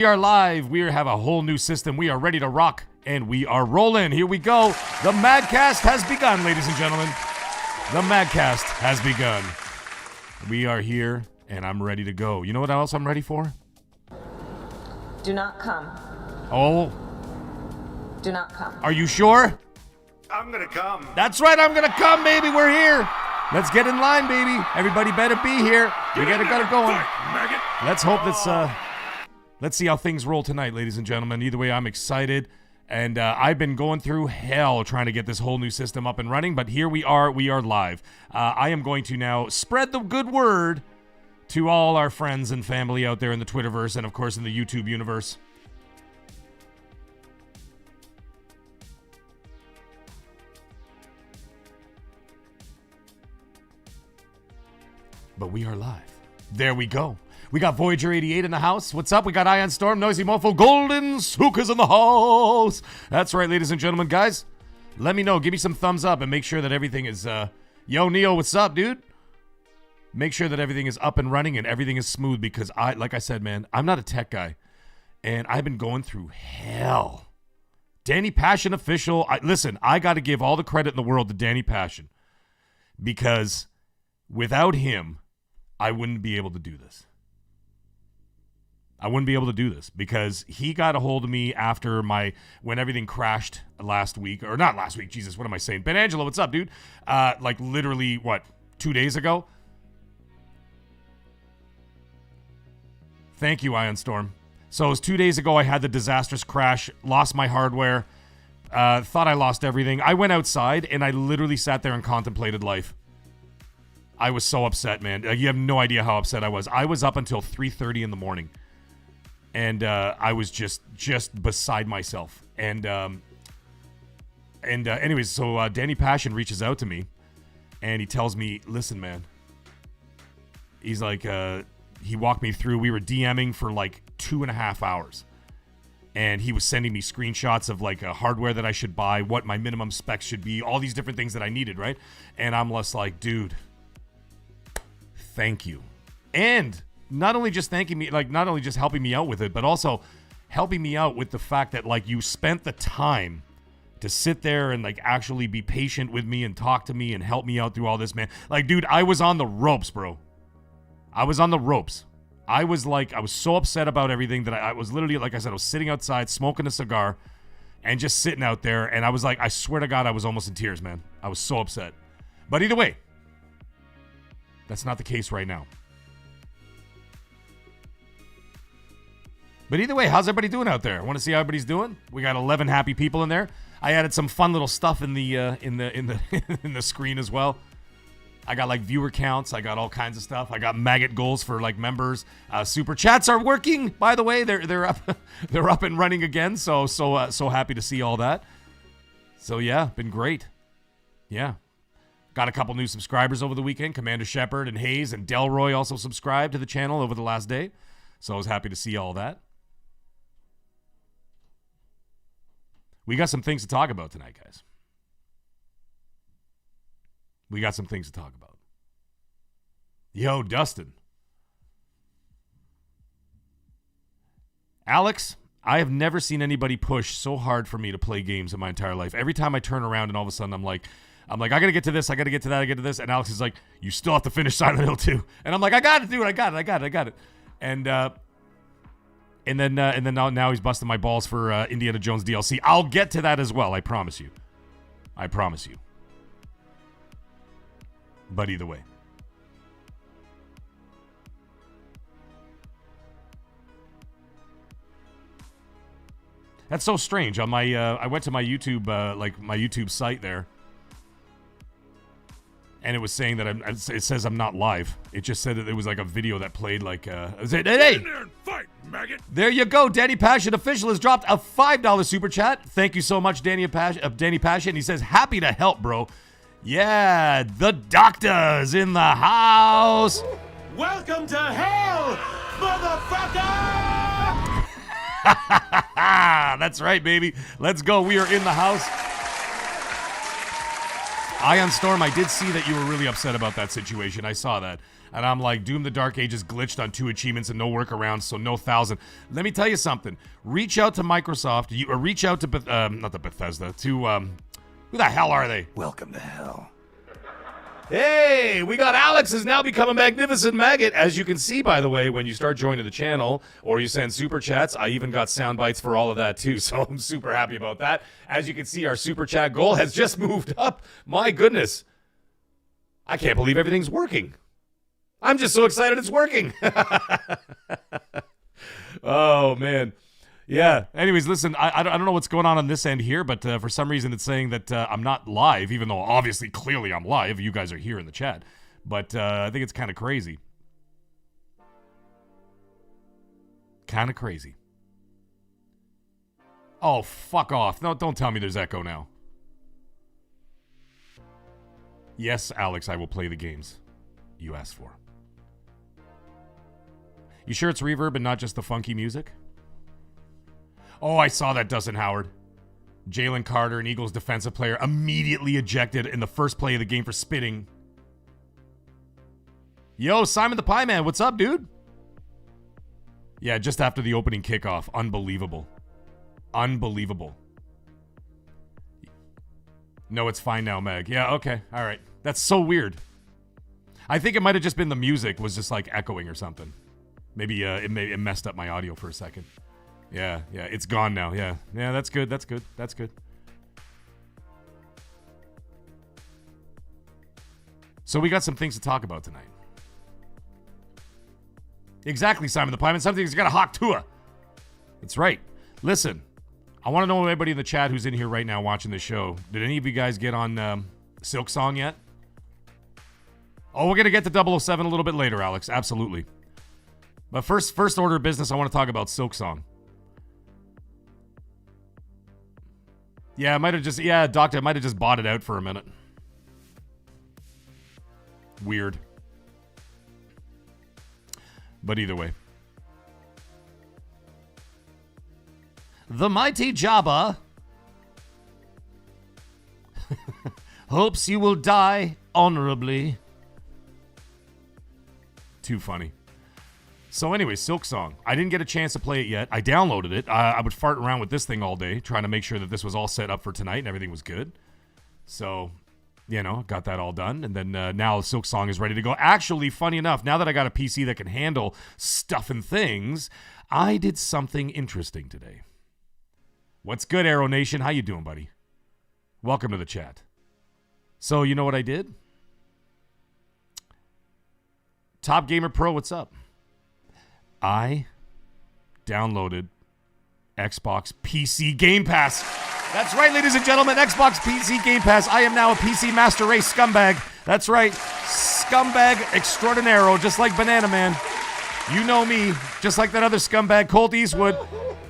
We are live. We have a whole new system. We are ready to rock, and we are rolling. Here we go. The MAGGcast has begun, ladies and gentlemen. The MAGGcast has begun. We are here, and I'm ready to go. You know what else I'm ready for? Do not come. Oh. Do not come. Are you sure? I'm gonna come. That's right. I'm gonna come, baby. We're here. Let's get in line, baby. Everybody better be here. We gotta get it going. Let's hope this. Let's see how things roll tonight, ladies and gentlemen. Either way, I'm excited. And I've been going through hell trying to get this whole new system up and running, but here we are live. I am going to now spread the good word to all our friends and family out there in the Twitterverse and, of course, in the YouTube universe. But we are live. There we go. We got Voyager 88 in the house. What's up? We got Ion Storm, Noisy Mofo, Golden Suka's in the house. That's right, ladies and gentlemen. Guys, let me know. Give me some thumbs up and make sure that everything is... Yo, Neo, what's up, dude? Make sure that everything is up and running and everything is smooth because like I said, man, I'm not a tech guy. And I've been going through hell. Danny Passion official. Listen, I got to give all the credit in the world to Danny Passion. Because without him, I wouldn't be able to do this. I wouldn't be able to do this because he got a hold of me after when everything crashed last week, or not last week. Jesus, what am I saying? Ben Angelo, what's up, dude? Like literally, 2 days ago? Thank you, Ion Storm. So it was 2 days ago I had the disastrous crash, lost my hardware, thought I lost everything. I went outside and I literally sat there and contemplated life. I was so upset, man. You have no idea how upset I was. I was up until 3:30 in the morning. And I was just beside myself. And anyways, so Danny Passion reaches out to me, and he tells me, "Listen, man." He's like, he walked me through. We were DMing for like 2.5 hours, and he was sending me screenshots of like hardware that I should buy, what my minimum specs should be, all these different things that I needed, right? And I'm just like, dude, thank you. And not only just thanking me, like not only just helping me out with it, but also helping me out with the fact that like you spent the time to sit there and like actually be patient with me and talk to me and help me out through all this, man. Like, dude, I was on the ropes, bro. I was on the ropes. I was so upset about everything that I was literally, like I said, I was sitting outside smoking a cigar and just sitting out there. And I was like, I swear to God, I was almost in tears, man. I was so upset. But either way, that's not the case right now. But either way, how's everybody doing out there? I want to see how everybody's doing. We got 11 happy people in there. I added some fun little stuff in the in the screen as well. I got like viewer counts. I got all kinds of stuff. I got maggot goals for like members. Super chats are working. By the way, they're up they're up and running again. So happy to see all that. So yeah, been great. Yeah. Got a couple new subscribers over the weekend. Commander Shepard and Hayes and Delroy also subscribed to the channel over the last day. So I was happy to see all that. We got some things to talk about tonight, guys. We got some things to talk about. Yo, Dustin. Alex, I have never seen anybody push so hard for me to play games in my entire life. Every time I turn around and all of a sudden I'm like, I gotta get to this, I gotta get to that, I get to this. And Alex is like, you still have to finish Silent Hill 2. And I'm like, I got it, dude, I got it. And then now he's busting my balls for Indiana Jones DLC. I'll get to that as well. I promise you. But either way. That's so strange. On my, I went to my YouTube, my YouTube site there. And it was saying that it says I'm not live. It just said that it was like a video that played like, hey! Get in there and fight, maggot! There you go. Danny Passion official has dropped a $5 super chat. Thank you so much, Danny Passion. He says, happy to help, bro. Yeah, the doctor's in the house. Welcome to hell, motherfucker! That's right, baby. Let's go. We are in the house. Ion Storm, I did see that you were really upset about that situation. I saw that. And I'm like, Doom the Dark Ages glitched on 2 achievements and no workarounds, so no 1,000. Let me tell you something. Reach out to Microsoft, or reach out to, not the Bethesda, to, who the hell are they? Welcome to hell. Hey, we got Alex has now become a magnificent maggot. As you can see, by the way, when you start joining the channel or you send super chats, I even got sound bites for all of that too. So I'm super happy about that. As you can see, our super chat goal has just moved up. My goodness. I can't believe everything's working. I'm just so excited it's working. Oh, man. Yeah. Anyways, listen, I don't know what's going on this end here, but for some reason it's saying that I'm not live, even though obviously, clearly I'm live. You guys are here in the chat. But I think it's kind of crazy. Kind of crazy. Oh, fuck off. No, don't tell me there's echo now. Yes, Alex, I will play the games you asked for. You sure it's reverb and not just the funky music? Oh, I saw that, Dustin Howard. Jalen Carter, an Eagles defensive player, immediately ejected in the first play of the game for spitting. Yo, Simon the Pie Man, what's up, dude? Yeah, just after the opening kickoff. Unbelievable. Unbelievable. No, it's fine now, Meg. Yeah, okay, all right. That's so weird. I think it might have just been the music was just like echoing or something. Maybe it messed up my audio for a second. Yeah, it's gone now. Yeah, that's good. That's good. So we got some things to talk about tonight. Exactly, Simon the Pieman. Something's got a hawk tour. That's right. Listen, I want to know everybody in the chat who's in here right now watching this show. Did any of you guys get on SilkSong yet? Oh, we're going to get to 007 a little bit later, Alex. Absolutely. But first order of business, I want to talk about SilkSong. Yeah, Doctor, I might have just bought it out for a minute. Weird. But either way. The mighty Jabba hopes you will die honorably. Too funny. So anyway, SilkSong. I didn't get a chance to play it yet. I downloaded it. I would fart around with this thing all day, trying to make sure that this was all set up for tonight and everything was good. So, got that all done. And then now SilkSong is ready to go. Actually, funny enough, now that I got a PC that can handle stuff and things, I did something interesting today. What's good, Aero Nation? How you doing, buddy? Welcome to the chat. So, you know what I did? Top Gamer Pro, what's up? I downloaded Xbox PC Game Pass. That's right, ladies and gentlemen, Xbox PC Game Pass. I am now a PC Master Race scumbag. That's right, scumbag extraordinaro, just like Banana Man. You know me, just like that other scumbag, Colt Eastwood.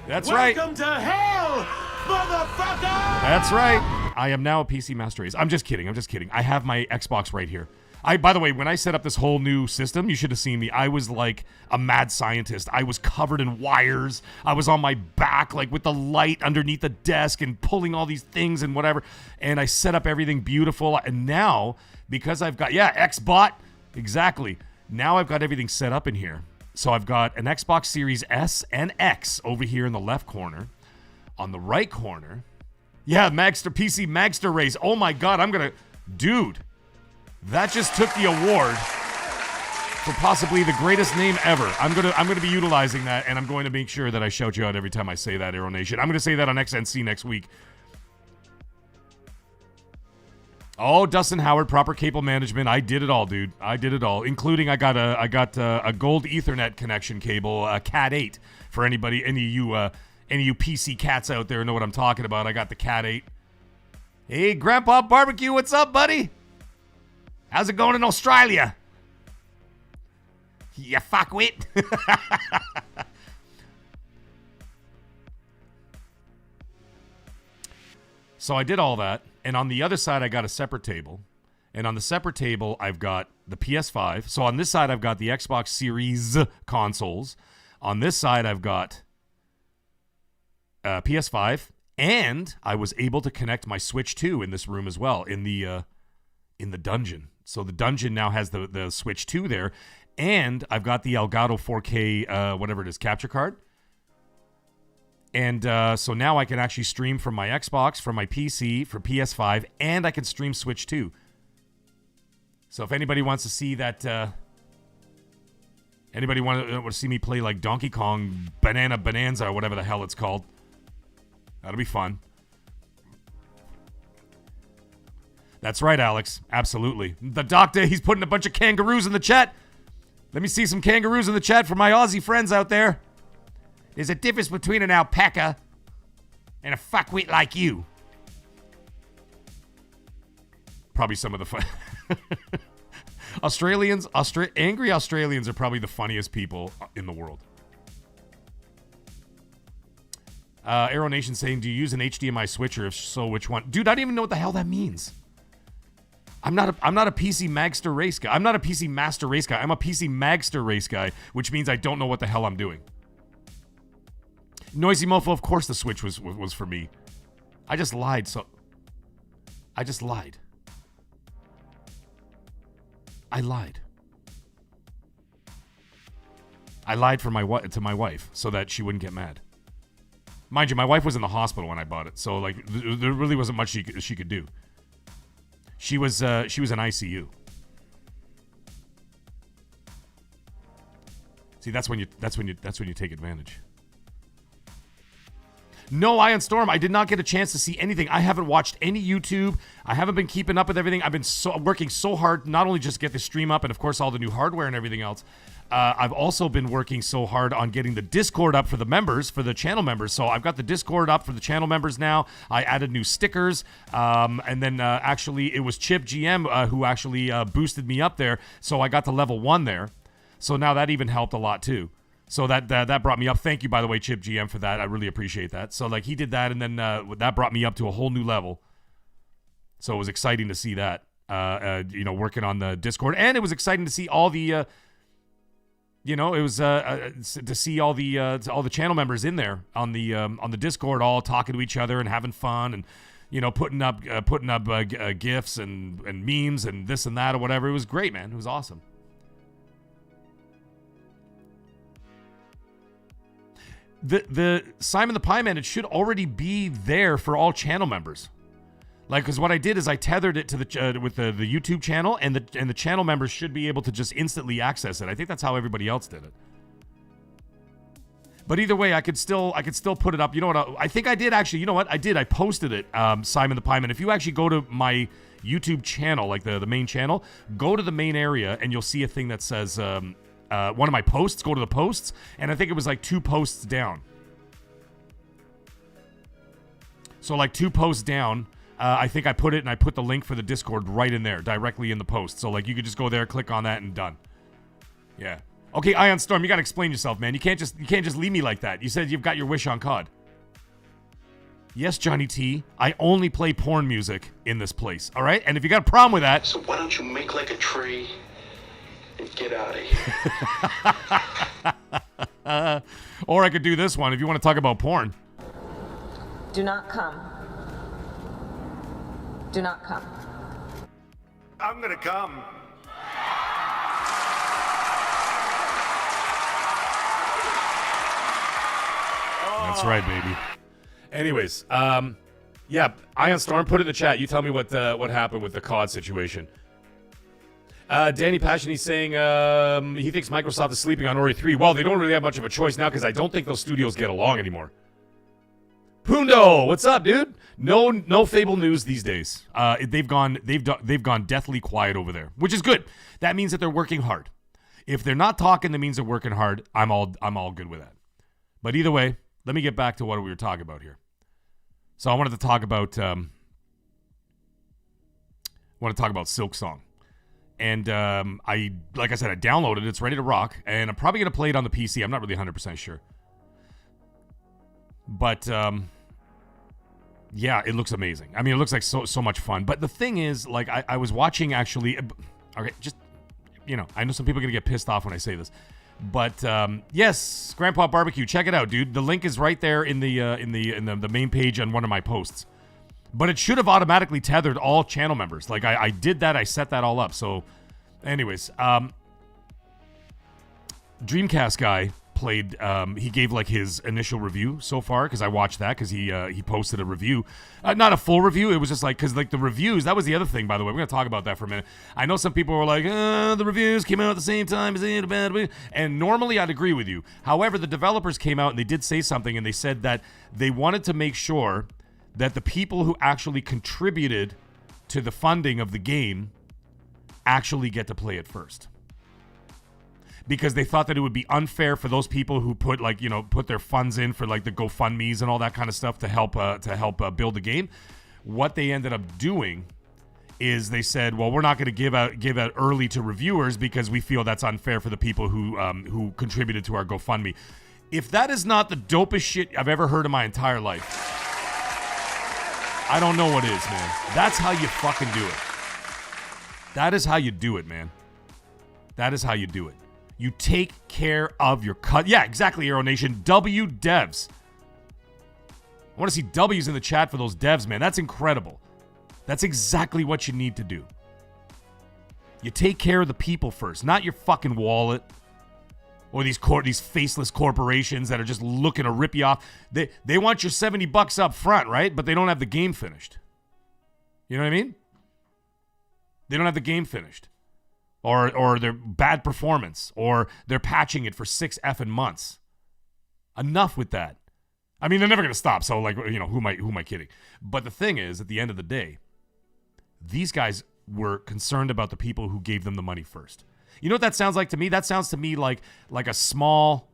That's right. Welcome to hell, motherfucker! That's right. I am now a PC Master Race. I'm just kidding. I have my Xbox right here. By the way, when I set up this whole new system, you should have seen me. I was like a mad scientist. I was covered in wires. I was on my back, like with the light underneath the desk and pulling all these things and whatever. And I set up everything beautiful. And now, because I've got, Xbot, exactly. Now I've got everything set up in here. So I've got an Xbox Series S and X over here in the left corner. On the right corner, PC Magster Race. Oh my God, dude. That just took the award for possibly the greatest name ever. I'm gonna be utilizing that, and I'm going to make sure that I shout you out every time I say that, Aero Nation. I'm gonna say that on XNC next week. Oh, Dustin Howard, proper cable management. I did it all, dude. I did it all, including I got a gold Ethernet connection cable, Cat 8 for any of you PC cats out there know what I'm talking about. I got the Cat 8. Hey, Grandpa Barbecue, what's up, buddy? How's it going in Australia? You fuckwit. So I did all that, and on the other side I got a separate table, and on the separate table I've got the PS5. So on this side I've got the Xbox Series consoles. On this side I've got PS5, and I was able to connect my Switch 2 in this room as well, in the in the dungeon. So the dungeon now has the Switch 2 there, and I've got the Elgato 4K, whatever it is, capture card. And so now I can actually stream from my Xbox, from my PC, for PS5, and I can stream Switch 2. So if anybody wants to see that, anybody want to see me play like Donkey Kong Banana Bonanza or whatever the hell it's called, that'll be fun. That's right, Alex. Absolutely. The doctor, he's putting a bunch of kangaroos in the chat. Let me see some kangaroos in the chat for my Aussie friends out there. There's a difference between an alpaca and a fuckwit like you. Probably some of the fun. Angry Australians are probably the funniest people in the world. Aero Nation saying, do you use an HDMI switcher? If so, which one? Dude, I don't even know what the hell that means. I'm not a PC Magster race guy. I'm not a PC Master race guy. I'm a PC Magster race guy, which means I don't know what the hell I'm doing. Noisy Mofo, of course the Switch was for me. I just lied, I just lied. I lied. I lied to my wife so that she wouldn't get mad. Mind you, my wife was in the hospital when I bought it, so like there really wasn't much she could do. She was in ICU. See, that's when you take advantage. No, Ion Storm, I did not get a chance to see anything. I haven't watched any YouTube. I haven't been keeping up with everything. I've been working so hard, not only just get the stream up and, of course, all the new hardware and everything else. I've also been working so hard on getting the Discord up for the members, for the channel members. So I've got the Discord up for the channel members now. I added new stickers. And then actually, it was Chip GM who actually boosted me up there. So I got to level 1 there. So now that even helped a lot, too. So that brought me up. Thank you, by the way, Chip GM, for that. I really appreciate that. So, like, he did that, and then that brought me up to a whole new level. So it was exciting to see that, working on the Discord. And it was exciting to see all the, it was to see all the channel members in there on the Discord, all talking to each other and having fun and, putting up GIFs and memes and this and that or whatever. It was great, man. It was awesome. The Simon the Pie Man, it should already be there for all channel members. Like, because what I did is I tethered it to with the YouTube channel, and the channel members should be able to just instantly access it. I think that's how everybody else did it. But either way, I could still put it up. You know what? I think I did actually. You know what? I did. I posted it, Simon the Pie Man. If you actually go to my YouTube channel, like the main channel, go to the main area, and you'll see a thing that says. One of my posts, go to the posts, and I think it was like 2 posts down. So like 2 posts down, I think I put the link for the Discord right in there, directly in the post. So like you could just go there, click on that, and done. Yeah. Okay, Ion Storm, you gotta explain yourself, man. You can't just leave me like that. You said you've got your wish on COD. Yes, Johnny T, I only play porn music in this place, all right? And if you got a problem with that... So why don't you make like a tree... get out of here. Or I could do this one if you want to talk about porn. Do not come. Do not come. I'm gonna come. That's right, baby. Anyways, yeah, Ion Storm, put it in the chat. You tell me what happened with the COD situation. Danny Passion, he's saying he thinks Microsoft is sleeping on Ori 3. Well, they don't really have much of a choice now because I don't think those studios get along anymore. Pundo, what's up, dude? No Fable news these days. They've gone deathly quiet over there, which is good. That means that they're working hard. If they're not talking, that means they're working hard. I'm all good with that. But either way, let me get back to what we were talking about here. So I wanted to talk about SilkSong. And like I said, I downloaded it. It's ready to rock. And I'm probably going to play it on the PC. I'm not really 100% sure. But, yeah, it looks amazing. I mean, it looks like so much fun. But the thing is, like, I was watching actually... Okay, just, I know some people are going to get pissed off when I say this. But, yes, Grandpa Barbecue, check it out, dude. The link is right there in the main page on one of my posts. But it should have automatically tethered all channel members. Like, I did that. I set that all up. So, anyways, Dreamcast guy played, he gave like his initial review so far, because I watched that, because he posted a review. Not a full review. It was just like, because like the reviews, that was the other thing, by the way. We're going to talk about that for a minute. I know some people were like, the reviews came out at the same time as it bad. And normally I'd agree with you. However, the developers came out and they did say something, and they said that they wanted to make sure that the people who actually contributed to the funding of the game actually get to play it first. Because they thought that it would be unfair for those people who put put their funds in for like the GoFundMes and all that kind of stuff to help build the game. What they ended up doing is they said, well, we're not going to give out early to reviewers because we feel that's unfair for the people who contributed to our GoFundMe. If that is not the dopest shit I've ever heard in my entire life, I don't know what is, man. That's how you fucking do it. That is how you do it, man. That is how you do it. You take care of your cut. Yeah, exactly, Aero Nation. W devs. I want to see W's in the chat for those devs, man. That's incredible. That's exactly what you need to do. You take care of the people first, not your fucking wallet or these faceless corporations that are just looking to rip you off. They want your $70 up front, right? But they don't have the game finished. You know what I mean? They don't have the game finished. Or their bad performance, or they're patching it for 6 effing months. Enough with that. I mean, they're never going to stop, so like, who am I kidding? But the thing is, at the end of the day, these guys were concerned about the people who gave them the money first. You know what that sounds like to me? That sounds to me like a small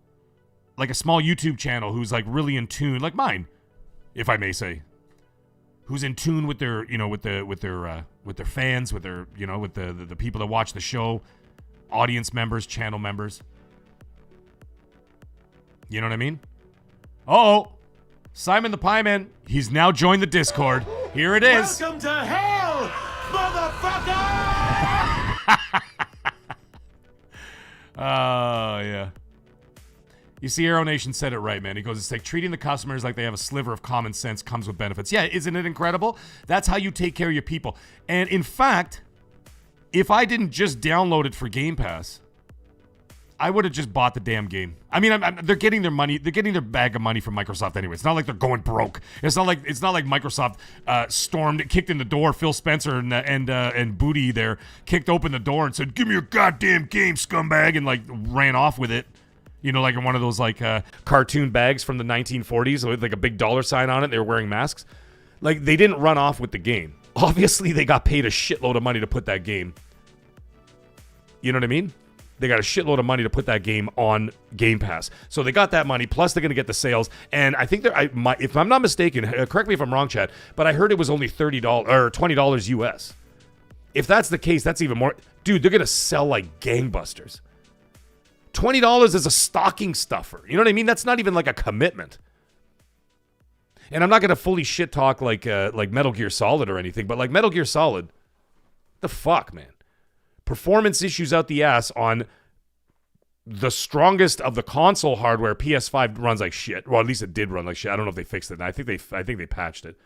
YouTube channel who's like really in tune, like mine, if I may say. Who's in tune with their, with their fans, with their, with the people that watch the show, audience members, channel members. You know what I mean? Oh, Simon the Pie Man, he's now joined the Discord. Here it is. Welcome to hell, motherfucker! Oh, yeah. You see, Aero Nation said it right, man. He goes, it's like treating the customers like they have a sliver of common sense comes with benefits. Yeah, isn't it incredible? That's how you take care of your people. And in fact, if I didn't just download it for Game Pass, I would have just bought the damn game. I mean, they're getting their money. They're getting their bag of money from Microsoft anyway. It's not like they're going broke. It's not like Microsoft kicked in the door. Phil Spencer and Booty there kicked open the door and said, "Give me your goddamn game, scumbag," and like ran off with it. Like in one of those like cartoon bags from the 1940s with like a big dollar sign on it. They were wearing masks. Like, they didn't run off with the game. Obviously, they got paid a shitload of money to put that game. You know what I mean? They got a shitload of money to put that game on Game Pass. So they got that money, plus they're going to get the sales. And I think if I'm not mistaken, correct me if I'm wrong, Chad, but I heard it was only $30 or $20 US. If that's the case, that's even more. Dude, they're going to sell like gangbusters. $20 is a stocking stuffer. You know what I mean? That's not even like a commitment. And I'm not going to fully shit talk like Metal Gear Solid or anything, but like Metal Gear Solid, the fuck, man? Performance issues out the ass on the strongest of the console hardware. PS5 runs like shit. Well, at least it did run like shit. I don't know if they fixed it. I think they patched it.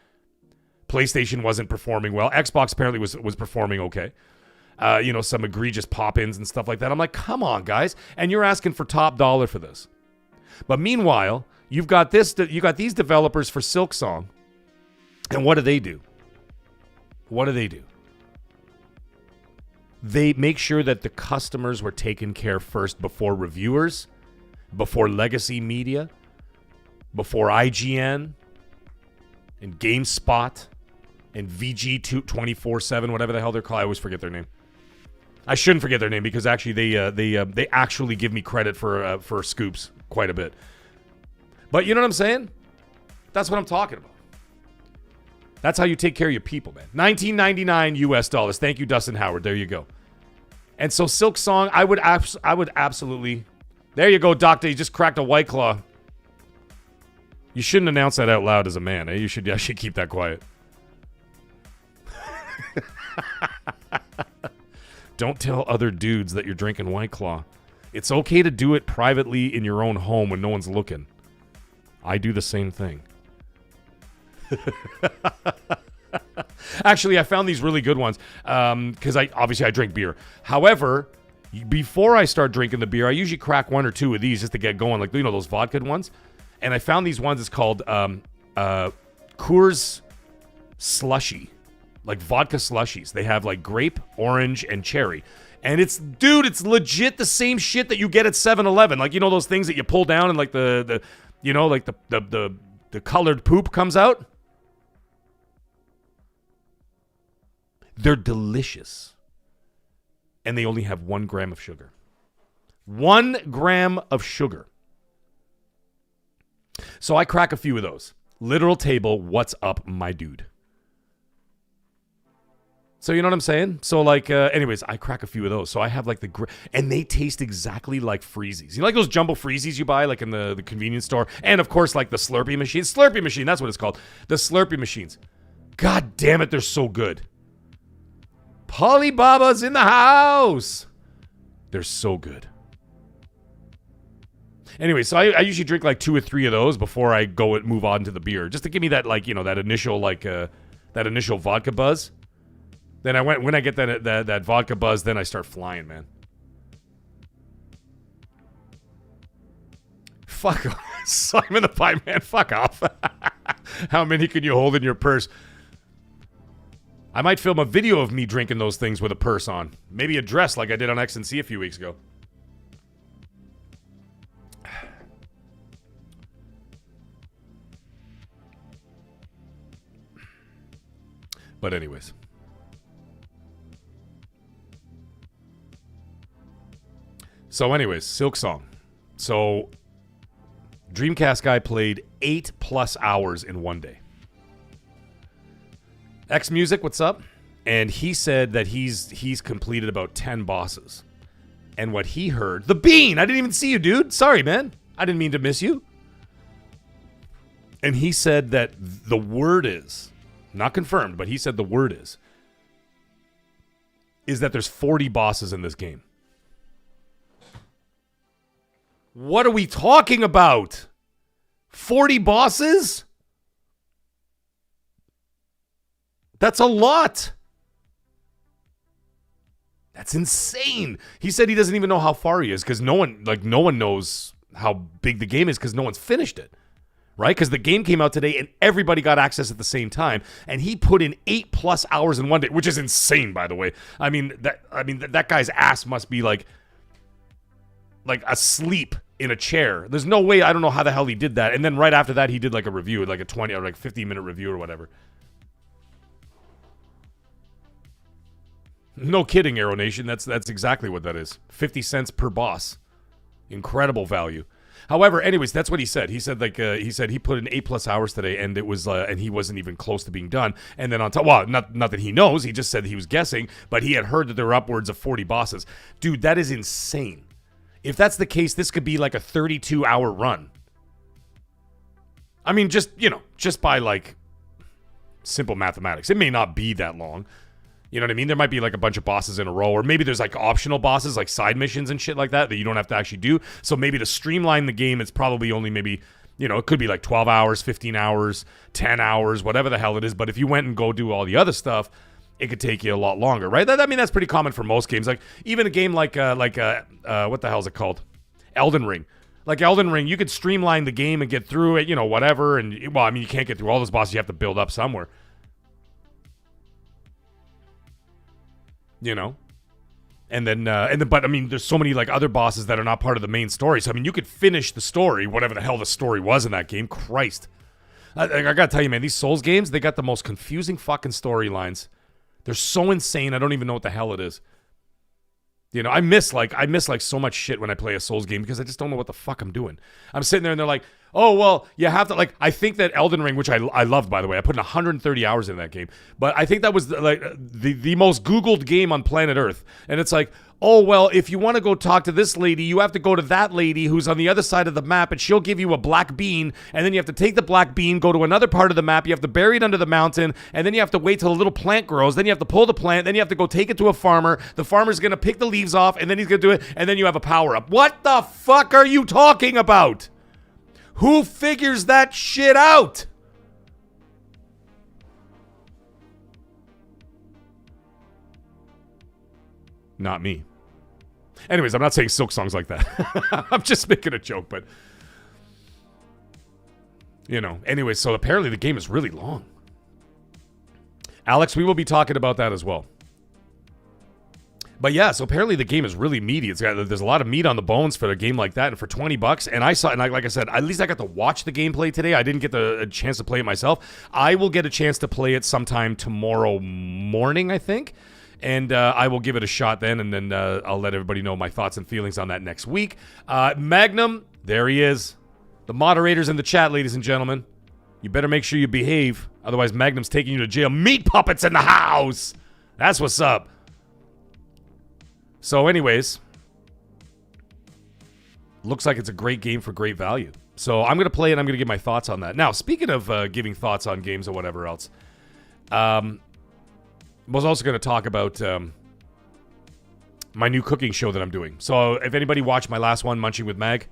PlayStation wasn't performing well. Xbox apparently was performing okay. Some egregious pop-ins and stuff like that. I'm like, come on, guys. And you're asking for top dollar for this. But meanwhile, you got these developers for SilkSong. And what do? What do? They make sure that the customers were taken care first before reviewers, before legacy media, before IGN, and GameSpot, and VG247, whatever the hell they're called. I always forget their name. I shouldn't forget their name because actually they actually give me credit for scoops quite a bit. But you know what I'm saying? That's what I'm talking about. That's how you take care of your people, man. $19.99 US. Thank you, Dustin Howard. There you go. And so SilkSong, I would absolutely. There you go, Doctor. You just cracked a White Claw. You shouldn't announce that out loud as a man. I should keep that quiet. Don't tell other dudes that you're drinking White Claw. It's okay to do it privately in your own home when no one's looking. I do the same thing. Actually, I found these really good ones because I drink beer. However, before I start drinking the beer, I usually crack one or two of these just to get going, like, you know, those vodka ones. And I found these ones. It's called Coors Slushy, like vodka slushies. They have like grape, orange, and cherry. And it's legit the same shit that you get at 7-Eleven. Like, you know those things that you pull down and like the colored poop comes out? They're delicious. And they only have 1 gram of sugar. 1 gram of sugar. So I crack a few of those. Literal table, what's up, my dude? So you know what I'm saying? So like, anyways, I crack a few of those. So I have like and they taste exactly like Freezies. You know, like those jumbo Freezies you buy like in the convenience store? And of course, like the Slurpee machine. Slurpee machine, that's what it's called. The Slurpee machines. God damn it, they're so good. Polybaba's in the house. They're so good. Anyway, so I usually drink like 2 or 3 of those before I go and move on to the beer, just to give me that, like, you know, that initial vodka buzz. Then when I get that vodka buzz, then I start flying, man. Fuck off. Simon the Pie Man, fuck off. How many can you hold in your purse? I might film a video of me drinking those things with a purse on. Maybe a dress like I did on X&C a few weeks ago. But anyways. SilkSong. So, Dreamcast guy played 8+ hours in one day. X Music, what's up? And he said that he's completed about 10 bosses. And what he heard... The Bean! I didn't even see you, dude. Sorry, man. I didn't mean to miss you. And he said that the word is... Not confirmed, but he said the word is that there's 40 bosses in this game. What are we talking about? 40 bosses? That's a lot. That's insane. He said he doesn't even know how far he is because no one knows how big the game is because no one's finished it. Right? Because the game came out today and everybody got access at the same time. And he put in 8+ hours in one day, which is insane, by the way. I mean, that guy's ass must be like asleep in a chair. There's no way. I don't know how the hell he did that. And then right after that, he did like a review, like a 20 or like 15-minute review or whatever. No kidding, Aero Nation. That's exactly what that is. 50 cents per boss. Incredible value. However, anyways, that's what he said. He said he put in 8+ hours today, and it was and he wasn't even close to being done. And then on top, well, not that he knows, he just said he was guessing, but he had heard that there were upwards of 40 bosses. Dude, that is insane. If that's the case, this could be like a 32-hour run. I mean, just by like simple mathematics, it may not be that long. You know what I mean? There might be like a bunch of bosses in a row, or maybe there's like optional bosses, like side missions and shit like that you don't have to actually do. So maybe to streamline the game, it's probably only maybe, it could be like 12 hours, 15 hours, 10 hours, whatever the hell it is. But if you went and go do all the other stuff, it could take you a lot longer, right? That's pretty common for most games. Like even a game like what the hell is it called? Elden Ring. Like Elden Ring, you could streamline the game and get through it, whatever. And well, I mean, you can't get through all those bosses. You have to build up somewhere. And then, but I mean, there's so many like other bosses that are not part of the main story. So I mean, you could finish the story, whatever the hell the story was in that game. Christ, I gotta tell you, man, these Souls games, they got the most confusing fucking storylines. They're so insane. I don't even know what the hell it is. I miss so much shit when I play a Souls game because I just don't know what the fuck I'm doing. I'm sitting there and they're like, oh, well, you have to, like, I think that Elden Ring, which I loved, by the way, I put in 130 hours in that game, but I think that was like the most Googled game on planet Earth. And it's like, oh, well, if you want to go talk to this lady, you have to go to that lady who's on the other side of the map, and she'll give you a black bean, and then you have to take the black bean, go to another part of the map, you have to bury it under the mountain, and then you have to wait till a little plant grows, then you have to pull the plant, then you have to go take it to a farmer, the farmer's going to pick the leaves off, and then he's going to do it, and then you have a power-up. What the fuck are you talking about? Who figures that shit out? not me. Anyways, I'm not saying SilkSong's like that. I'm just making a joke, but you know. Anyways, so apparently the game is really long. Alex, we will be talking about that as well. But yeah, so apparently the game is really meaty. There's a lot of meat on the bones for a game like that, and for $20. And like I said, at least I got to watch the gameplay today. I didn't get a chance to play it myself. I will get a chance to play it sometime tomorrow morning, I think. And I will give it a shot then, and then I'll let everybody know my thoughts and feelings on that next week. Magnum, there he is. The moderator's in the chat, ladies and gentlemen. You better make sure you behave. Otherwise, Magnum's taking you to jail. Meat puppets in the house! That's what's up. So anyways, looks like it's a great game for great value. So I'm going to play it. I'm going to give my thoughts on that. Now, speaking of giving thoughts on games or whatever else, I was also going to talk about my new cooking show that I'm doing. So if anybody watched my last one, Munching with Mag,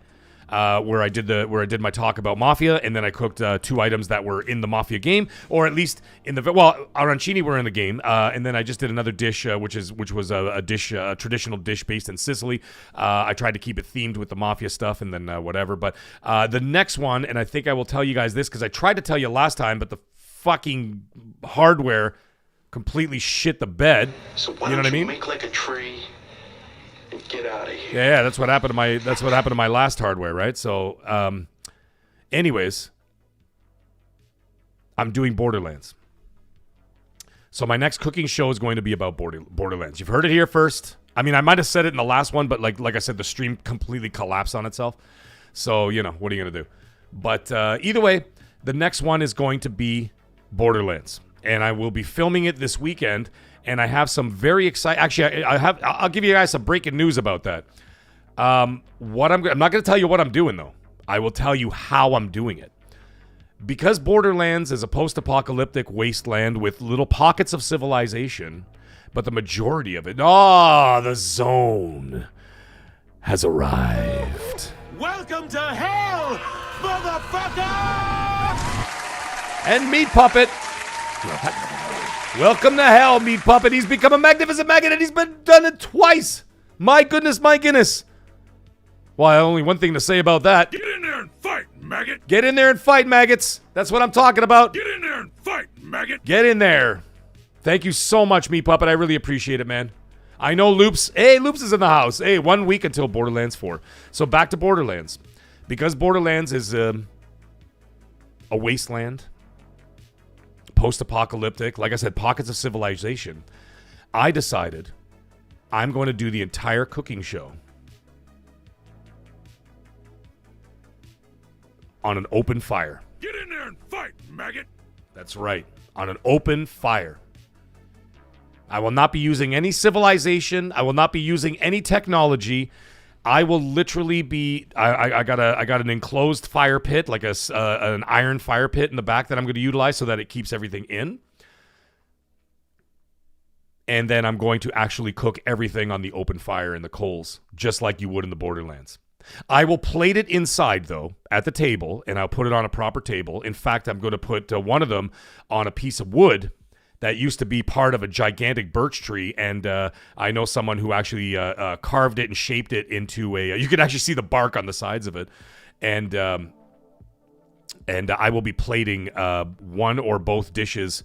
where I did my talk about Mafia, and then I cooked 2 items that were in the Mafia game, or at least in the arancini were in the game, and then I just did another dish, which was a traditional dish based in Sicily. I tried to keep it themed with the Mafia stuff, and then whatever. But the next one, and I think I will tell you guys this because I tried to tell you last time, but the fucking hardware completely shit the bed. So why you know don't what I you mean? make like a tree and get out of here? Yeah, that's what happened to my last hardware, right? So, anyways, I'm doing Borderlands. So my next cooking show is going to be about Borderlands. You've heard it here first. I mean, I might have said it in the last one, but like I said, the stream completely collapsed on itself. So, you know, what are you going to do? But either way, the next one is going to be Borderlands. And I will be filming it this weekend. And I have some very exciting... Actually, I'll give you guys some breaking news about that. I'm not going to tell you what I'm doing, though. I will tell you how I'm doing it. Because Borderlands is a post-apocalyptic wasteland with little pockets of civilization, but the majority of it... the zone has arrived. Welcome to hell, motherfucker! And Meat Puppet... Welcome to hell, Meat Puppet. He's become a magnificent maggot, and he's been done it twice. My goodness, my goodness. Well, only one thing to say about that. Get in there and fight, maggot! Get in there and fight, maggots. That's what I'm talking about. Get in there and fight, maggot! Get in there. Thank you so much, Meat Puppet. I really appreciate it, man. I know Loops. Hey, Loops is in the house. Hey, 1 week until Borderlands 4. So back to Borderlands. Because Borderlands is a wasteland. Post-apocalyptic, like I said, pockets of civilization. I decided I'm going to do the entire cooking show on an open fire. Get in there and fight, maggot! That's right, on an open fire. I will not be using any civilization. I will not be using any technology. I will literally be. I got an enclosed fire pit, like an iron fire pit in the back that I'm going to utilize so that it keeps everything in. And then I'm going to actually cook everything on the open fire in the coals, just like you would in the Borderlands. I will plate it inside, though, at the table, and I'll put it on a proper table. In fact, I'm going to put one of them on a piece of wood that used to be part of a gigantic birch tree, and I know someone who actually carved it and shaped it into a... you can actually see the bark on the sides of it, and I will be plating one or both dishes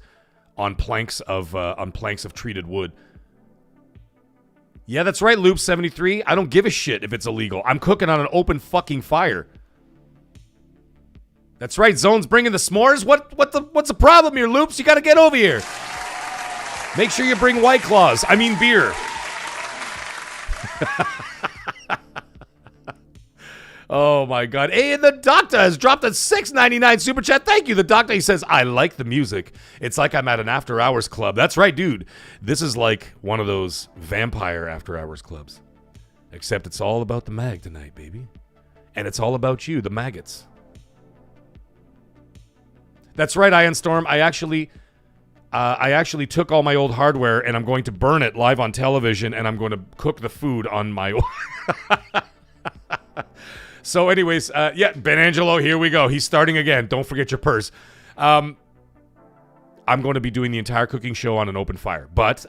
on planks of treated wood. Yeah, that's right, Loop73. I don't give a shit if it's illegal. I'm cooking on an open fucking fire. That's right, Zone's bringing the s'mores. What's the problem here, Loops? You got to get over here. Make sure you bring White Claws. I mean beer. Oh my God. Hey, and the Doctor has dropped a $6.99 super chat. Thank you, the Doctor. He says, I like the music. It's like I'm at an after hours club. That's right, dude. This is like one of those vampire after hours clubs. Except it's all about the mag tonight, baby. And it's all about you, the maggots. That's right, Iron Storm. I actually took all my old hardware and I'm going to burn it live on television, and I'm going to cook the food on my... So anyways, yeah, Ben Angelo, here we go. He's starting again. Don't forget your purse. I'm going to be doing the entire cooking show on an open fire. But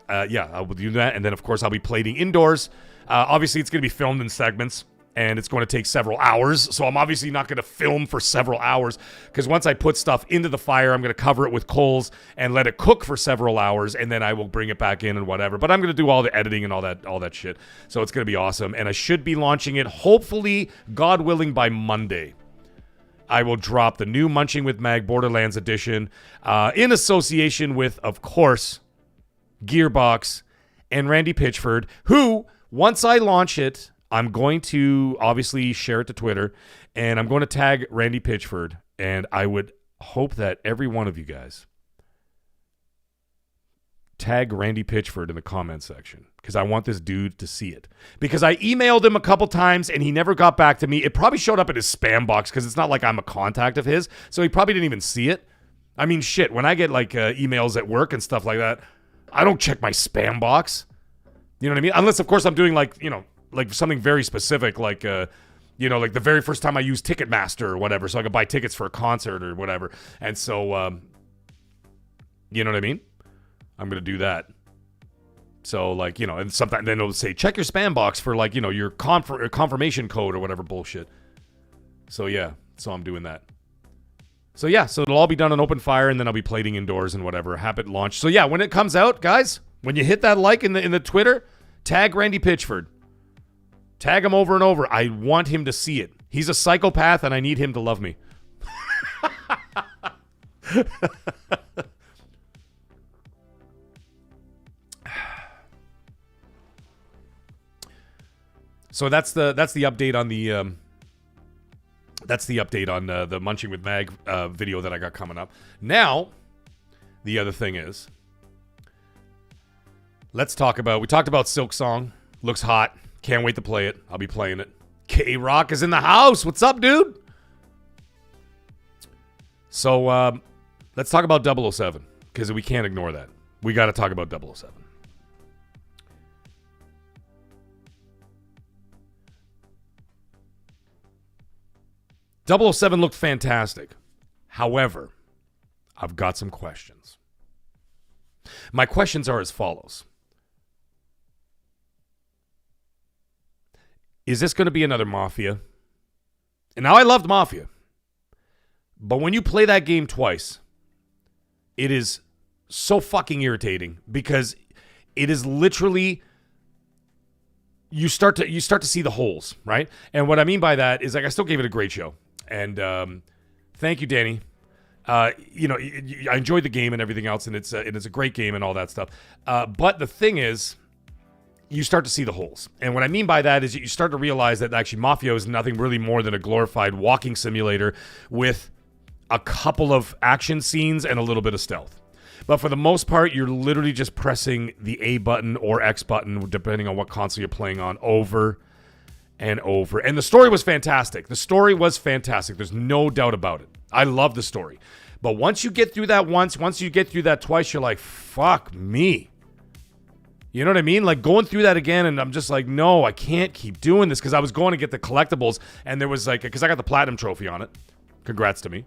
yeah, I will do that. And then, of course, I'll be plating indoors. Obviously, it's going to be filmed in segments, and it's going to take several hours. So I'm obviously not going to film for several hours, because once I put stuff into the fire, I'm going to cover it with coals and let it cook for several hours, and then I will bring it back in and whatever. But I'm going to do all the editing and all that shit. So it's going to be awesome. And I should be launching it, hopefully, God willing, by Monday. I will drop the new Munching with Mag Borderlands edition in association with, of course, Gearbox and Randy Pitchford, who, once I launch it, I'm going to obviously share it to Twitter, and I'm going to tag Randy Pitchford, and I would hope that every one of you guys tag Randy Pitchford in the comment section, because I want this dude to see it. Because I emailed him a couple times, and he never got back to me. It probably showed up in his spam box, because it's not like I'm a contact of his, so he probably didn't even see it. I mean, shit, when I get, like, emails at work and stuff like that, I don't check my spam box. You know what I mean? Unless, of course, I'm doing, like, you know, like something very specific, like, you know, like the very first time I used Ticketmaster or whatever, so I could buy tickets for a concert or whatever. And so, you know what I mean? I'm going to do that. So, like, you know, and sometimes then it'll say, check your spam box for, like, you know, your confirmation code or whatever bullshit. So, yeah, so I'm doing that. So, yeah, so it'll all be done on open fire, and then I'll be plating indoors and whatever. Have it launched. So, yeah, when it comes out, guys, when you hit that like in the Twitter, tag Randy Pitchford. Tag him over and over. I want him to see it. He's a psychopath, and I need him to love me. So that's the update on the the Munching with Mag video that I got coming up. Now, the other thing is, we talked about SilkSong. Looks hot. Can't wait to play it. I'll be playing it. K-Rock is in the house. What's up, dude? So, let's talk about 007, because we can't ignore that. We got to talk about 007. .007 looked fantastic. However, I've got some questions. My questions are as follows. Is this going to be another Mafia? And now, I loved Mafia. But when you play that game twice, it is so fucking irritating, because it is literally, you start to see the holes, right? And what I mean by that is, like, I still gave it a great show. And thank you, Danny. You know, I enjoyed the game and everything else, and it's a great game and all that stuff. But the thing is, you start to see the holes. And what I mean by that is you start to realize that actually Mafia is nothing really more than a glorified walking simulator with a couple of action scenes and a little bit of stealth. But for the most part, you're literally just pressing the A button or X button, depending on what console you're playing on, over and over. And the story was fantastic. There's no doubt about it. I love the story. But once you get through that once you get through that twice, you're like, fuck me. You know what I mean? Like, going through that again, and I'm just like, no, I can't keep doing this, because I was going to get the collectibles, and there was like, because I got the platinum trophy on it. Congrats to me.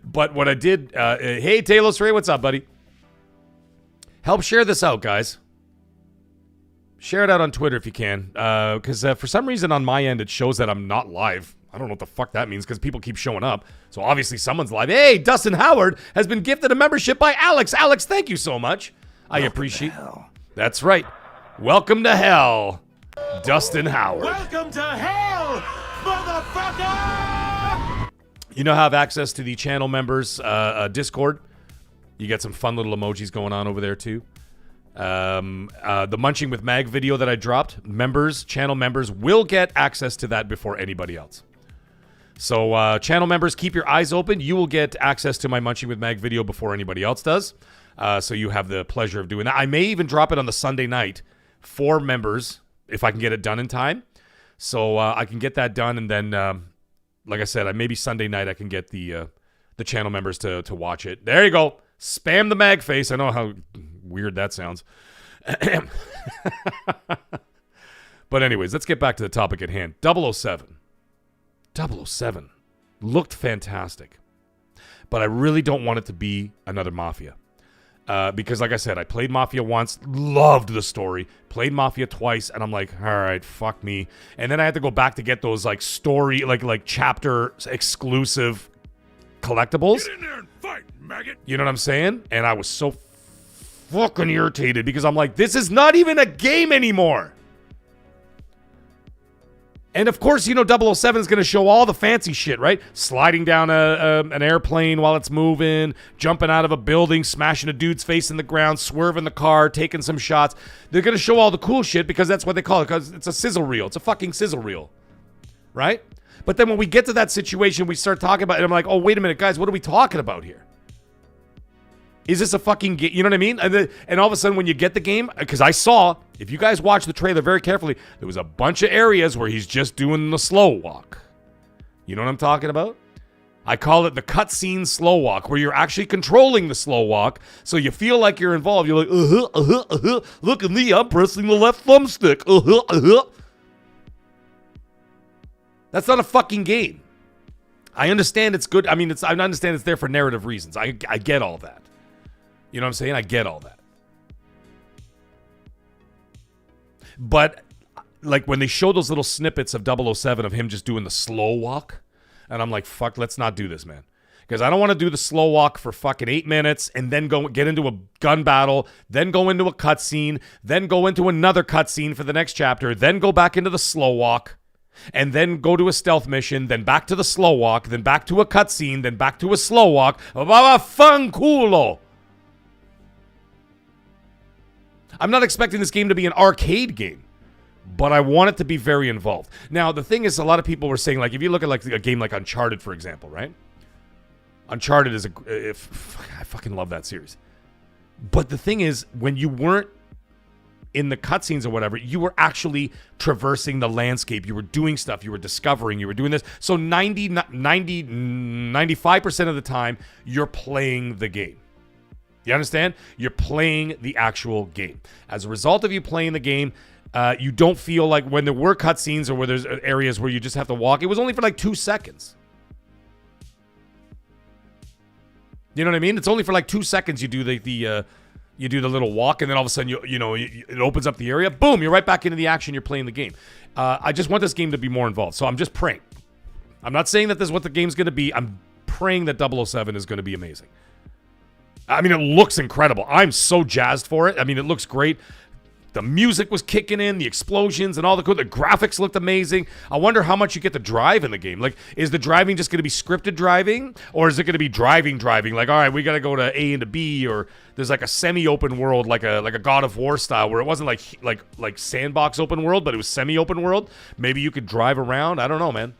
But what I did, hey, Talos Ray, what's up, buddy? Help share this out, guys. Share it out on Twitter if you can, because for some reason on my end, it shows that I'm not live. I don't know what the fuck that means, because people keep showing up. So obviously someone's live. Hey, Dustin Howard has been gifted a membership by Alex. Alex, thank you so much. I appreciate it. That's right. Welcome to hell, Dustin Howard. Welcome to hell, motherfucker! You now have access to the channel members Discord. You get some fun little emojis going on over there too. The Munching with Mag video that I dropped, channel members will get access to that before anybody else. So channel members, keep your eyes open. You will get access to my Munching with Mag video before anybody else does. So you have the pleasure of doing that. I may even drop it on the Sunday night for members if I can get it done in time. So I can get that done, and then, like I said, maybe Sunday night I can get the channel members to watch it. There you go. Spam the mag face. I know how weird that sounds. But anyways, let's get back to the topic at hand. 007. 007 looked fantastic. But I really don't want it to be another Mafia. Because like I said, I played Mafia once, loved the story, played Mafia twice, and I'm like, all right, fuck me. And then I had to go back to get those like story, like chapter exclusive collectibles. Get in there and fight, maggot. You know what I'm saying? And I was so fucking irritated because I'm like, this is not even a game anymore. And of course, you know, 007 is going to show all the fancy shit, right? Sliding down an airplane while it's moving, jumping out of a building, smashing a dude's face in the ground, swerving the car, taking some shots. They're going to show all the cool shit because that's what they call it, because it's a sizzle reel. It's a fucking sizzle reel, right? But then when we get to that situation, we start talking about it. I'm like, oh, wait a minute, guys, what are we talking about here? Is this a fucking game? You know what I mean? And all of a sudden, when you get the game, because I saw, if you guys watch the trailer very carefully, there was a bunch of areas where he's just doing the slow walk. You know what I'm talking about? I call it the cutscene slow walk, where you're actually controlling the slow walk, so you feel like you're involved. You're like, look at me, I'm pressing the left thumbstick. That's not a fucking game. I understand it's good. I mean, I understand it's there for narrative reasons. I get all that. You know what I'm saying? I get all that. But, like, when they show those little snippets of 007 of him just doing the slow walk, and I'm like, fuck, let's not do this, man. Because I don't want to do the slow walk for fucking 8 minutes and then go get into a gun battle, then go into a cutscene, then go into another cutscene for the next chapter, then go back into the slow walk, and then go to a stealth mission, then back to the slow walk, then back to a cutscene, then back to a slow walk. Fanculo! I'm not expecting this game to be an arcade game, but I want it to be very involved. Now, the thing is, a lot of people were saying, like, if you look at like a game like Uncharted, for example, right? Uncharted is I fucking love that series. But the thing is, when you weren't in the cutscenes or whatever, you were actually traversing the landscape. You were doing stuff. You were discovering. You were doing this. So 95% of the time, you're playing the game. You understand? You're playing the actual game. As a result of you playing the game, you don't feel like when there were cutscenes or where there's areas where you just have to walk, it was only for like 2 seconds. You know what I mean? It's only for like 2 seconds you do the little walk, and then all of a sudden it opens up the area. Boom, you're right back into the action. You're playing the game. I just want this game to be more involved, so I'm just praying. I'm not saying that this is what the game's going to be. I'm praying that 007 is going to be amazing. I mean, it looks incredible. I'm so jazzed for it. I mean, it looks great. The music was kicking in, the explosions and all the graphics looked amazing. I wonder how much you get to drive in the game. Like, is the driving just going to be scripted driving, or is it going to be driving? Like, all right, we got to go to A into B, or there's like a semi-open world, like a God of War style, where it wasn't like sandbox open world, but it was semi-open world. Maybe you could drive around. I don't know, man.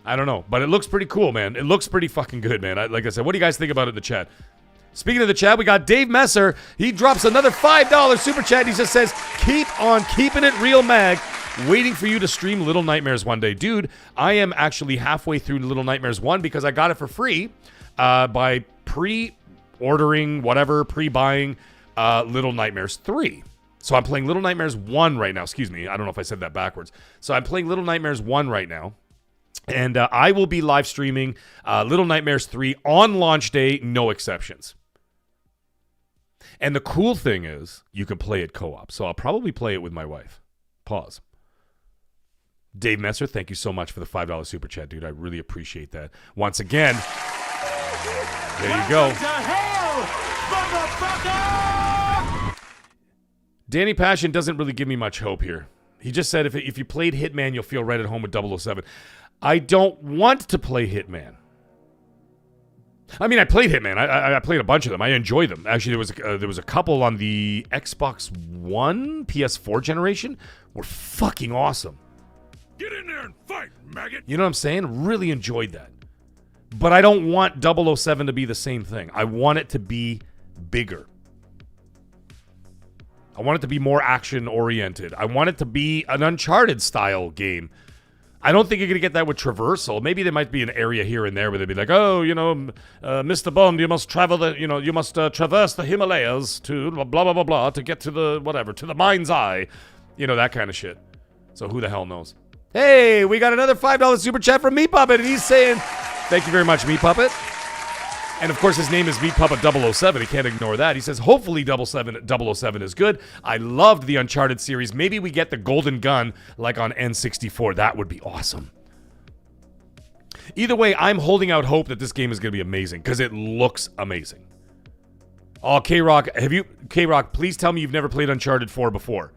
I don't know, but it looks pretty cool, man. It looks pretty fucking good, man. Like I said, what do you guys think about it in the chat? Speaking of the chat, we got Dave Messer. He drops another $5 super chat. He just says, keep on keeping it real, Mag. Waiting for you to stream Little Nightmares one day. Dude, I am actually halfway through Little Nightmares 1 because I got it for free by pre-ordering, whatever, pre-buying Little Nightmares 3. So I'm playing Little Nightmares 1 right now. Excuse me. I don't know if I said that backwards. So I'm playing Little Nightmares 1 right now. And I will be live streaming Little Nightmares 3 on launch day, no exceptions. And the cool thing is, you can play it co-op. So I'll probably play it with my wife. Pause. Dave Messer, thank you so much for the $5 super chat, dude. I really appreciate that. Once again, there you go. Danny Passion doesn't really give me much hope here. He just said if you played Hitman, you'll feel right at home with 007. I don't want to play Hitman. I mean, I played Hitman. I played a bunch of them. I enjoy them. Actually, there was a couple on the Xbox One, PS4 generation. Were fucking awesome. Get in there and fight, maggot. You know what I'm saying? Really enjoyed that. But I don't want 007 to be the same thing. I want it to be bigger. I want it to be more action-oriented. I want it to be an Uncharted-style game. I don't think you're going to get that with traversal. Maybe there might be an area here and there where they'd be like, oh, Mr. Bond, you must traverse the Himalayas to blah, blah, blah, blah, to get to the mind's eye. You know, that kind of shit. So who the hell knows? Hey, we got another $5 super chat from Meat Puppet, and he's saying, thank you very much, Meat Puppet. And of course, his name is Meat Puppet 007. He can't ignore that. He says, hopefully 007 is good. I loved the Uncharted series. Maybe we get the golden gun like on N64. That would be awesome. Either way, I'm holding out hope that this game is going to be amazing because it looks amazing. Oh, K-Rock, K-Rock, please tell me you've never played Uncharted 4 before.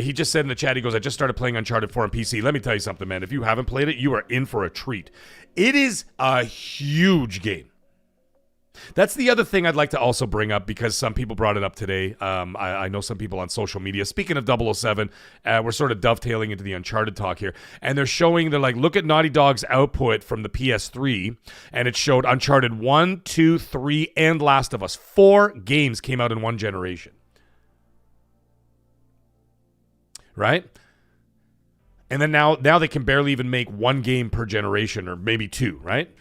He just said in the chat, he goes, I just started playing Uncharted 4 on PC. Let me tell you something, man. If you haven't played it, you are in for a treat. It is a huge game. That's the other thing I'd like to also bring up because some people brought it up today. I know some people on social media. Speaking of 007, we're sort of dovetailing into the Uncharted talk here. And they're showing, they're like, look at Naughty Dog's output from the PS3. And it showed Uncharted 1, 2, 3, and Last of Us. 4 games came out in one generation. Right? And then now they can barely even make one game per generation or maybe 2, right?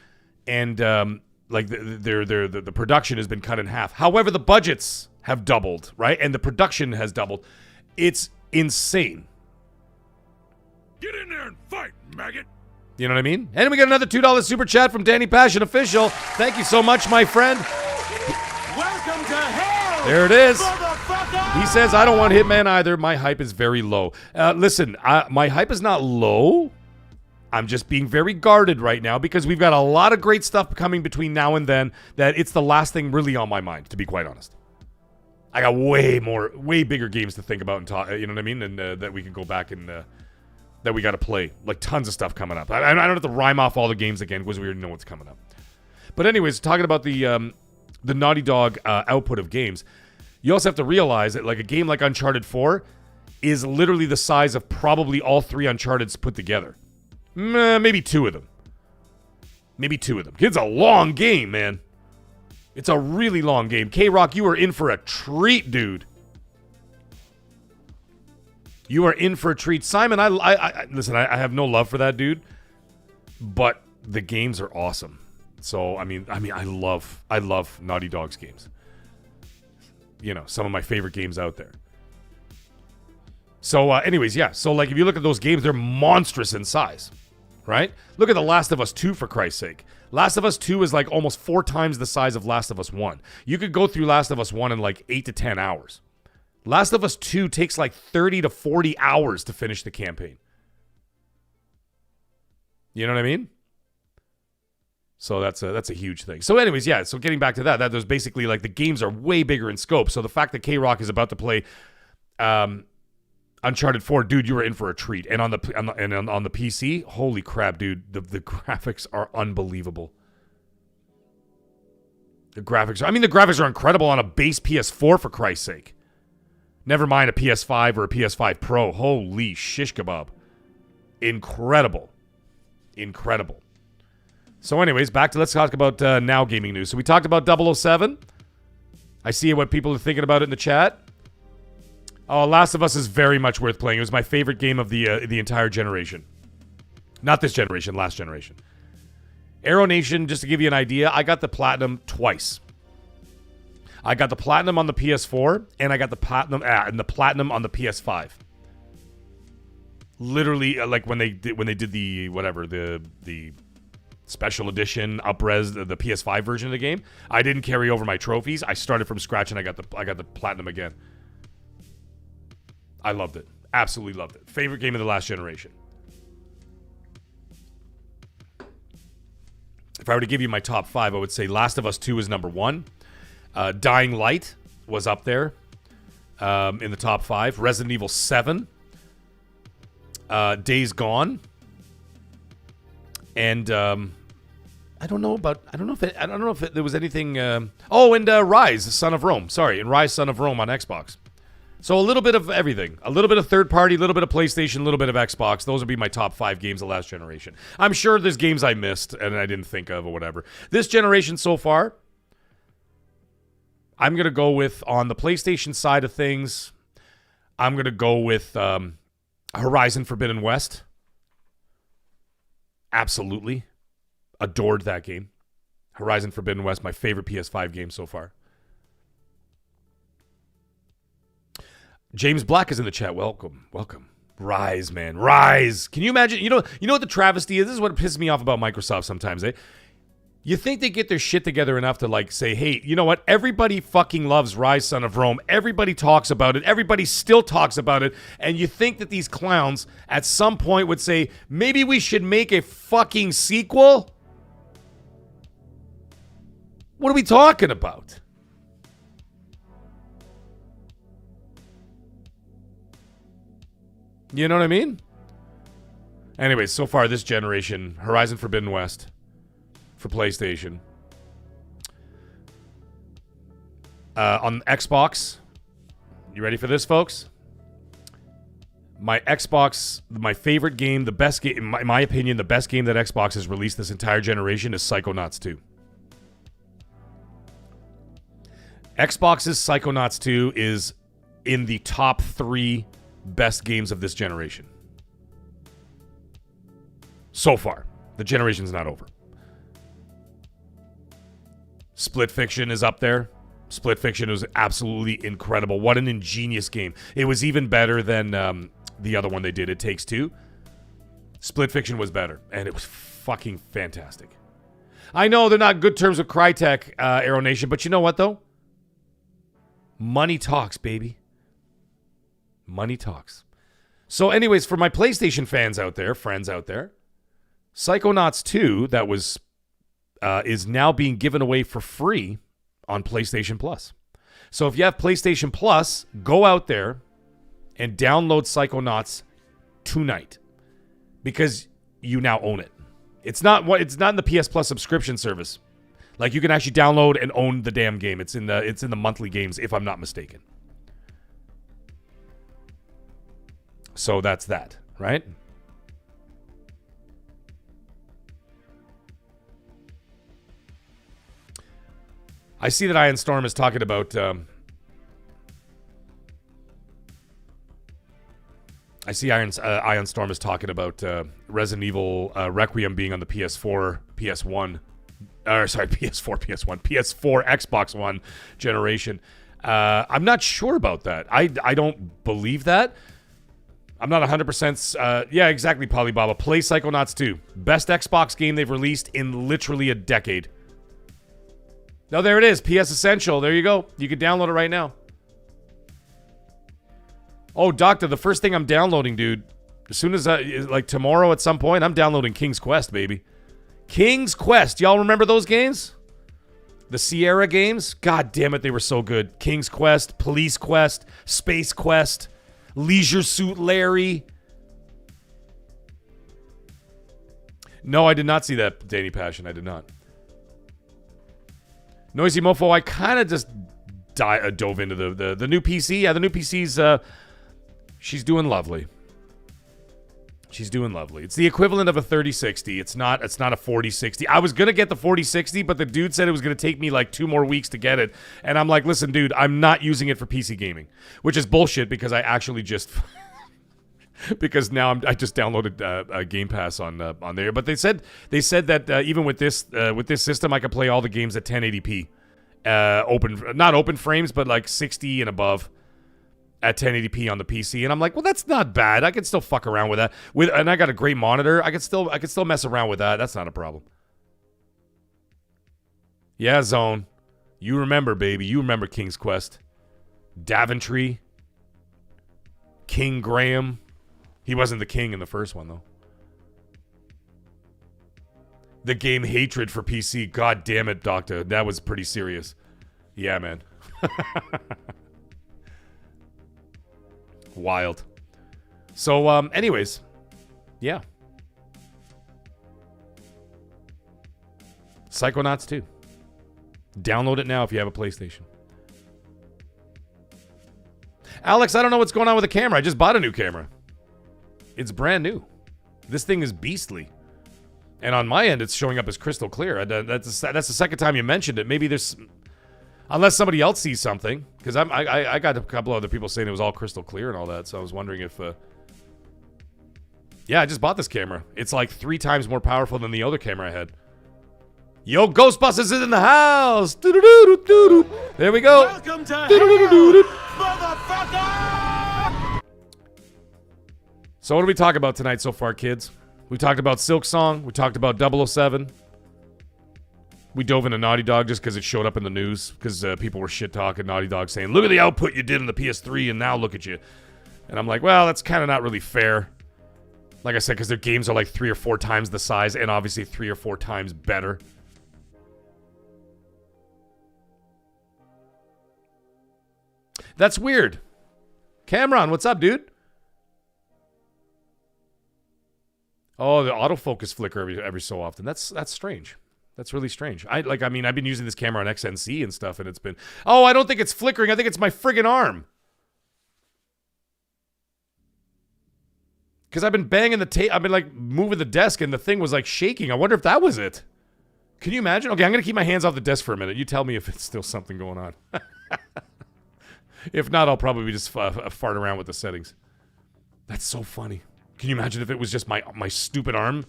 And like the production has been cut in half. However, the budgets have doubled, right? And the production has doubled. It's insane. Get in there and fight, maggot. You know what I mean? And we got another $2 super chat from Danny Passion Official. Thank you so much, my friend. Welcome to hell. There it is. He says, I don't want Hitman either. My hype is very low. Listen, my hype is not low. I'm just being very guarded right now because we've got a lot of great stuff coming between now and then that it's the last thing really on my mind, to be quite honest. I got way bigger games to think about and talk, you know what I mean? And that we can go back and that we got to play. Like tons of stuff coming up. I don't have to rhyme off all the games again because we already know what's coming up. But anyways, talking about the Naughty Dog output of games, you also have to realize that like a game like Uncharted 4 is literally the size of probably all 3 Uncharteds put together. Maybe 2 of them. It's a long game, man. It's a really long game. K-Rock, you are in for a treat, dude. You are in for a treat. Simon, I listen, I have no love for that dude, but the games are awesome. So, I mean, I love Naughty Dog's games. You know, some of my favorite games out there. So, anyways, yeah. So, like, if you look at those games, they're monstrous in size. Right? Look at The Last of Us 2, for Christ's sake. Last of Us 2 is like almost 4 times the size of Last of Us 1. You could go through Last of Us 1 in like 8 to 10 hours. Last of Us 2 takes like 30 to 40 hours to finish the campaign. You know what I mean? So that's a huge thing. So anyways, yeah, so getting back to that there's basically like the games are way bigger in scope. So the fact that K-Rock is about to play Uncharted 4, dude, you were in for a treat. And on the PC, holy crap, dude, the graphics are unbelievable. The graphics are incredible on a base PS4, for Christ's sake. Never mind a PS5 or a PS5 Pro. Holy shish kebab. Incredible. So anyways, let's talk about now gaming news. So we talked about 007. I see what people are thinking about it in the chat. Oh, Last of Us is very much worth playing. It was my favorite game of the entire generation. Not this generation, last generation. Arrow Nation, just to give you an idea, I got the Platinum twice. I got the Platinum on the PS4, and I got the Platinum on the PS5. Literally, like when they did the whatever the special edition up-res the PS5 version of the game, I didn't carry over my trophies. I started from scratch, and I got the Platinum again. I loved it. Absolutely loved it. Favorite game of the last generation. If I were to give you my top 5, I would say Last of Us 2 is number 1. Dying Light was up there in the top 5. Resident Evil 7. Days Gone. And I don't know if there was anything. And Rise, Son of Rome. Sorry, and Rise, Son of Rome on Xbox. So a little bit of everything. A little bit of third party, a little bit of PlayStation, a little bit of Xbox. Those would be my top 5 games of last generation. I'm sure there's games I missed and I didn't think of or whatever. This generation so far, I'm going to go with, on the PlayStation side of things, I'm going to go with Horizon Forbidden West. Absolutely. Adored that game. Horizon Forbidden West, my favorite PS5 game so far. James Black is in the chat. Welcome. Rise, man. Rise. Can you imagine? You know what the travesty is? This is what pisses me off about Microsoft sometimes. You think they get their shit together enough to like say, hey, you know what? Everybody fucking loves Rise Son of Rome. Everybody talks about it. Everybody still talks about it. And you think that these clowns at some point would say, maybe we should make a fucking sequel? What are we talking about? You know what I mean? Anyways, so far this generation, Horizon Forbidden West for PlayStation. On Xbox, you ready for this, folks? My Xbox, my favorite game, the best game, in my opinion, the best game that Xbox has released this entire generation is Psychonauts 2. Xbox's Psychonauts 2 is in the top 3 best games of this generation. So far. The generation's not over. Split Fiction is up there. Split Fiction was absolutely incredible. What an ingenious game. It was even better than the other one they did, It Takes Two. Split Fiction was better, and it was fucking fantastic. I know they're not good terms with Crytek, Aero Nation, but you know what, though? Money talks, baby. Money talks. So anyways, for my PlayStation fans out there, friends out there, Psychonauts 2, that was is now being given away for free on PlayStation Plus. So if you have PlayStation Plus, go out there and download Psychonauts tonight because you now own it. It's not in the PS Plus subscription service. Like you can actually download and own the damn game. It's in the monthly games, if I'm not mistaken. So that's that, right? I see that Iron Storm is talking about. I see Iron Storm is talking about Resident Evil Requiem being on the PS4, PS1. PS4, PS1, PS4, Xbox One generation. I'm not sure about that. I don't believe that. I'm not 100%. Yeah, exactly, Polybaba. Play Psychonauts 2. Best Xbox game they've released in literally a decade. No, there it is. PS Essential. There you go. You can download it right now. Oh, Doctor, the first thing I'm downloading, dude, as soon as like tomorrow at some point, I'm downloading King's Quest, baby. King's Quest. Y'all remember those games? The Sierra games? God damn it, they were so good. King's Quest, Police Quest, Space Quest, Leisure Suit Larry. No, I did not see that, Danny Passion. I did not. Noisy Mofo, I kind of just dove into the new PC. Yeah, the new PC's, she's doing lovely. She's doing lovely. It's the equivalent of a 3060. It's not a 4060. I was going to get the 4060, but the dude said it was going to take me like 2 more weeks to get it. And I'm like, listen, dude, I'm not using it for PC gaming, which is bullshit because I actually just... because now I just downloaded Game Pass on there. But they said that even with this system, I could play all the games at 1080p, not open frames, but like 60 and above at 1080p on the PC. And I'm like, well, that's not bad. I can still fuck around with that. And I got a great monitor. I could still mess around with that. That's not a problem. Yeah, Zone. You remember, baby. You remember King's Quest, Daventry, King Graham. He wasn't the king in the first one, though. The game Hatred for PC. God damn it, Doctor. That was pretty serious. Yeah, man. Wild. So, anyways. Yeah. Psychonauts 2. Download it now if you have a PlayStation. Alex, I don't know what's going on with the camera. I just bought a new camera. It's brand new. This thing is beastly. And on my end, it's showing up as crystal clear. That's the second time you mentioned it. Maybe there's... Unless somebody else sees something. Because I got a couple other people saying it was all crystal clear and all that. So I was wondering if... Yeah, I just bought this camera. It's like 3 times more powerful than the other camera I had. Yo, Ghostbusters is in the house! There we go! Welcome to hell, motherfucker! So what did we talk about tonight so far, kids? We talked about SilkSong. We talked about 007. We dove into Naughty Dog just because it showed up in the news, because people were shit-talking Naughty Dog saying, look at the output you did in the PS3, and now look at you. And I'm like, well, that's kind of not really fair. Like I said, because their games are like 3 or 4 times the size, and obviously 3 or 4 times better. That's weird. Cameron, what's up, dude? Oh, the autofocus flicker every so often. That's strange. That's really strange. I've been using this camera on XNC and stuff, and it's been... Oh, I don't think it's flickering. I think it's my friggin' arm. Because I've been banging the tape. I've been, like, moving the desk, and the thing was, like, shaking. I wonder if that was it. Can you imagine? Okay, I'm going to keep my hands off the desk for a minute. You tell me if it's still something going on. If not, I'll probably just fart around with the settings. That's so funny. Can you imagine if it was just my stupid arm?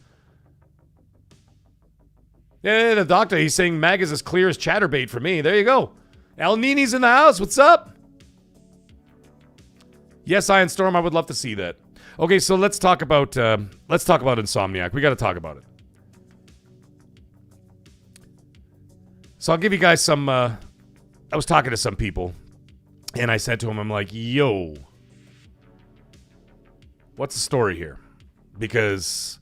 Yeah, the doctor, he's saying Mag is as clear as chatterbait for me. There you go. El Nini's in the house. What's up? Yes, Iron Storm, I would love to see that. Okay, so let's talk about Insomniac. We got to talk about it. So I'll give you guys some... I was talking to some people, and I said to them, I'm like, yo, what's the story here? Because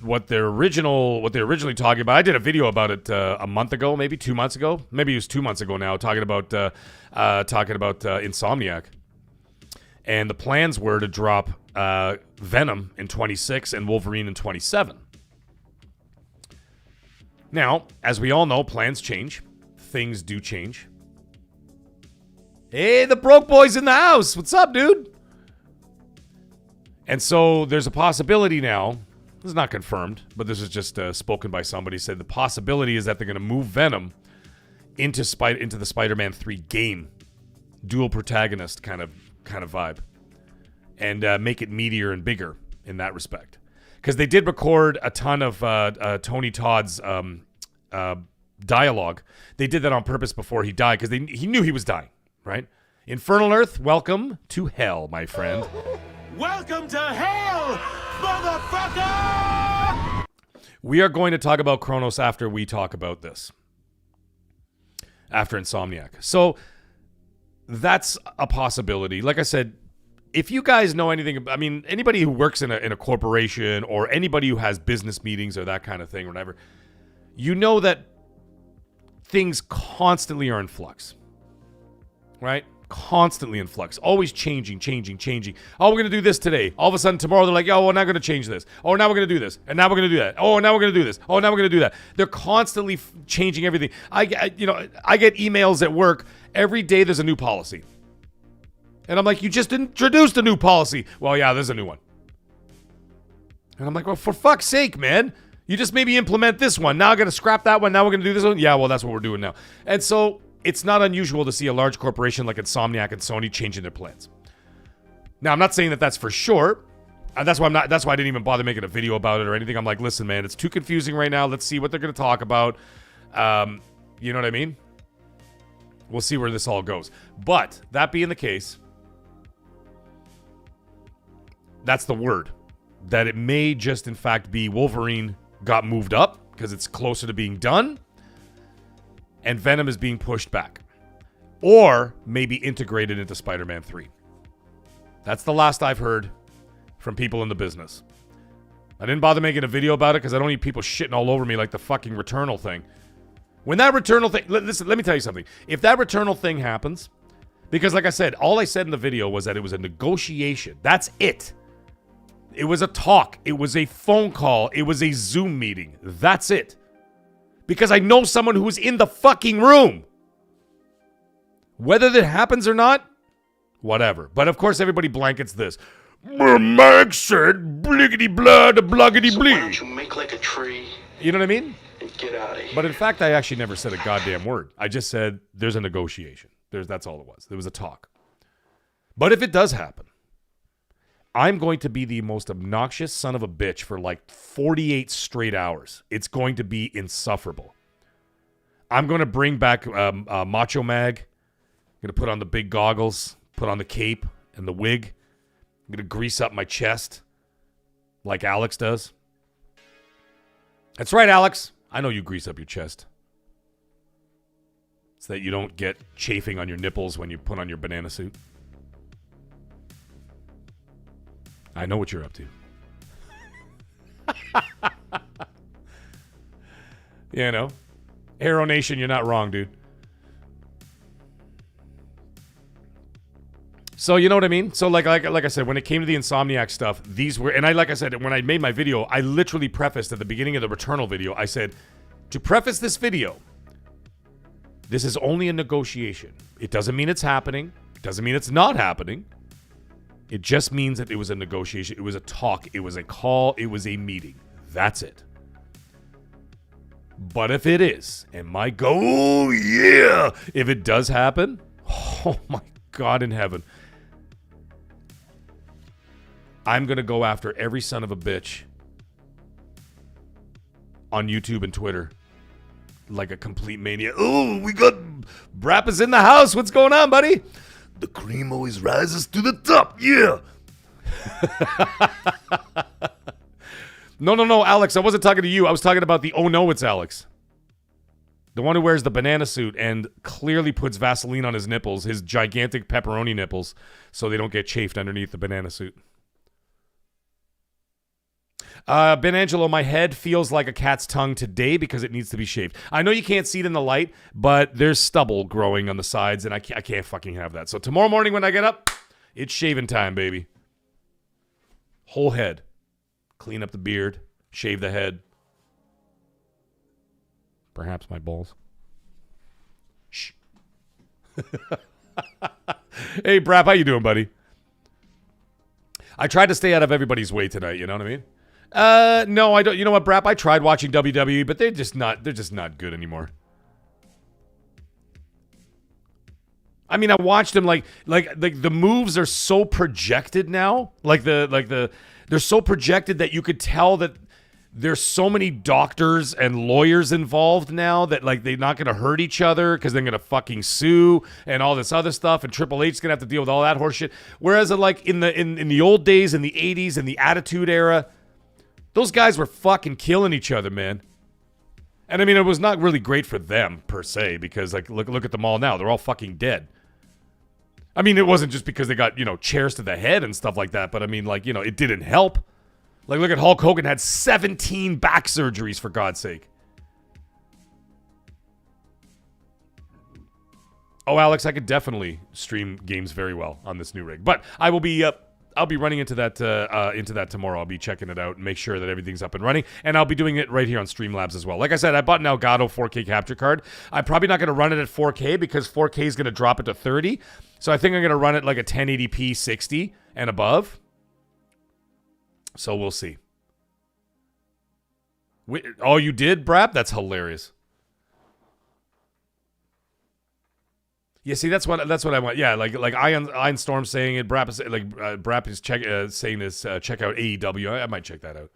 what they're originally talking about, I did a video about it a month ago, maybe 2 months ago. Maybe it was 2 months ago now, talking about Insomniac. And the plans were to drop Venom in 26 and Wolverine in 27. Now, as we all know, plans change. Things do change. Hey, the broke boy's in the house. What's up, dude? And so there's a possibility now. This is not confirmed, but this is just spoken by somebody. Said the possibility is that they're going to move Venom into the Spider-Man 3 game, dual protagonist kind of vibe, and make it meatier and bigger in that respect. Because they did record a ton of Tony Todd's dialogue. They did that on purpose before he died because he knew he was dying, right? Infernal Earth, welcome to hell, my friend. Welcome to hell, motherfucker! We are going to talk about Kronos after we talk about this. After Insomniac. So that's a possibility. Like I said, if you guys know anything, I mean, anybody who works in a corporation or anybody who has business meetings or that kind of thing or whatever, you know that things constantly are in flux, right? Constantly in flux, always changing. Oh, we're going to do this today. All of a sudden tomorrow they're like, oh, we're not going to change this. Oh, now we're going to do this. And now we're going to do that. Oh, now we're going to do this. Oh, now we're going to do that. They're constantly changing everything. I get emails at work. Every day there's a new policy. And I'm like, you just introduced a new policy. Well, yeah, there's a new one. And I'm like, well, for fuck's sake, man. You just maybe implement this one. Now I'm going to scrap that one. Now we're going to do this one. Yeah, well, that's what we're doing now. And so it's not unusual to see a large corporation like Insomniac and Sony changing their plans. Now, I'm not saying that that's for sure. That's why I didn't even bother making a video about it or anything. I'm like, listen, man, it's too confusing right now. Let's see what they're going to talk about. You know what I mean? We'll see where this all goes. But that being the case, that's the word. That it may just, in fact, be Wolverine got moved up because it's closer to being done, and Venom is being pushed back. Or maybe integrated into Spider-Man 3. That's the last I've heard from people in the business. I didn't bother making a video about it because I don't need people shitting all over me like the fucking Returnal thing. When that Returnal thing... Listen, let me tell you something. If that Returnal thing happens... Because like I said, all I said in the video was that it was a negotiation. That's it. It was a talk. It was a phone call. It was a Zoom meeting. That's it. Because I know someone who was in the fucking room. Whether that happens or not, whatever. But of course, everybody blankets this. Mag said, bliggity blah, da bluggity So blee. why don't you make like a tree You know what I mean? and get out of here? But in fact, I actually never said a goddamn word. I just said there's a negotiation. That's all it was. There was a talk. But if it does happen, I'm going to be the most obnoxious son of a bitch for like 48 straight hours. It's going to be insufferable. I'm going to bring back Macho Mag. I'm going to put on the big goggles, put on the cape and the wig. I'm going to grease up my chest like Alex does. That's right, Alex. I know you grease up your chest. so that you don't get chafing on your nipples when you put on your banana suit. I know what you're up to. You know, Aero Nation, you're not wrong, dude. So you know what I mean? So like I said, when it came to the Insomniac stuff, these were, and like I said, when I made my video, I literally prefaced at the beginning of the Returnal video, I said, to preface this video, this is only a negotiation. It doesn't mean it's happening. It doesn't mean it's not happening. It just means that it was a negotiation. It was a talk. It was a call. It was a meeting. That's it. But if it is, and my oh yeah, if it does happen, oh my God in heaven, I'm going to go after every son of a bitch on YouTube and Twitter like a complete maniac. Oh, we got Brap is in the house. What's going on, buddy? The cream always rises to the top. Yeah. No, Alex. I wasn't talking to you. I was talking about the oh no, it's Alex. The one who wears the banana suit and clearly puts Vaseline on his nipples, his gigantic pepperoni nipples, so they don't get chafed underneath the banana suit. Ben Angelo, my head feels like a cat's tongue today because it needs to be shaved. I know you can't see it in the light, but there's stubble growing on the sides, and I can't fucking have that. So tomorrow morning when I get up, it's shaving time, baby. Whole head. Clean up the beard. Shave the head. Perhaps my balls. Shh. Hey, Brap, how you doing, buddy? I tried to stay out of everybody's way tonight, you know what I mean? No, I don't. You know what, Brap? I tried watching WWE, but they're just not good anymore. I mean, I watched them like the moves are so projected now. They're so projected that you could tell that there's so many doctors and lawyers involved now that like they're not going to hurt each other because they're going to fucking sue and all this other stuff, and Triple H's going to have to deal with all that horseshit. Whereas like in the old days, in the 80s, in the Attitude Era, those guys were fucking killing each other, man. And I mean, it was not really great for them per se, because like look at them all now. They're all fucking dead. I mean, it wasn't just because they got, chairs to the head and stuff like that, but I mean, like, it didn't help. Like, look at Hulk Hogan had 17 back surgeries, for God's sake. Oh, Alex, I could definitely stream games very well on this new rig, but I will be I'll be running into that tomorrow. I'll be checking it out and make sure that everything's up and running. And I'll be doing it right here on Streamlabs as well. Like I said, I bought an Elgato 4K capture card. I'm probably not going to run it at 4K because 4K is going to drop it to 30. So I think I'm going to run it like a 1080p 60 and above. So we'll see. Oh, you did, Brap? That's hilarious. Yeah, see, that's what I want. Yeah, like Iron Storm saying it. Brap is saying this. Check out AEW. I might check that out.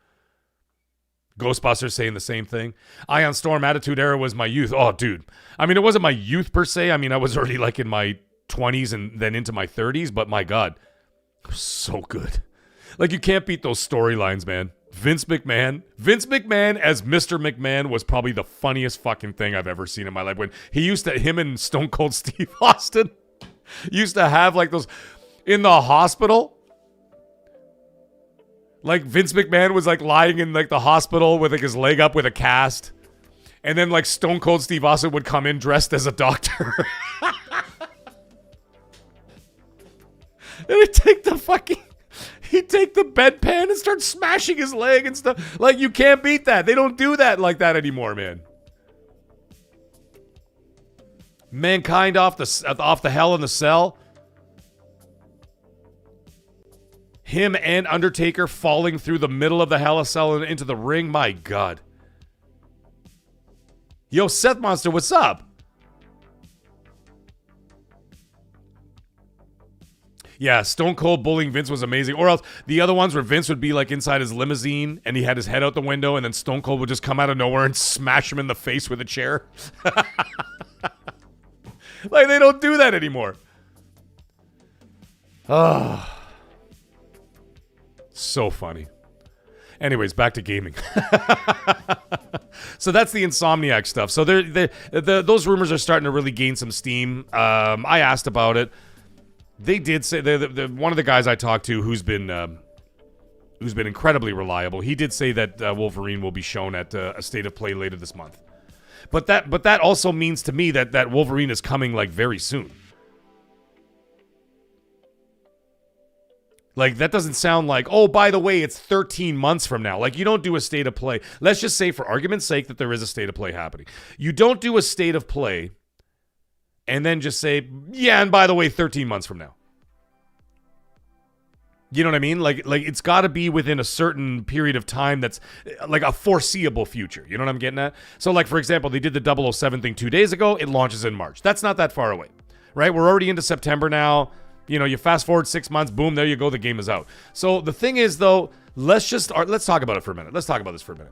Ghostbusters saying the same thing. Ion Storm, Attitude Era was my youth. Oh, dude. I mean, it wasn't my youth per se. I mean, I was already like in my 20s and then into my 30s. But my God, so good. Like, you can't beat those storylines, man. Vince McMahon as Mr. McMahon was probably the funniest fucking thing I've ever seen in my life. When him and Stone Cold Steve Austin used to have like those in the hospital. Like Vince McMahon was like lying in like the hospital with like his leg up with a cast. And then like Stone Cold Steve Austin would come in dressed as a doctor. And he'd take the bedpan and start smashing his leg and stuff. Like, you can't beat that. They don't do that like that anymore, man. Mankind off the Hell in the Cell. Him and Undertaker falling through the middle of the Hell in a Cell and into the ring. My God. Yo, Seth Monster, what's up? Yeah, Stone Cold bullying Vince was amazing. Or else the other ones where Vince would be like inside his limousine and he had his head out the window and then Stone Cold would just come out of nowhere and smash him in the face with a chair. Like, they don't do that anymore. Oh. So funny. Anyways, back to gaming. So that's the Insomniac stuff. So those rumors are starting to really gain some steam. I asked about it. They did say one of the guys I talked to who's been incredibly reliable. He did say that Wolverine will be shown at a State of Play later this month. But that also means to me that Wolverine is coming like very soon. Like, that doesn't sound like, oh, by the way, it's 13 months from now. Like, you don't do a State of Play. Let's just say, for argument's sake, that there is a State of Play happening. You don't do a State of Play and then just say, yeah, and by the way, 13 months from now. You know what I mean? Like it's got to be within a certain period of time that's like a foreseeable future. You know what I'm getting at? So, like, for example, they did the 007 thing 2 days ago. It launches in March. That's not that far away, right? We're already into September now. You know, you fast forward 6 months, boom, there you go, the game is out. So the thing is, though, let's talk about it for a minute. Let's talk about this for a minute.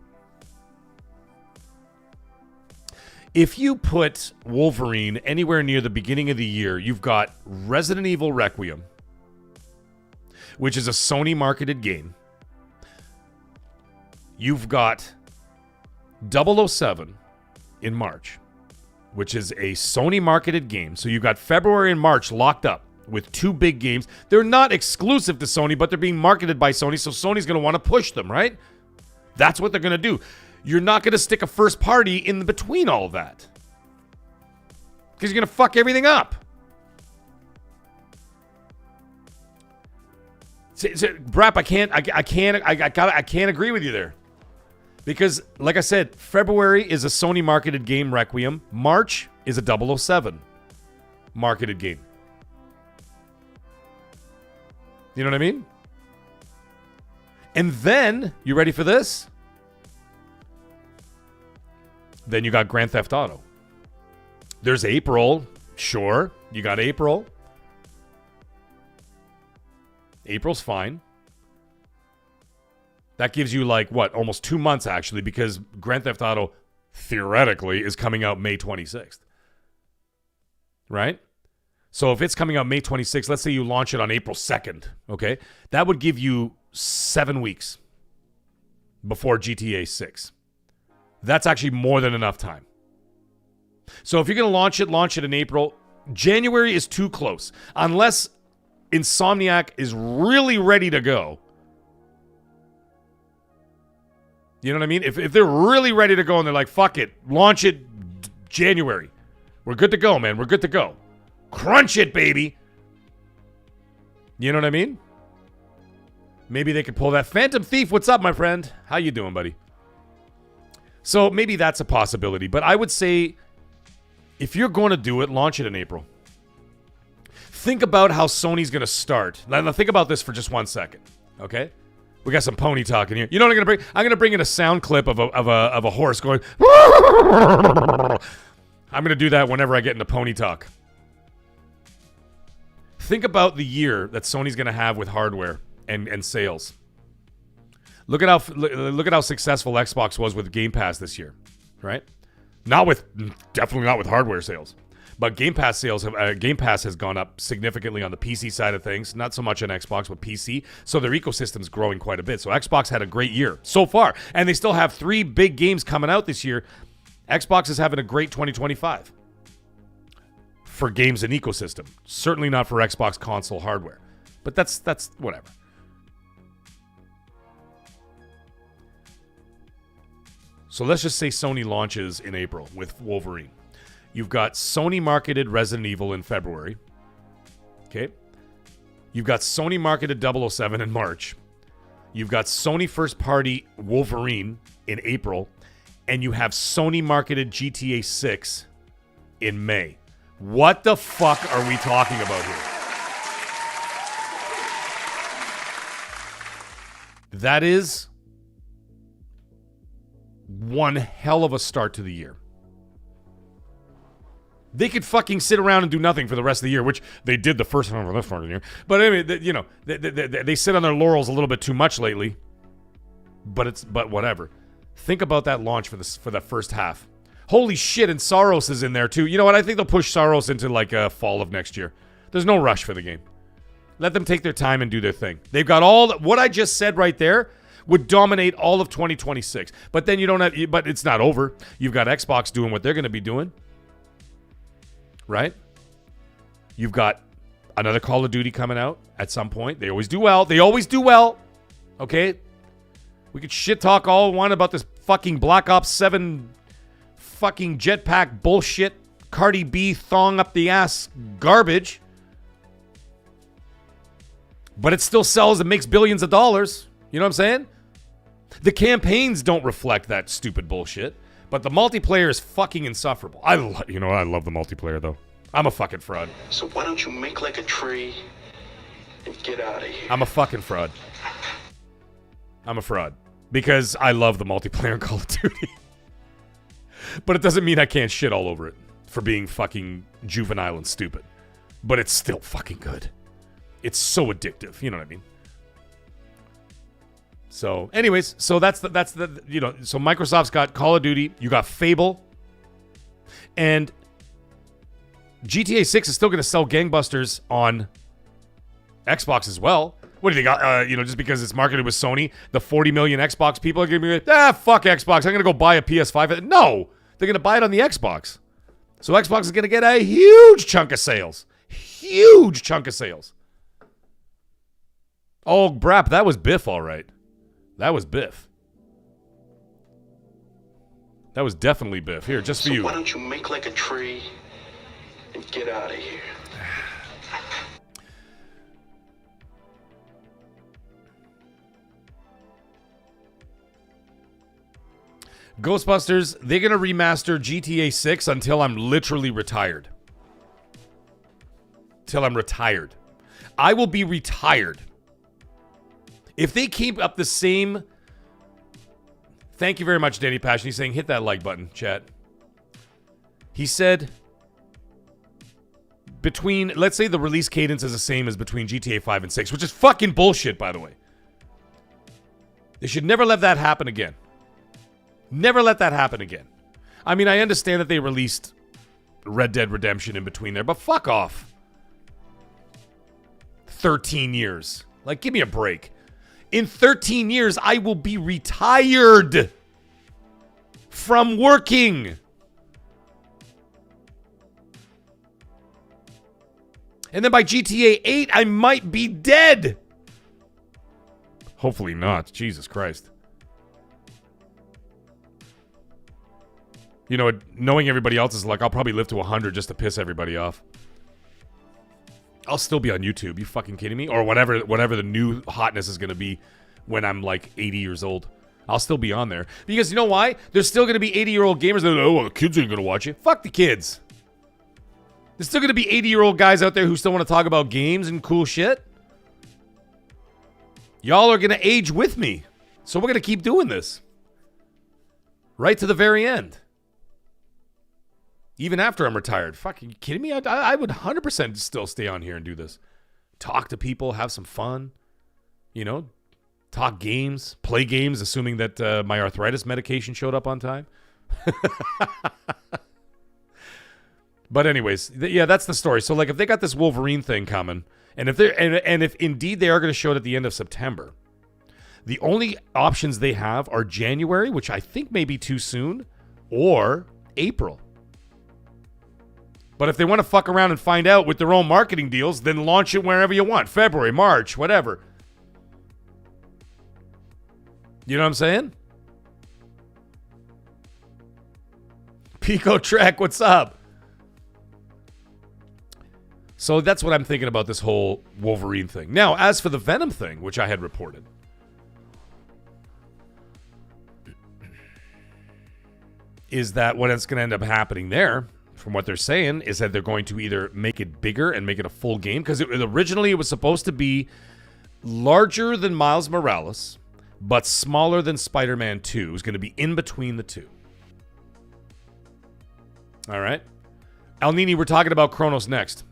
If you put Wolverine anywhere near the beginning of the year, you've got Resident Evil Requiem, which is a Sony-marketed game. You've got 007 in March, which is a Sony-marketed game. So you've got February and March locked up with two big games. They're not exclusive to Sony, but they're being marketed by Sony, so Sony's going to want to push them, right? That's what they're going to do. You're not going to stick a first party in between all of that, because you're going to fuck everything up. Brap, I can't agree with you there. Because, like I said, February is a Sony marketed game, Requiem. March is a 007 marketed game. You know what I mean? And then, you ready for this? Then you got Grand Theft Auto. There's April. Sure, you got April. April's fine. That gives you like, what, almost 2 months actually, because Grand Theft Auto, theoretically, is coming out May 26th. Right? So if it's coming out May 26th, let's say you launch it on April 2nd, okay? That would give you 7 weeks before GTA 6. That's actually more than enough time. So if you're going to launch it in April. January is too close. Unless Insomniac is really ready to go. You know what I mean? If they're really ready to go and they're like, fuck it, launch it January. We're good to go, man. We're good to go. Crunch it, baby. You know what I mean? Maybe they could pull that. Phantom Thief, what's up, my friend? How you doing, buddy? So maybe that's a possibility. But I would say, if you're going to do it, launch it in April. Think about how Sony's going to start. Now, think about this for just 1 second, okay? We got some pony talk in here. You know what I'm going to bring? I'm going to bring in a sound clip of a horse going. I'm going to do that whenever I get into pony talk. Think about the year that Sony's going to have with hardware and sales. Look at how successful Xbox was with Game Pass this year, right? Definitely not with hardware sales. But Game Pass has gone up significantly on the PC side of things. Not so much on Xbox, but PC. So their ecosystem's growing quite a bit. So Xbox had a great year so far. And they still have 3 big games coming out this year. Xbox is having a great 2025 for games and ecosystem. Certainly not for Xbox console hardware. But that's whatever. So let's just say Sony launches in April with Wolverine. You've got Sony-marketed Resident Evil in February. Okay? You've got Sony-marketed 007 in March. You've got Sony first-party Wolverine in April. And you have Sony-marketed GTA 6 in May. What the fuck are we talking about here? That is one hell of a start to the year. They could fucking sit around and do nothing for the rest of the year, which they did the first time for this part of the year. But anyway, they sit on their laurels a little bit too much lately. But whatever. Think about that launch for the first half. Holy shit, and Saros is in there too. You know what? I think they'll push Saros into like fall of next year. There's no rush for the game. Let them take their time and do their thing. They've got what I just said right there would dominate all of 2026. But then you don't have, but it's not over. You've got Xbox doing what they're going to be doing. Right? You've got another Call of Duty coming out at some point. They always do well. They always do well. Okay? We could shit talk all we want about this fucking Black Ops 7 fucking jetpack bullshit, Cardi B thong up the ass garbage. But it still sells and makes billions of dollars. You know what I'm saying? The campaigns don't reflect that stupid bullshit, but the multiplayer is fucking insufferable. I love the multiplayer though. I'm a fucking fraud. So why don't you make like a tree and get out of here? I'm a fucking fraud. I'm a fraud because I love the multiplayer in Call of Duty. But it doesn't mean I can't shit all over it for being fucking juvenile and stupid. But it's still fucking good. It's so addictive, you know what I mean? So, anyways, so that's the so Microsoft's got Call of Duty, you got Fable, and GTA 6 is still going to sell gangbusters on Xbox as well. What do you think? Just because it's marketed with Sony, the 40 million Xbox people are going to be like, fuck Xbox, I'm going to go buy a PS5. No, they're going to buy it on the Xbox. So Xbox is going to get a huge chunk of sales. Huge chunk of sales. Oh, brap, that was Biff, all right. That was Biff. That was definitely Biff. Here, just for you. Why don't you make like a tree and get out of here? Ghostbusters, they're going to remaster GTA 6 until I'm literally retired. Till I'm retired. I will be retired. If they keep up the same... Thank you very much, Danny Passion. He's saying, hit that like button, chat. He said, let's say the release cadence is the same as between GTA 5 and 6, which is fucking bullshit, by the way. They should never let that happen again. Never let that happen again. I mean, I understand that they released Red Dead Redemption in between there, but fuck off. 13 years. Like, give me a break. In 13 years, I will be retired from working. And then by GTA 8, I might be dead. Hopefully not. Jesus Christ. You know, knowing everybody else is like, I'll probably live to 100 just to piss everybody off. I'll still be on YouTube. You fucking kidding me? Or whatever the new hotness is going to be when I'm like 80 years old. I'll still be on there. Because you know why? There's still going to be 80-year-old gamers that are, oh, well, the kids ain't going to watch it. Fuck the kids. There's still going to be 80-year-old guys out there who still want to talk about games and cool shit. Y'all are going to age with me. So we're going to keep doing this. Right to the very end. Even after I'm retired. Fuck, are you kidding me? I would 100% still stay on here and do this. Talk to people, have some fun. You know, talk games, play games, assuming that my arthritis medication showed up on time. But anyways, yeah, that's the story. So like if they got this Wolverine thing coming, and if indeed they are going to show it at the end of September, the only options they have are January, which I think may be too soon, or April. But if they want to fuck around and find out with their own marketing deals, then launch it wherever you want. February, March, whatever. You know what I'm saying? Pico Trek, what's up? So that's what I'm thinking about this whole Wolverine thing. Now, as for the Venom thing, which I had reported, is that what it's going to end up happening there, from what they're saying, is that they're going to either make it bigger and make it a full game, because originally it was supposed to be larger than Miles Morales, but smaller than Spider-Man 2. It was going to be in between the two. All right. El Nini, we're talking about Kronos next.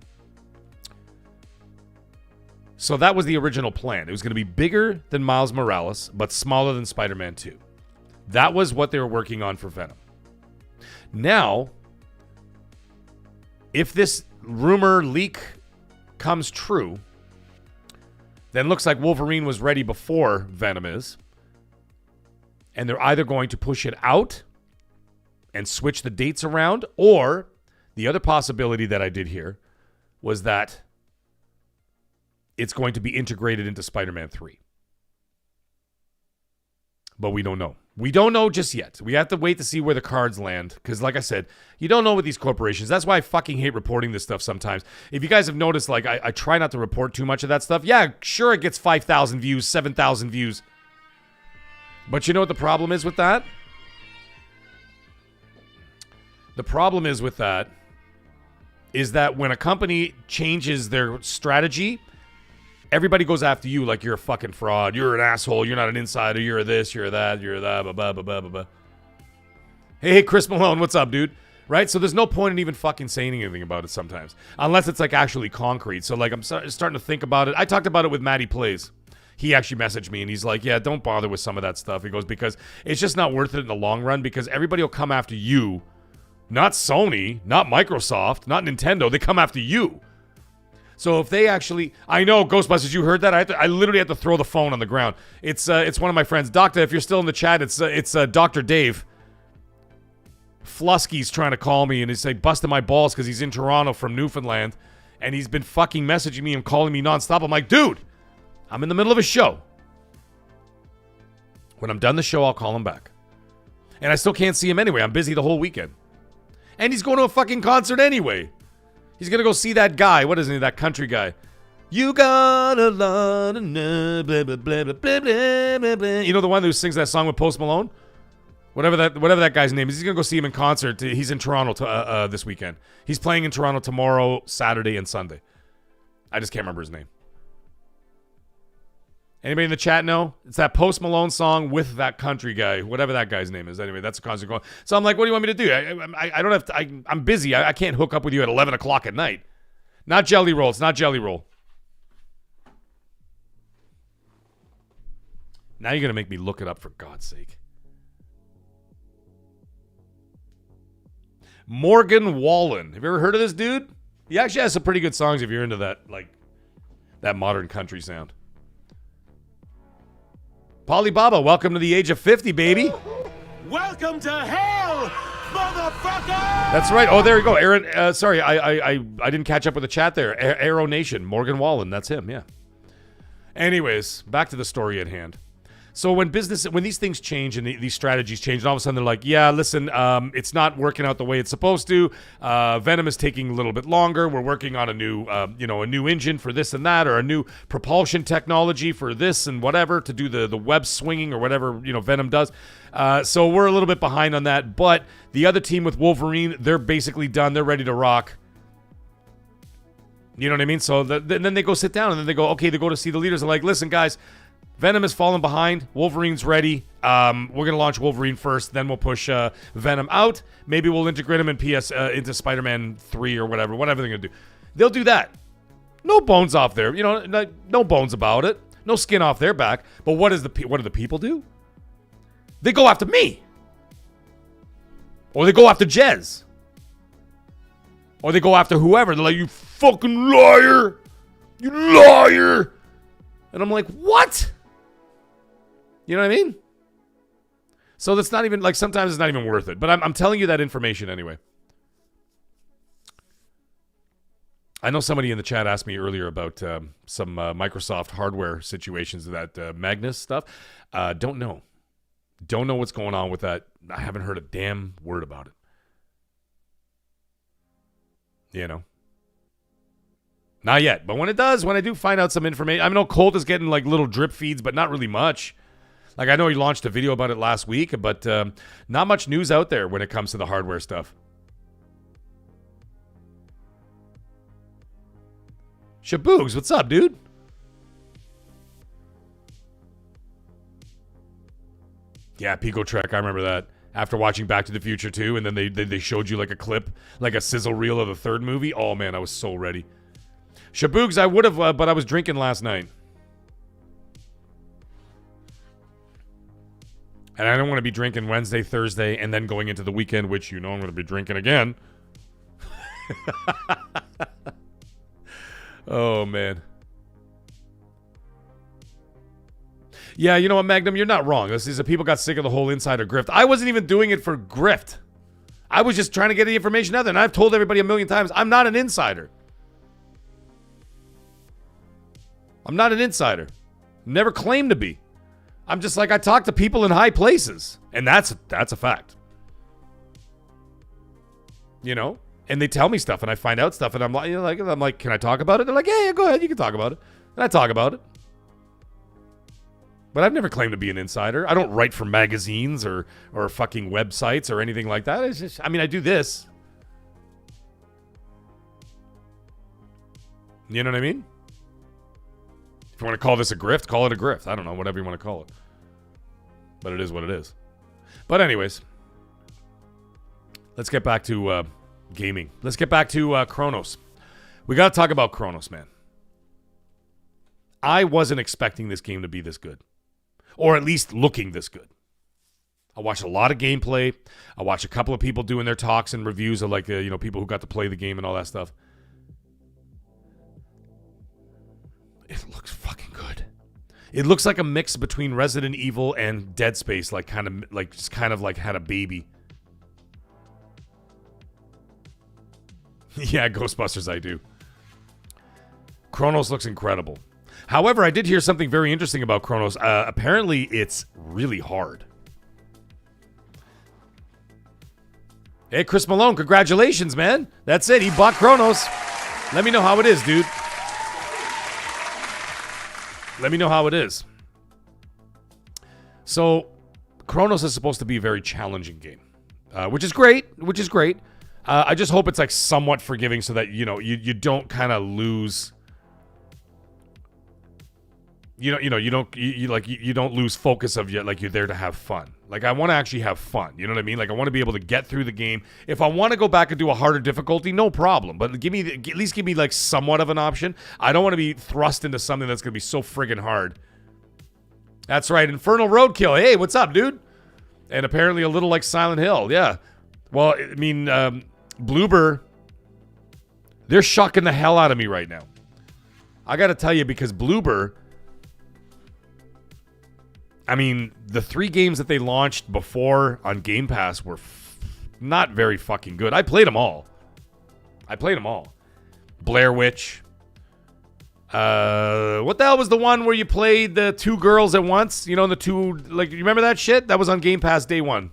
So that was the original plan. It was going to be bigger than Miles Morales, but smaller than Spider-Man 2. That was what they were working on for Venom. Now, if this rumor leak comes true, then looks like Wolverine was ready before Venom is. And they're either going to push it out and switch the dates around, or the other possibility that I did hear was that it's going to be integrated into Spider-Man 3. But we don't know. We don't know just yet. We have to wait to see where the cards land. Because like I said, you don't know with these corporations. That's why I fucking hate reporting this stuff sometimes. If you guys have noticed, like, I try not to report too much of that stuff. Yeah, sure, it gets 5,000 views, 7,000 views. But you know what the problem is with that? The problem is with that is that when a company changes their strategy, everybody goes after you like you're a fucking fraud. You're an asshole. You're not an insider. You're this. You're that. You're that. Blah, blah, blah, blah, blah. Hey, Chris Malone. What's up, dude? Right? So there's no point in even fucking saying anything about it sometimes. Unless it's like actually concrete. So like I'm starting to think about it. I talked about it with Matty Plays. He actually messaged me and he's like, yeah, don't bother with some of that stuff. He goes, because it's just not worth it in the long run because everybody will come after you. Not Sony, not Microsoft, not Nintendo. They come after you. So if they actually, I know, Ghostbusters, you heard that? I literally had to throw the phone on the ground. It's one of my friends. Doctor, if you're still in the chat, it's Dr. Dave. Flusky's trying to call me and he's like busting my balls because he's in Toronto from Newfoundland. And he's been fucking messaging me and calling me nonstop. I'm like, dude, I'm in the middle of a show. When I'm done the show, I'll call him back. And I still can't see him anyway. I'm busy the whole weekend. And he's going to a fucking concert anyway. He's going to go see that guy. What is he? That country guy. You got a lot of blah, blah, blah, blah, blah, blah, blah. You know the one who sings that song with Post Malone? Whatever that guy's name is. He's going to go see him in concert. He's in Toronto this weekend. He's playing in Toronto tomorrow, Saturday, and Sunday. I just can't remember his name. Anybody in the chat know? It's that Post Malone song with that country guy, whatever that guy's name is. Anyway, that's a concert going. So I'm like, what do you want me to do? I don't have to. I'm busy. I can't hook up with you at 11 o'clock at night. Not Jelly Roll. It's not Jelly Roll. Now you're going to make me look it up for God's sake. Morgan Wallen. Have you ever heard of this dude? He actually has some pretty good songs if you're into that, like, that modern country sound. Polly Baba, welcome to the age of 50, baby. Welcome to hell, motherfucker! That's right. Oh, there you go. Aaron, sorry, I didn't catch up with the chat there. Arrow Nation, Morgan Wallen, that's him, yeah. Anyways, back to the story at hand. So when these things change and these strategies change, and all of a sudden they're like, yeah, listen, it's not working out the way it's supposed to. Venom is taking a little bit longer. We're working on a new engine for this and that, or a new propulsion technology for this and whatever to do the web swinging or whatever, Venom does. So we're a little bit behind on that. But the other team with Wolverine, they're basically done. They're ready to rock. You know what I mean? So then they go sit down and then they go, okay, they go to see the leaders. They're like, listen, guys, Venom has fallen behind. Wolverine's ready. We're going to launch Wolverine first. Then we'll push Venom out. Maybe we'll integrate him into Spider-Man 3 or whatever they're going to do. They'll do that. No bones off there. No bones about it. No skin off their back. But what do the people do? They go after me. Or they go after Jez. Or they go after whoever. They're like, you fucking liar. You liar. And I'm like, what? You know what I mean? So that's not even, like, sometimes it's not even worth it. But I'm telling you that information anyway. I know somebody in the chat asked me earlier about some Microsoft hardware situations, that Magnus stuff. Don't know. Don't know what's going on with that. I haven't heard a damn word about it. Not yet. But when I do find out some information, I know Colt is getting like little drip feeds, but not really much. Like I know he launched a video about it last week, but not much news out there when it comes to the hardware stuff. Shaboogs, what's up, dude? Yeah, Pico Trek, I remember that. After watching Back to the Future 2, and then they showed you like a clip, like a sizzle reel of the third movie. Oh man, I was so ready. Shaboogs, I would have, but I was drinking last night. And I don't want to be drinking Wednesday, Thursday, and then going into the weekend, which I'm going to be drinking again. Oh, man. Yeah, you know what, Magnum? You're not wrong. This is people got sick of the whole insider grift. I wasn't even doing it for grift. I was just trying to get the information out there, and I've told everybody a million times, I'm not an insider. I'm not an insider. Never claimed to be. I'm just like, I talk to people in high places, and that's a fact. You know? And they tell me stuff, and I find out stuff, and I'm like, can I talk about it? They're like, yeah, go ahead, you can talk about it. And I talk about it. But I've never claimed to be an insider. I don't write for magazines or fucking websites or anything like that. It's just, I mean, I do this. You know what I mean? If you want to call this a grift, call it a grift. I don't know, whatever you want to call it. But it is what it is. But anyways, let's get back to gaming. Let's get back to Kronos. We got to talk about Kronos, man. I wasn't expecting this game to be this good. Or at least looking this good. I watched a lot of gameplay. I watched a couple of people doing their talks and reviews of like, people who got to play the game and all that stuff. It looks fucking good. It looks like a mix between Resident Evil and Dead Space, like kind of like had a baby. Yeah, Ghostbusters, I do. Kronos looks incredible. However, I did hear something very interesting about Kronos. Apparently, it's really hard. Hey, Chris Malone, congratulations, man. That's it. He bought Kronos. Let me know how it is, dude. Let me know how it is. So, Kronos is supposed to be a very challenging game, which is great. I just hope it's like somewhat forgiving so that, you don't kind of lose... You don't lose focus of you're there to have fun. Like, I want to actually have fun. You know what I mean? Like, I want to be able to get through the game. If I want to go back and do a harder difficulty, no problem. But at least give me like somewhat of an option. I don't want to be thrust into something that's going to be so friggin' hard. That's right. Infernal Roadkill. Hey, what's up, dude? And apparently a little like Silent Hill. Yeah. Well, I mean, Bloober, they're shocking the hell out of me right now. I got to tell you, because Bloober... I mean, the 3 games that they launched before on Game Pass were not very fucking good. I played them all. Blair Witch. What the hell was the one where you played the 2 girls at once? You remember that shit? That was on Game Pass day 1.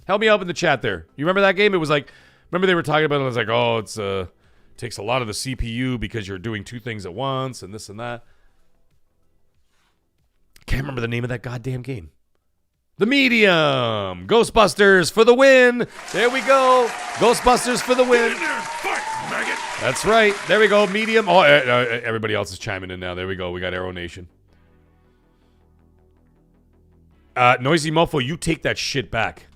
Help me out in the chat there. You remember that game? It was like, remember they were talking about it, it was like, oh, it's takes a lot of the CPU because you're doing 2 things at once and this and that. Can't remember the name of that goddamn game. The Medium. Ghostbusters for the win. There we go. Ghostbusters for the win. Get in there and fight, maggot! That's right. There we go. Medium. Oh, everybody else is chiming in now. There we go. We got Arrow Nation. Noisy Mofo, you take that shit back.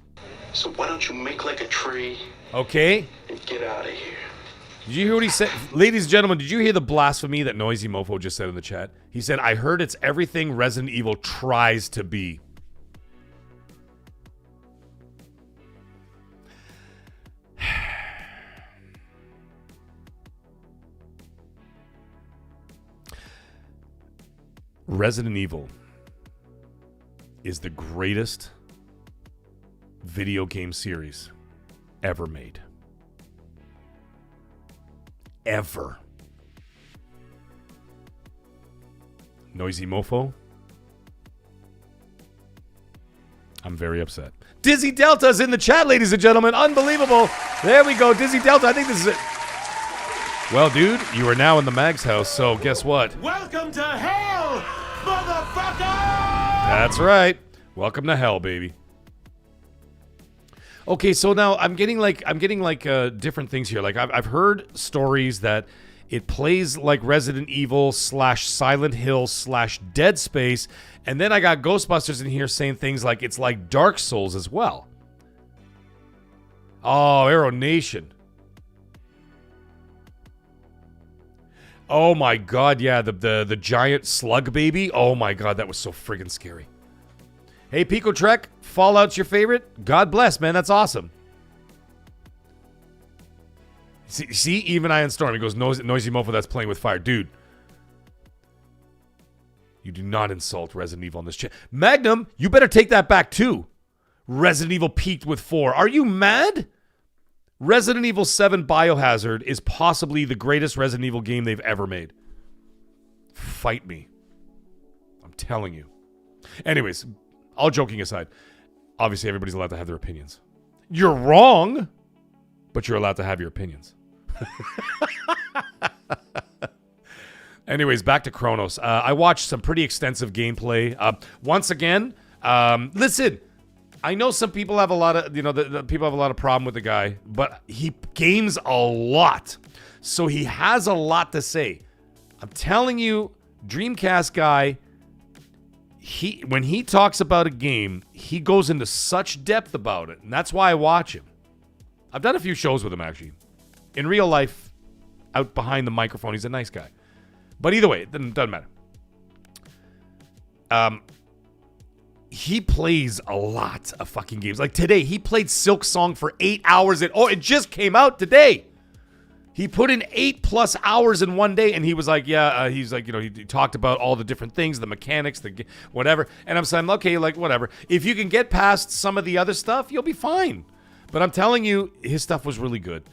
So why don't you make like a tree Okay. and get out of here? Did you hear what he said? Ladies and gentlemen, did you hear the blasphemy that Noisy Mofo just said in the chat? He said, I heard it's everything Resident Evil tries to be. Resident Evil is the greatest video game series ever made. Ever. Noisy Mofo, I'm very upset. Dizzy Delta's in the chat, ladies and gentlemen. Unbelievable. There we go. Dizzy Delta. I think this is it. Well, dude, you are now in the Mag's house, so guess what? Welcome to hell, motherfucker! That's right. Welcome to hell, baby. Okay, so now I'm getting different things here. Like I've heard stories that it plays like Resident Evil / Silent Hill / Dead Space, and then I got Ghostbusters in here saying things like it's like Dark Souls as well. Oh, Arrow Nation. Oh my god, yeah, the giant slug baby. Oh my god, that was so friggin' scary. Hey, Pico Trek, Fallout's your favorite? God bless, man. That's awesome. See, even Iron Storm. He goes, Noisy Mofo, that's playing with fire. Dude, you You do not insult Resident Evil on this channel. Magnum, you better take that back too. Resident Evil peaked with 4. Are you mad? Resident Evil 7 Biohazard is possibly the greatest Resident Evil game they've ever made. Fight me. I'm telling you. Anyways, all joking aside, obviously everybody's allowed to have their opinions. You're wrong, but you're allowed to have your opinions. Anyways, back to Kronos. I watched some pretty extensive gameplay. Once again, listen, I know some people have a lot of, the people have a lot of problem with the guy, but he games a lot. So he has a lot to say. I'm telling you, Dreamcast guy, when he talks about a game, he goes into such depth about it, and that's why I watch him. I've done a few shows with him, actually. In real life, out behind the microphone, he's a nice guy. But either way, it doesn't matter. He plays a lot of fucking games. Like today, he played SilkSong for 8 hours. It just came out today. He put in 8+ hours in one day, and he was like, he's like, he talked about all the different things, the mechanics, the whatever. And I'm saying, okay, like whatever. If you can get past some of the other stuff, you'll be fine. But I'm telling you, his stuff was really good.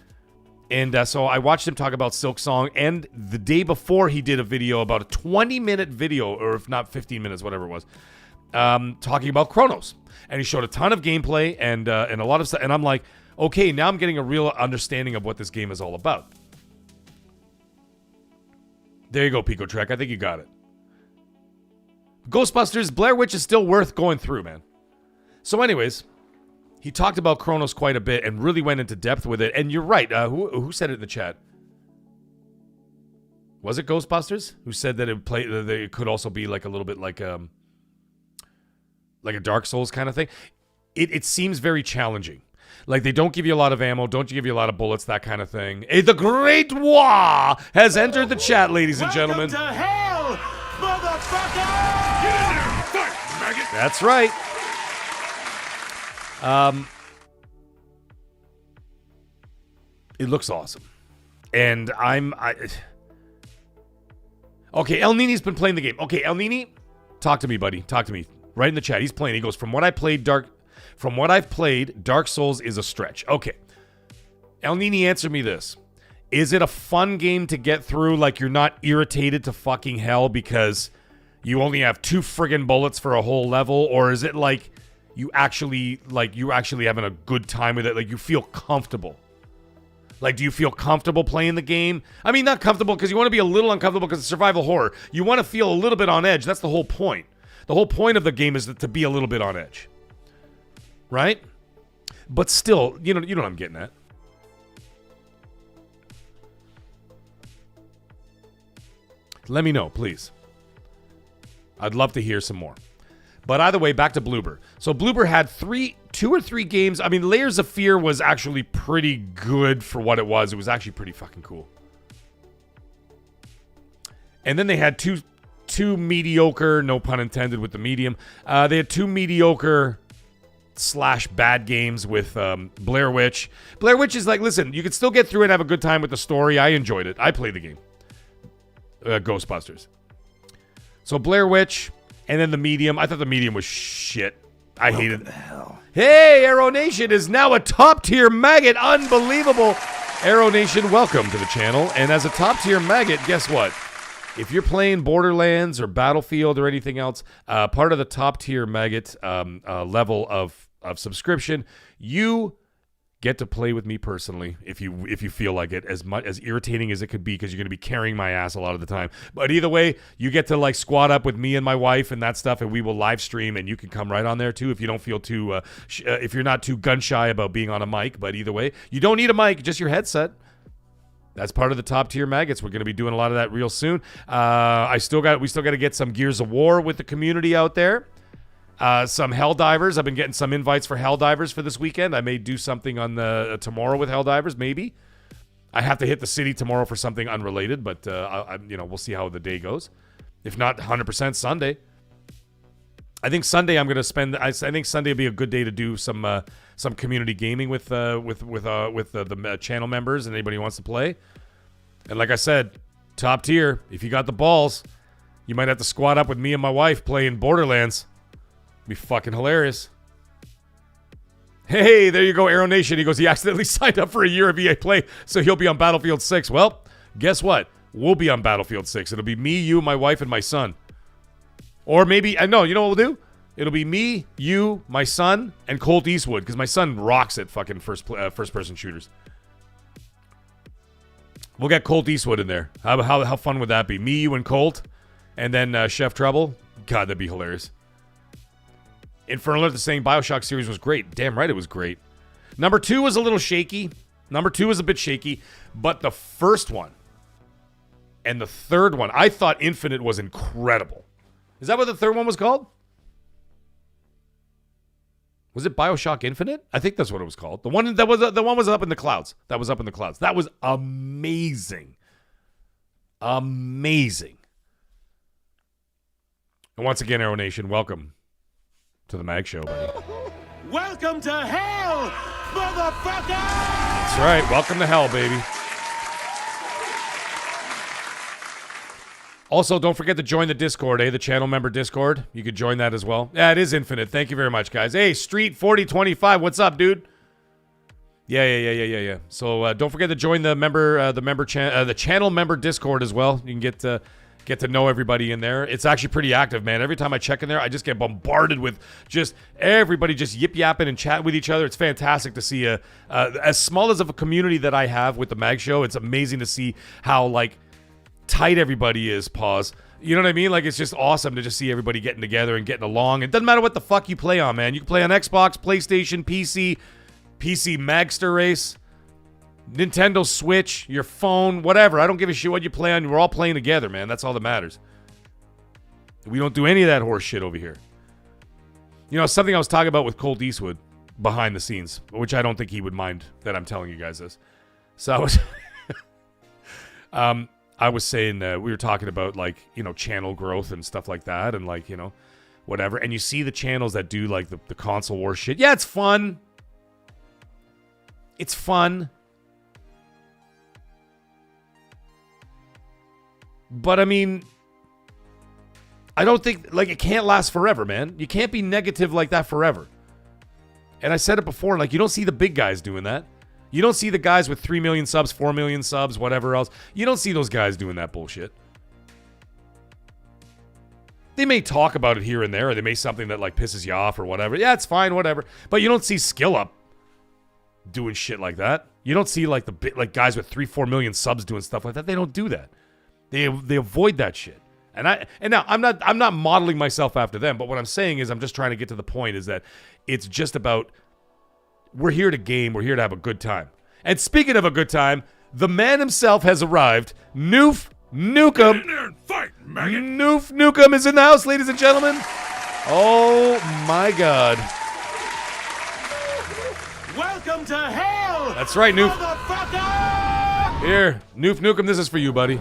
And so I watched him talk about SilkSong, and the day before he did a video, about a 20-minute video, or if not 15 minutes, whatever it was, talking about Kronos. And he showed a ton of gameplay and a lot of stuff. And I'm like, okay, now I'm getting a real understanding of what this game is all about. There you go, Pico Trek. I think you got it. Ghostbusters, Blair Witch is still worth going through, man. So anyways, he talked about Kronos quite a bit and really went into depth with it. And you're right. Who said it in the chat? Was it Ghostbusters? Who said that it could also be like a little bit like a Dark Souls kind of thing? It seems very challenging. Like, they don't give you a lot of ammo, don't give you a lot of bullets, that kind of thing. The Great Wah has entered the chat, ladies and gentlemen. Welcome to hell, motherfucker! Get in there, fight, maggot! That's right. It looks awesome. And okay, El Nini's been playing the game. Okay, El Nini, talk to me, buddy. Talk to me. Right in the chat. He's playing. He goes, from what I've played, Dark Souls is a stretch. Okay. El Nini, answer me this. Is it a fun game to get through, like you're not irritated to fucking hell because you only have 2 friggin' bullets for a whole level? Or is it like you're actually having a good time with it? Like you feel comfortable? Like, do you feel comfortable playing the game? I mean, not comfortable because you want to be a little uncomfortable because it's survival horror. You want to feel a little bit on edge. That's the whole point. The whole point of the game is to be a little bit on edge. Right? But still, you know what I'm getting at. Let me know, please. I'd love to hear some more. But either way, back to Bloober. So Bloober had 2 or 3 games. I mean, Layers of Fear was actually pretty good for what it was. It was actually pretty fucking cool. And then they had two mediocre, no pun intended with the medium. They had 2 mediocre / bad games with Blair Witch. Blair Witch is like, listen, you can still get through it and have a good time with the story. I enjoyed it. I played the game. Ghostbusters. So Blair Witch, and then the medium. I thought the medium was shit. I hated it. The hell. Hey, Arrow Nation is now a top tier maggot. Unbelievable. Arrow Nation, welcome to the channel. And as a top tier maggot, guess what? If you're playing Borderlands or Battlefield or anything else, part of the top tier maggot level of subscription, you get to play with me personally if you feel like it, as irritating as it could be, because you're going to be carrying my ass a lot of the time. But either way, you get to like squat up with me and my wife and that stuff, and we will live stream, and you can come right on there too if you don't feel too if you're not too gun shy about being on a mic. But either way, you don't need a mic, just your headset. That's part of the top tier maggots. We're going to be doing a lot of that real soon. We still got to get some Gears of War with the community out there. Some Helldivers. I've been getting some invites for Helldivers for this weekend. I may do something on the tomorrow with Helldivers, maybe. I have to hit the city tomorrow for something unrelated, but we'll see how the day goes. If not 100% Sunday. I think Sunday I'm going to spend. I think Sunday will be a good day to do some community gaming with the channel members and anybody who wants to play. And like I said, top tier. If you got the balls, You might have to squat up with me and my wife playing Borderlands. Be fucking hilarious. Hey, there you go, Arrow Nation. He goes, he accidentally signed up for a year of EA Play, so he'll be on Battlefield 6. Well, guess what? We'll be on Battlefield 6. It'll be me, you, my wife, and my son. Or maybe, no, you know what we'll do? It'll be me, you, my son, and Colt Eastwood, because my son rocks at fucking first-person shooters. We'll get Colt Eastwood in there. How fun would that be? Me, you, and Colt, and then Chef Trouble? God, that'd be hilarious. Infernal Alert saying Bioshock series was great. Damn right it was great. Number 2 was a little shaky. Number 2 was a bit shaky. But the first one and the third one, I thought Infinite was incredible. Is that what the third one was called? Was it Bioshock Infinite? I think that's what it was called. The one was up in the clouds. That was up in the clouds. That was amazing. Amazing. And once again, Arrow Nation, welcome to the Mag Show, buddy. Welcome to hell, motherfucker! That's right. Welcome to hell, baby. Also, don't forget to join the Discord, the channel member Discord. You could join that as well. Yeah, it is Infinite. Thank you very much, guys. Hey, Street 4025, what's up, dude? Yeah. So don't forget to join the channel member Discord as well. You can get to know everybody in there. It's actually pretty active, man. Every time I check in there, I just get bombarded with just everybody just yip-yapping and chatting with each other. It's fantastic to see as small as of a community that I have with the Mag Show. It's amazing to see how, like, tight everybody is, pause. You know what I mean? Like, it's just awesome to just see everybody getting together and getting along. It doesn't matter what the fuck you play on, man. You can play on Xbox, PlayStation, PC Magster Race, Nintendo Switch, your phone, whatever. I don't give a shit what you play on. We're all playing together, man. That's all that matters. We don't do any of that horse shit over here. You know, something I was talking about with Colt Eastwood behind the scenes, which I don't think he would mind that I'm telling you guys this. So I was saying we were talking about, like, you know, channel growth and stuff like that, and, like, you know, whatever. And you see the channels that do, like, the console war shit. Yeah, it's fun. It's fun. But, I mean, I don't think, like, it can't last forever, man. You can't be negative like that forever. And I said it before, like, you don't see the big guys doing that. You don't see the guys with 3 million subs, 4 million subs, whatever else. You don't see those guys doing that bullshit. They may talk about it here and there, or they may something that, like, pisses you off or whatever. Yeah, it's fine, whatever. But you don't see Skill Up doing shit like that. You don't see, like, the guys with 3-4 million subs doing stuff like that. They don't do that. They avoid that shit. And now I'm not modeling myself after them, but what I'm saying is I'm just trying to get to the point is that it's just about, we're here to game, we're here to have a good time. And speaking of a good time, the man himself has arrived. Noof Nukem. Get in there and fight, maggot. Noof Nukem is in the house, ladies and gentlemen. Oh my God. Welcome to hell. That's right, Noof. Motherfucker! Here, Noof Nukem, this is for you, buddy.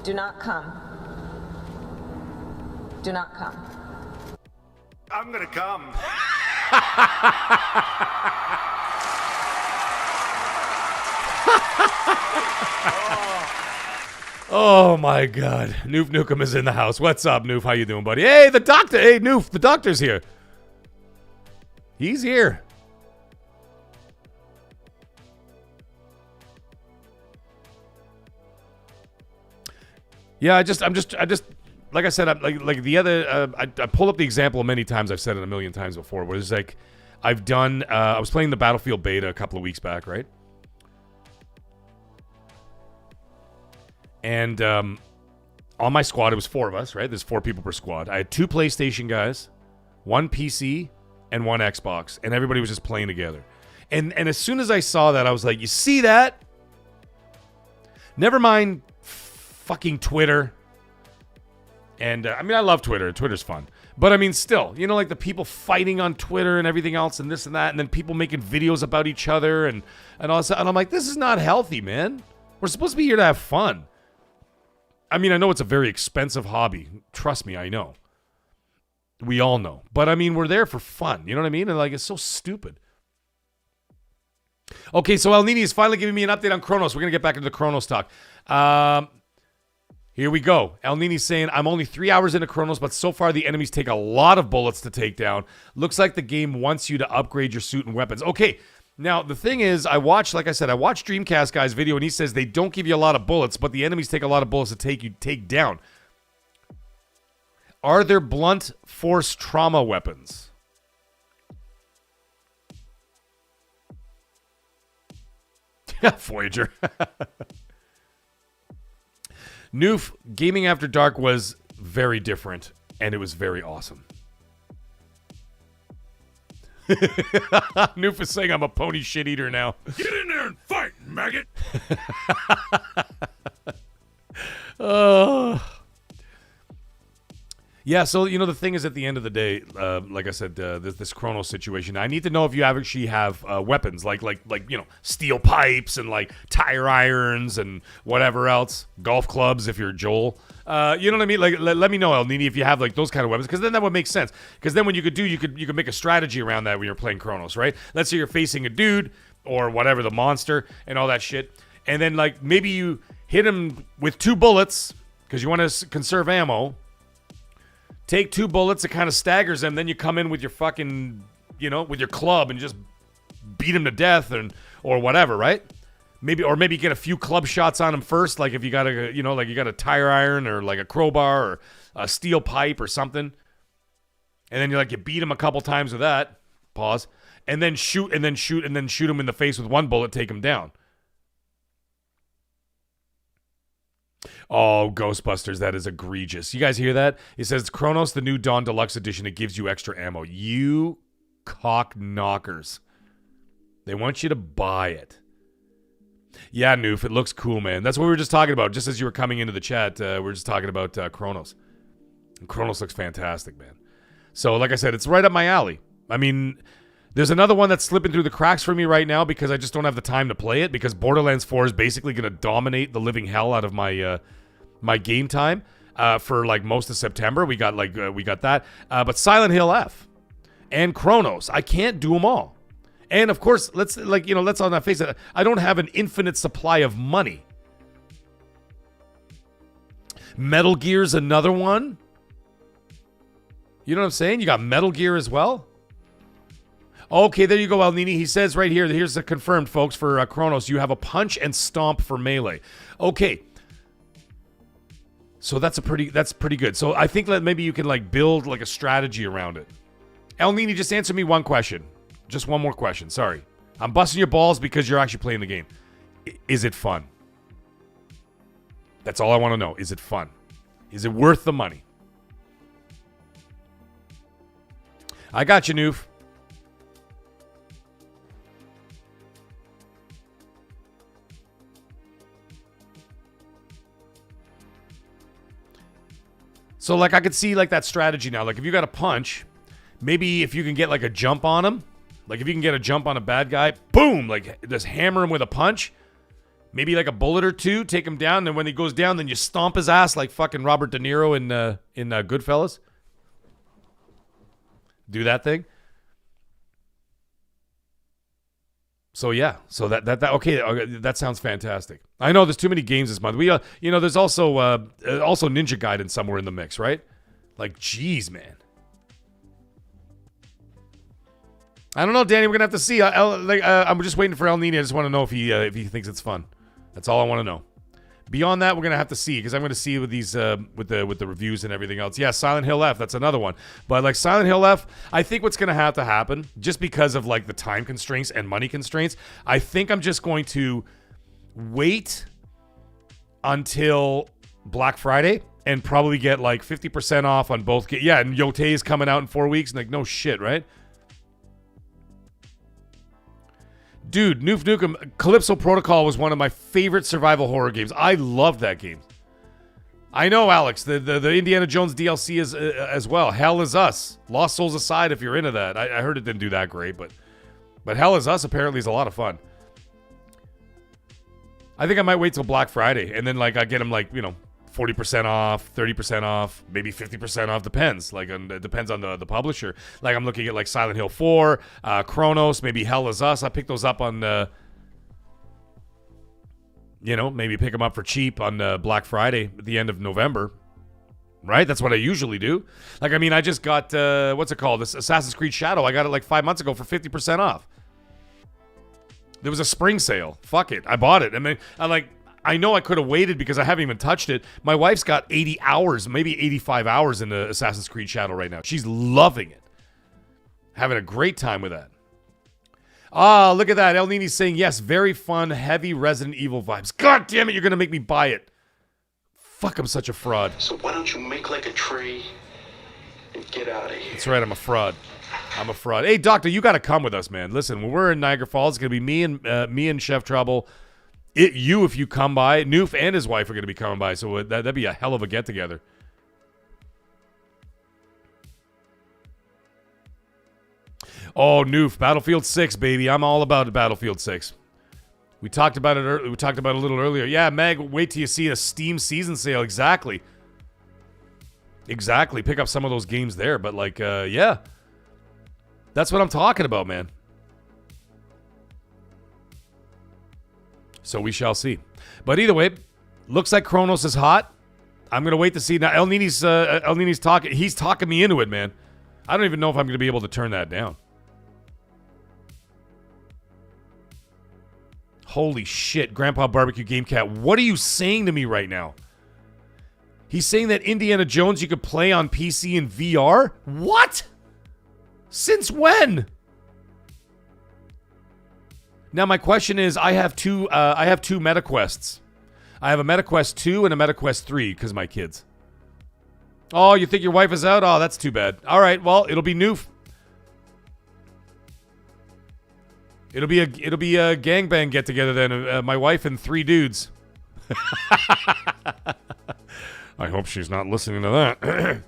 Do not come. Do not come. I'm gonna come. Oh my God. Noof Nukem is in the house. What's up, Noof? How you doing, buddy? Hey, the doctor. Hey, Noof, the doctor's here. He's here. Yeah, I just, like I said, I'm like the other, I pulled up the example many times. I've said it a million times before, where it's like, I've done, I was playing the Battlefield beta a couple of weeks back, right? And on my squad, it was 4 of us, right? There's 4 people per squad. I had 2 PlayStation guys, 1 PC, and 1 Xbox, and everybody was just playing together. And as soon as I saw that, I was like, you see that? Never mind fucking Twitter. And, I mean, I love Twitter. Twitter's fun. But, I mean, still, you know, like the people fighting on Twitter and everything else and this and that, and then people making videos about each other and all that. And I'm like, this is not healthy, man. We're supposed to be here to have fun. I mean, I know it's a very expensive hobby. Trust me, I know. We all know. But, I mean, we're there for fun. You know what I mean? And, like, it's so stupid. Okay, so El Nini is finally giving me an update on Kronos. We're going to get back into the Kronos talk. Here we go. El Nini's saying, I'm only 3 hours into Kronos, but so far the enemies take a lot of bullets to take down. Looks like the game wants you to upgrade your suit and weapons. Okay, now the thing is, I watched Dreamcast guy's video, and he says they don't give you a lot of bullets, but the enemies take a lot of bullets to take down. Are there blunt force trauma weapons? Voyager. Noof, Gaming After Dark was very different, and it was very awesome. Noof is saying I'm a pony shit eater now. Get in there and fight, maggot! Yeah, so, the thing is, at the end of the day, like I said, this Kronos situation, I need to know if you actually have weapons, like steel pipes and, tire irons and whatever else, golf clubs if you're Joel. You know what I mean? Let me know, El Nini, if you have, those kind of weapons, because then that would make sense. Because then what you could make a strategy around that when you're playing Kronos, right? Let's say you're facing a dude or whatever, the monster and all that shit, and then, maybe you hit him with 2 bullets because you want to conserve ammo. Take 2 bullets, it kind of staggers them. Then you come in with your fucking, with your club and just beat him to death or whatever, right? Maybe get a few club shots on him first, like if you got a, you got a tire iron or a crowbar or a steel pipe or something, and then you beat him a couple times with that. Pause, and then shoot him in the face with 1 bullet, take him down. Oh, Ghostbusters, that is egregious. You guys hear that? It says, Kronos, the new Dawn Deluxe Edition, it gives you extra ammo. You cock knockers. They want you to buy it. Yeah, Noof, it looks cool, man. That's what we were just talking about. Just as you were coming into the chat, we were just talking about Kronos. And Kronos looks fantastic, man. So, like I said, it's right up my alley. I mean, there's another one that's slipping through the cracks for me right now because I just don't have the time to play it, because Borderlands 4 is basically going to dominate the living hell out of my my game time for most of September. We got that, but Silent Hill F and Kronos, I can't do them all. And of course, let's on that face it, I don't have an infinite supply of money. Metal Gear's another one. You know what I'm saying? You got Metal Gear as well. Okay, there you go, El Nini. He says right here, here's the confirmed, folks, for Kronos. You have a punch and stomp for melee. Okay. So that's pretty good. So I think that maybe you can build a strategy around it. El Nini, just answer me one question. Just one more question. Sorry. I'm busting your balls because you're actually playing the game. Is it fun? That's all I want to know. Is it fun? Is it worth the money? I got you, Noof. So, I could see, that strategy now. If you got a punch, maybe if you can get, a jump on him. If you can get a jump on a bad guy, boom! Just hammer him with a punch. Maybe, a bullet or 2, take him down. Then when he goes down, then you stomp his ass like fucking Robert De Niro in Goodfellas. Do that thing. So yeah, so that okay, that sounds fantastic. I know there's too many games this month. We there's also Ninja Gaiden somewhere in the mix, right? Jeez, man. I don't know, Danny. We're gonna have to see. I'm just waiting for El Nini. I just want to know if he thinks it's fun. That's all I want to know. Beyond that, we're gonna have to see, because I'm gonna see with these with the reviews and everything else. Yeah, Silent Hill F, that's another one. But Silent Hill F, I think what's gonna have to happen, just because of the time constraints and money constraints, I think I'm just going to wait until Black Friday and probably get 50% off on both. Yeah, and Yotei is coming out in 4 weeks. No shit, right? Dude, Noof Nukem, Calypso Protocol was one of my favorite survival horror games. I loved that game. I know, Alex. The Indiana Jones DLC is as well. Hell Is Us. Lost Souls aside, if you're into that. I heard it didn't do that great, but Hell Is Us apparently is a lot of fun. I think I might wait till Black Friday, and then I get them 40% off, 30% off, maybe 50% off, depends. It depends on the publisher. I'm looking at Silent Hill 4, Kronos, maybe Hell Is Us. I picked those up on You know, maybe pick them up for cheap on Black Friday at the end of November. Right? That's what I usually do. Like, I mean, I just got, what's it called? This Assassin's Creed Shadow. I got it like 5 months ago for 50% off. There was a spring sale. Fuck it. I bought it. I mean, I know I could have waited because I haven't even touched it. My wife's got 80 hours, maybe 85 hours into Assassin's Creed Shadow right now. She's loving it. Having a great time with that. Ah, look at that. El Nini's saying, yes, very fun, heavy Resident Evil vibes. God damn it, you're going to make me buy it. Fuck, I'm such a fraud. So why don't you make like a tree and get out of here? That's right, I'm a fraud. I'm a fraud. Hey, Doctor, you got to come with us, man. Listen, when we're in Niagara Falls, it's going to be me and Chef Trouble. You, if you come by. Noof and his wife are going to be coming by, so that'd be a hell of a get-together. Oh, Noof, Battlefield 6, baby. I'm all about Battlefield 6. We talked about it. We talked about it a little earlier. Yeah, Mag. Wait till you see a Steam season sale. Exactly. Pick up some of those games there. But like, yeah, that's what I'm talking about, man. So we shall see. But either way, looks like Kronos is hot. I'm gonna wait to see now. El Nini's talking. He's talking me into it, man. I don't even know if I'm gonna be able to turn that down. Holy shit, Grandpa Barbecue Game Cat. What are you saying to me right now? He's saying that Indiana Jones you could play on PC in VR? What? Since when? Now my question is, I have two MetaQuests. I have a MetaQuest 2 and a MetaQuest 3 because of my kids. Oh, you think your wife is out? Oh, that's too bad. All right, well, it'll be Noof. It'll be a gangbang get together then. My wife and 3 dudes. I hope she's not listening to that.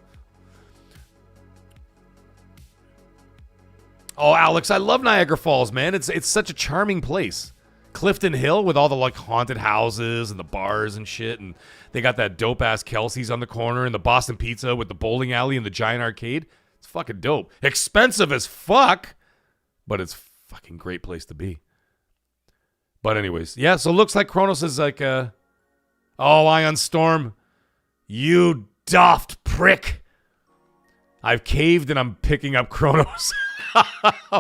Oh, Alex, I love Niagara Falls, man. It's such a charming place. Clifton Hill with all the like haunted houses and the bars and shit, and they got that dope ass Kelsey's on the corner and the Boston Pizza with the bowling alley and the giant arcade. It's fucking dope. Expensive as fuck, but it's fucking great place to be. But anyways, yeah, so it looks like Kronos is like oh, Ion Storm, you daft prick. I've caved and I'm picking up Kronos.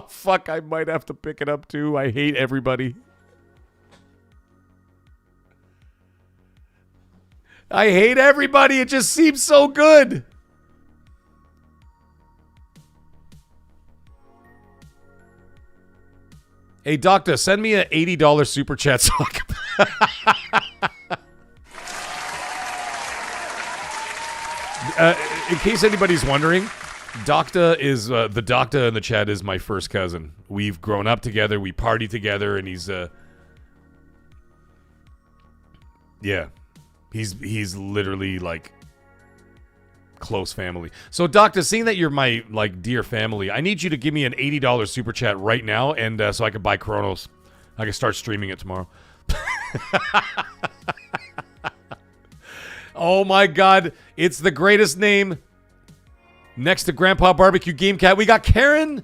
Fuck, I might have to pick it up too. I hate everybody. I hate everybody. It just seems so good. Hey, Doctor, send me an $80 super chat so I can... In case anybody's wondering, Doctor is the Doctor in the chat is my first cousin. We've grown up together, we party together, and he's yeah, he's literally like close family. So, Doctor, seeing that you're my like dear family, I need you to give me an $80 super chat right now, and so I can buy Kronos. I can start streaming it tomorrow. Oh my God, it's the greatest name. Next to Grandpa Barbecue Game Cat, we got Karen.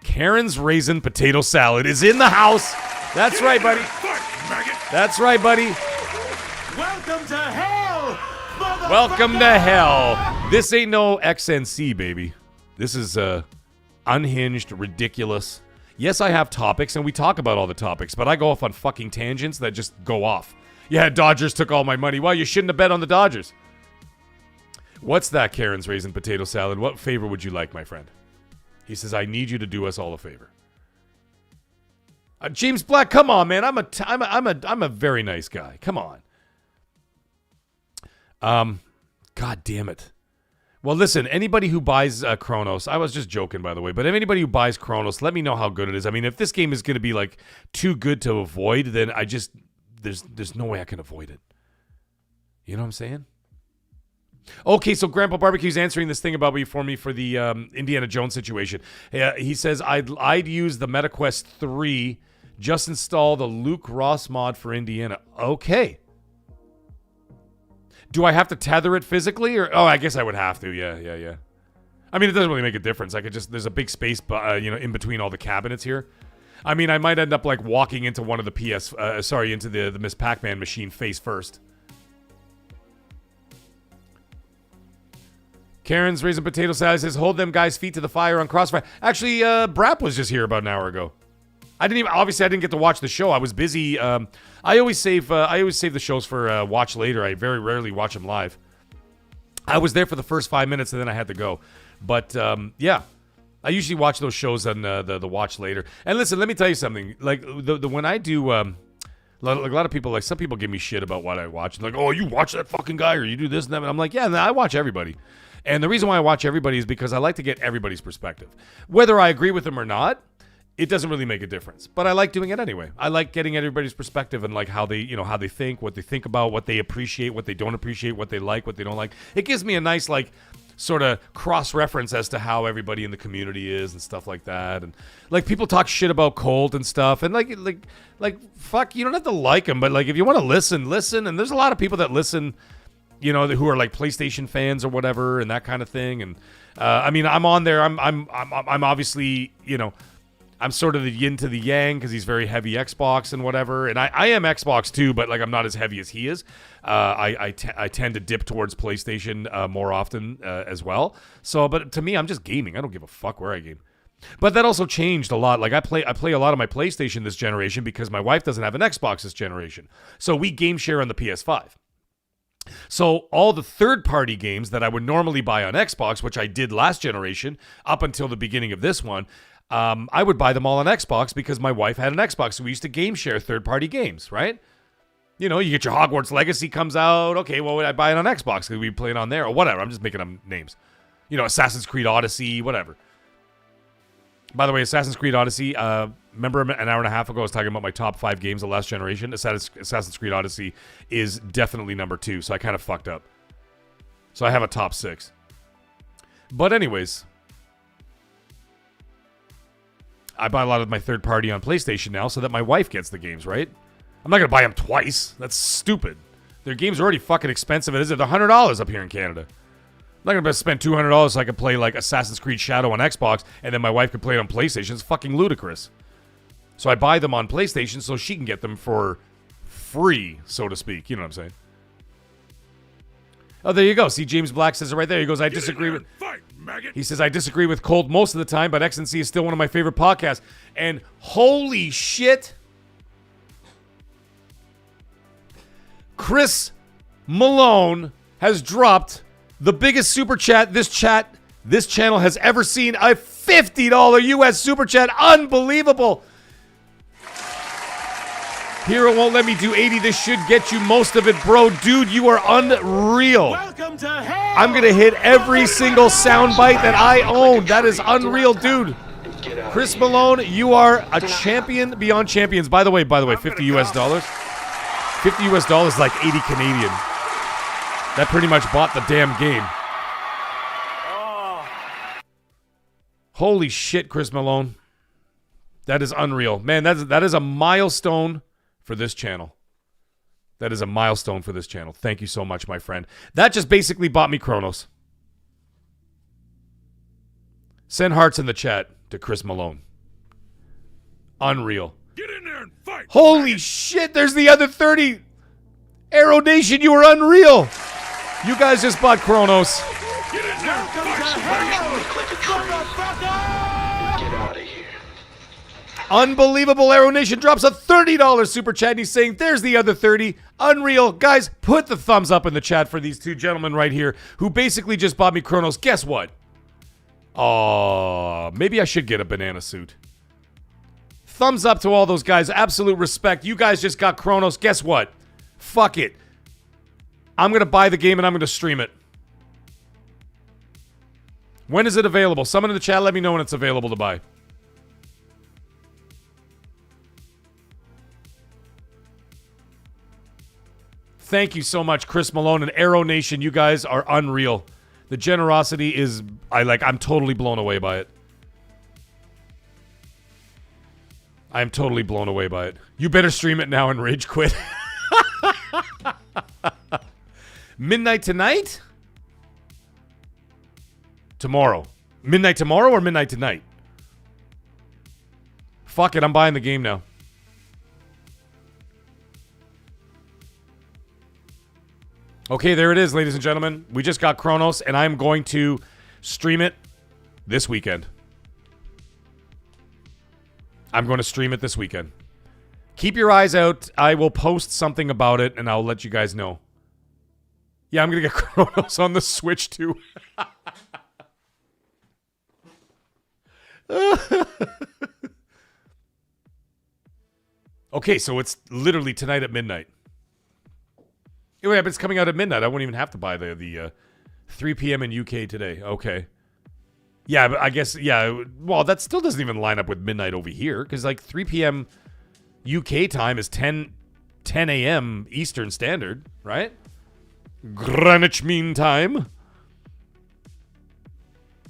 Karen's Raisin Potato Salad is in the house. That's right, buddy. That's right, buddy. Welcome to hell, motherfucker! Welcome to hell. This ain't no XNC, baby. This is unhinged, ridiculous. Yes, I have topics, and we talk about all the topics, but I go off on fucking tangents that just go off. Yeah, Dodgers took all my money. Well, you shouldn't have bet on the Dodgers. What's that, Karen's Raisin Potato Salad? What favor would you like, my friend? He says, I need you to do us all a favor. James Black, come on, man. I'm a very nice guy. Come on. God damn it. Well, listen, anybody who buys Kronos, I was just joking, by the way, but if anybody who buys Kronos, let me know how good it is. I mean, if this game is going to be like too good to avoid, then I just there's no way I can avoid it. You know what I'm saying? Okay, so Grandpa Barbecue's answering this thing about me for the Indiana Jones situation. He says, I'd use the MetaQuest 3, just install the Luke Ross mod for Indiana. Okay. Do I have to tether it physically? Or I guess I would have to. Yeah. I mean, it doesn't really make a difference. I could just, there's a big space in between all the cabinets here. I mean, I might end up like walking into one of the into the Miss Pac-Man machine face first. Karen's raising potato salad says, hold them guys' feet to the fire on Crossfire. Actually, Brap was just here about an hour ago. I didn't get to watch the show. I was busy. I always save the shows for watch later. I very rarely watch them live. I was there for the first 5 minutes and then I had to go. But yeah, I usually watch those shows on the watch later. And listen, let me tell you something. Like when I do, a lot of people, like some people give me shit about what I watch. Like, oh, you watch that fucking guy or you do this and that. And I'm like, yeah, I watch everybody. And the reason why I watch everybody is because I like to get everybody's perspective. Whether I agree with them or not, it doesn't really make a difference. But I like doing it anyway. I like getting everybody's perspective and like how they think, what they think about, what they appreciate, what they don't appreciate, what they like, what they don't like. It gives me a nice like sort of cross-reference as to how everybody in the community is and stuff like that. And like people talk shit about Colt and stuff. And like fuck, you don't have to like them, but like if you want to listen. And there's a lot of people that listen, you know, who are like PlayStation fans or whatever and that kind of thing. And I mean, I'm on there. I'm obviously, you know, I'm sort of the yin to the yang because he's very heavy Xbox and whatever. And I am Xbox too, but like I'm not as heavy as he is. I tend to dip towards PlayStation more often as well. So, but to me, I'm just gaming. I don't give a fuck where I game. But that also changed a lot. Like I play a lot of my PlayStation this generation because my wife doesn't have an Xbox this generation. So we game share on the PS5. So all the third-party games that I would normally buy on Xbox, which I did last generation up until the beginning of this one, I would buy them all on Xbox because my wife had an Xbox. So we used to game share third-party games, right? You know, you get your Hogwarts Legacy comes out. Okay, well, I buy it on Xbox because we play it on there or whatever. I'm just making up names. You know, Assassin's Creed Odyssey, whatever. By the way, Assassin's Creed Odyssey, remember an hour and a half ago I was talking about my top 5 games of last generation? Assassin's Creed Odyssey is definitely number 2, so I kind of fucked up. So I have a top 6. But anyways, I buy a lot of my third party on PlayStation now so that my wife gets the games, right? I'm not going to buy them twice. That's stupid. Their games are already fucking expensive. It is at $100 up here in Canada. I'm not going to spend $200 so I can play like Assassin's Creed Shadow on Xbox and then my wife can play it on PlayStation. It's fucking ludicrous. So I buy them on PlayStation so she can get them for free, so to speak. You know what I'm saying? Oh, there you go. See, James Black says it right there. He goes, I disagree with... Fight, maggot. He says, I disagree with Colt most of the time, but X&C is still one of my favorite podcasts. And holy shit... Chris Malone has dropped the biggest super chat this channel has ever seen. A $50 US super chat. Unbelievable. Hero won't let me do 80. This should get you most of it, bro. Dude, you are unreal. Welcome to hell. I'm going to hit every single soundbite that I own. That is unreal, dude. Chris Malone, you are a champion beyond champions. By the way, $50 US. $50 US like 80 Canadian. That pretty much bought the damn game. Oh. Holy shit, Chris Malone. That is unreal. Man, that is a milestone for this channel. That is a milestone for this channel. Thank you so much, my friend. That just basically bought me Kronos. Send hearts in the chat to Chris Malone. Unreal. Get in there and fight. Holy shit, there's the other 30. Arrow Nation, you are unreal. You guys just bought Kronos. Get in there and fight. Click a tree. Motherfucker. Get out of here. Unbelievable. Arrow Nation drops a $30 super chat and he's saying, there's the other 30. Unreal. Guys, put the thumbs up in the chat for these two gentlemen right here who basically just bought me Kronos. Guess what? Oh, maybe I should get a banana suit. Thumbs up to all those guys. Absolute respect. You guys just got Kronos. Guess what? Fuck it. I'm going to buy the game and I'm going to stream it. When is it available? Someone in the chat, let me know when it's available to buy. Thank you so much, Chris Malone and Arrow Nation. You guys are unreal. The generosity is, I'm totally blown away by it. I'm totally blown away by it. You better stream it now and rage quit. Midnight tonight? Tomorrow. Midnight tomorrow or midnight tonight? Fuck it, I'm buying the game now. Okay, there it is, ladies and gentlemen. We just got Kronos, and I'm going to stream it this weekend. I'm going to stream it this weekend. Keep your eyes out. I will post something about it, and I'll let you guys know. Yeah, I'm going to get Kronos on the Switch, too. Okay, so it's literally tonight at midnight. Yeah, but it's coming out at midnight. I won't even have to buy the 3 p.m. in UK today. Okay. Yeah, but I guess, yeah, well, that still doesn't even line up with midnight over here, because, like, 3 p.m. UK time is 10 a.m. Eastern Standard, right? Greenwich Mean Time.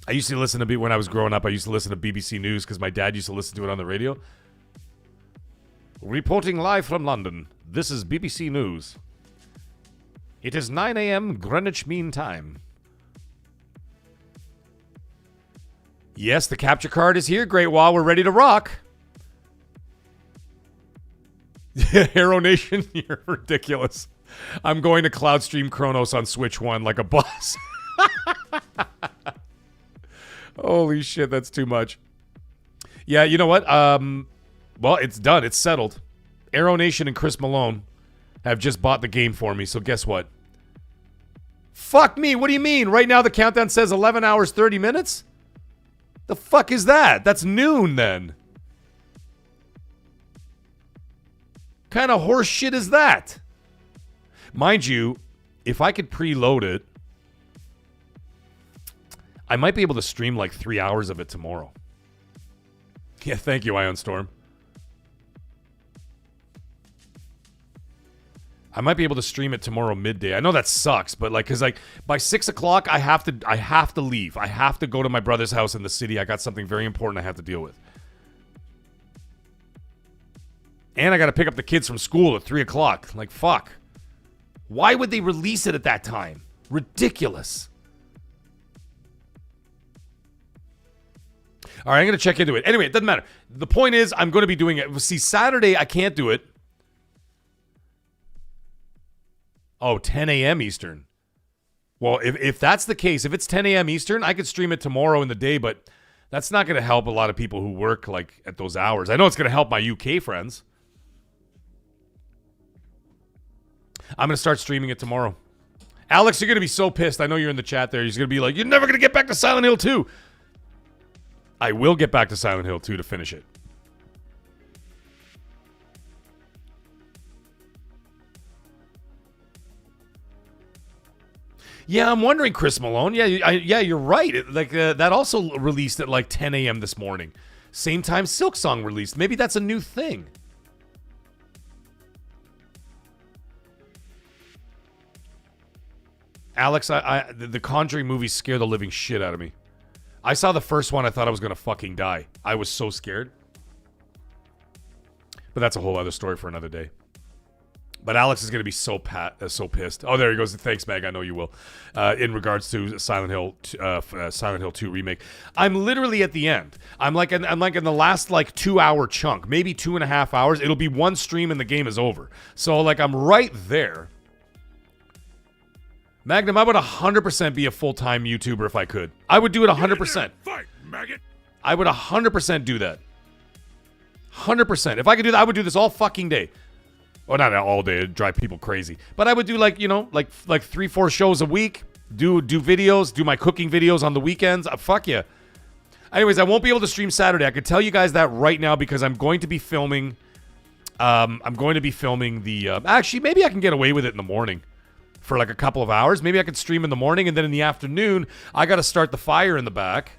I used to listen to, when I was growing up, I used to listen to BBC News, because my dad used to listen to it on the radio. Reporting live from London, this is BBC News. It is 9 a.m. Greenwich Mean Time. Yes, the capture card is here, Great Wall. We're ready to rock. Hero Nation, you're ridiculous. I'm going to cloud stream Kronos on Switch 1 like a boss. Holy shit, that's too much. Yeah, you know what? Well, it's done. It's settled. Arrow Nation and Chris Malone have just bought the game for me, so guess what? Fuck me, what do you mean? Right now the countdown says 11 hours, 30 minutes? The fuck is that? That's noon then. Kind of horse shit is that? Mind you, if I could preload it, I might be able to stream like 3 hours of it tomorrow. Yeah, thank you, Ion Storm. I might be able to stream it tomorrow midday. I know that sucks, but like, cause like by 6 o'clock, I have to leave. I have to go to my brother's house in the city. I got something very important I have to deal with. And I got to pick up the kids from school at 3 o'clock. Like, fuck. Why would they release it at that time? Ridiculous. All right, I'm going to check into it. Anyway, it doesn't matter. The point is, I'm going to be doing it. See, Saturday, I can't do it. Oh, 10 a.m. Eastern. Well, if that's the case, if it's 10 a.m. Eastern, I could stream it tomorrow in the day, but that's not going to help a lot of people who work like at those hours. I know it's going to help my UK friends. I'm going to start streaming it tomorrow. Alex, you're going to be so pissed. I know you're in the chat there. He's going to be like, you're never going to get back to Silent Hill 2. I will get back to Silent Hill 2 to finish it. Yeah, I'm wondering, Chris Malone. Yeah, you're right. That also released at like 10 a.m. this morning. Same time SilkSong released. Maybe that's a new thing. Alex, the Conjuring movies scare the living shit out of me. I saw the first one. I thought I was going to fucking die. I was so scared. But that's a whole other story for another day. But Alex is going to be so pissed. Oh, there he goes. Thanks, Meg. I know you will. In regards to Silent Hill 2 remake, I'm literally at the end. I'm like in the last like 2 hour chunk, maybe 2.5 hours. It'll be one stream and the game is over. So like I'm right there. Magnum, I would 100% be a full-time YouTuber if I could. I would do it 100%. Fight, maggot. I would 100% do that. 100%. If I could do that, I would do this all fucking day. Well, not all day. It'd drive people crazy. But I would do like 3-4 shows a week. Do videos. Do my cooking videos on the weekends. Fuck yeah. Anyways, I won't be able to stream Saturday. I could tell you guys that right now because I'm going to be filming. The. Actually, maybe I can get away with it in the morning for like a couple of hours. Maybe I could stream in the morning, and then in the afternoon, I got to start the fire in the back.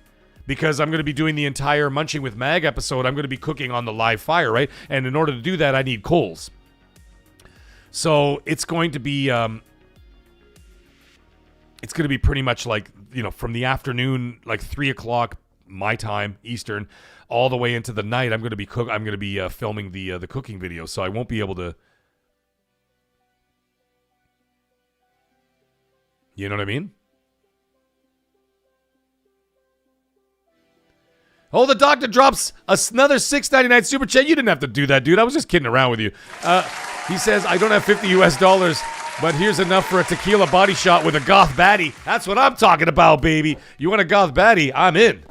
Because I'm going to be doing the entire Munching with Mag episode. I'm going to be cooking on the live fire, right? And in order to do that, I need coals. So it's going to be pretty much like, from the afternoon, like 3 o'clock my time, Eastern, all the way into the night. I'm going to be filming the cooking video. So I won't be able to. You know what I mean? Oh, the doctor drops another $6.99 super chat. You didn't have to do that, dude. I was just kidding around with you. He says, I don't have $50 US, but here's enough for a tequila body shot with a goth baddie. That's what I'm talking about, baby. You want a goth baddie? I'm in.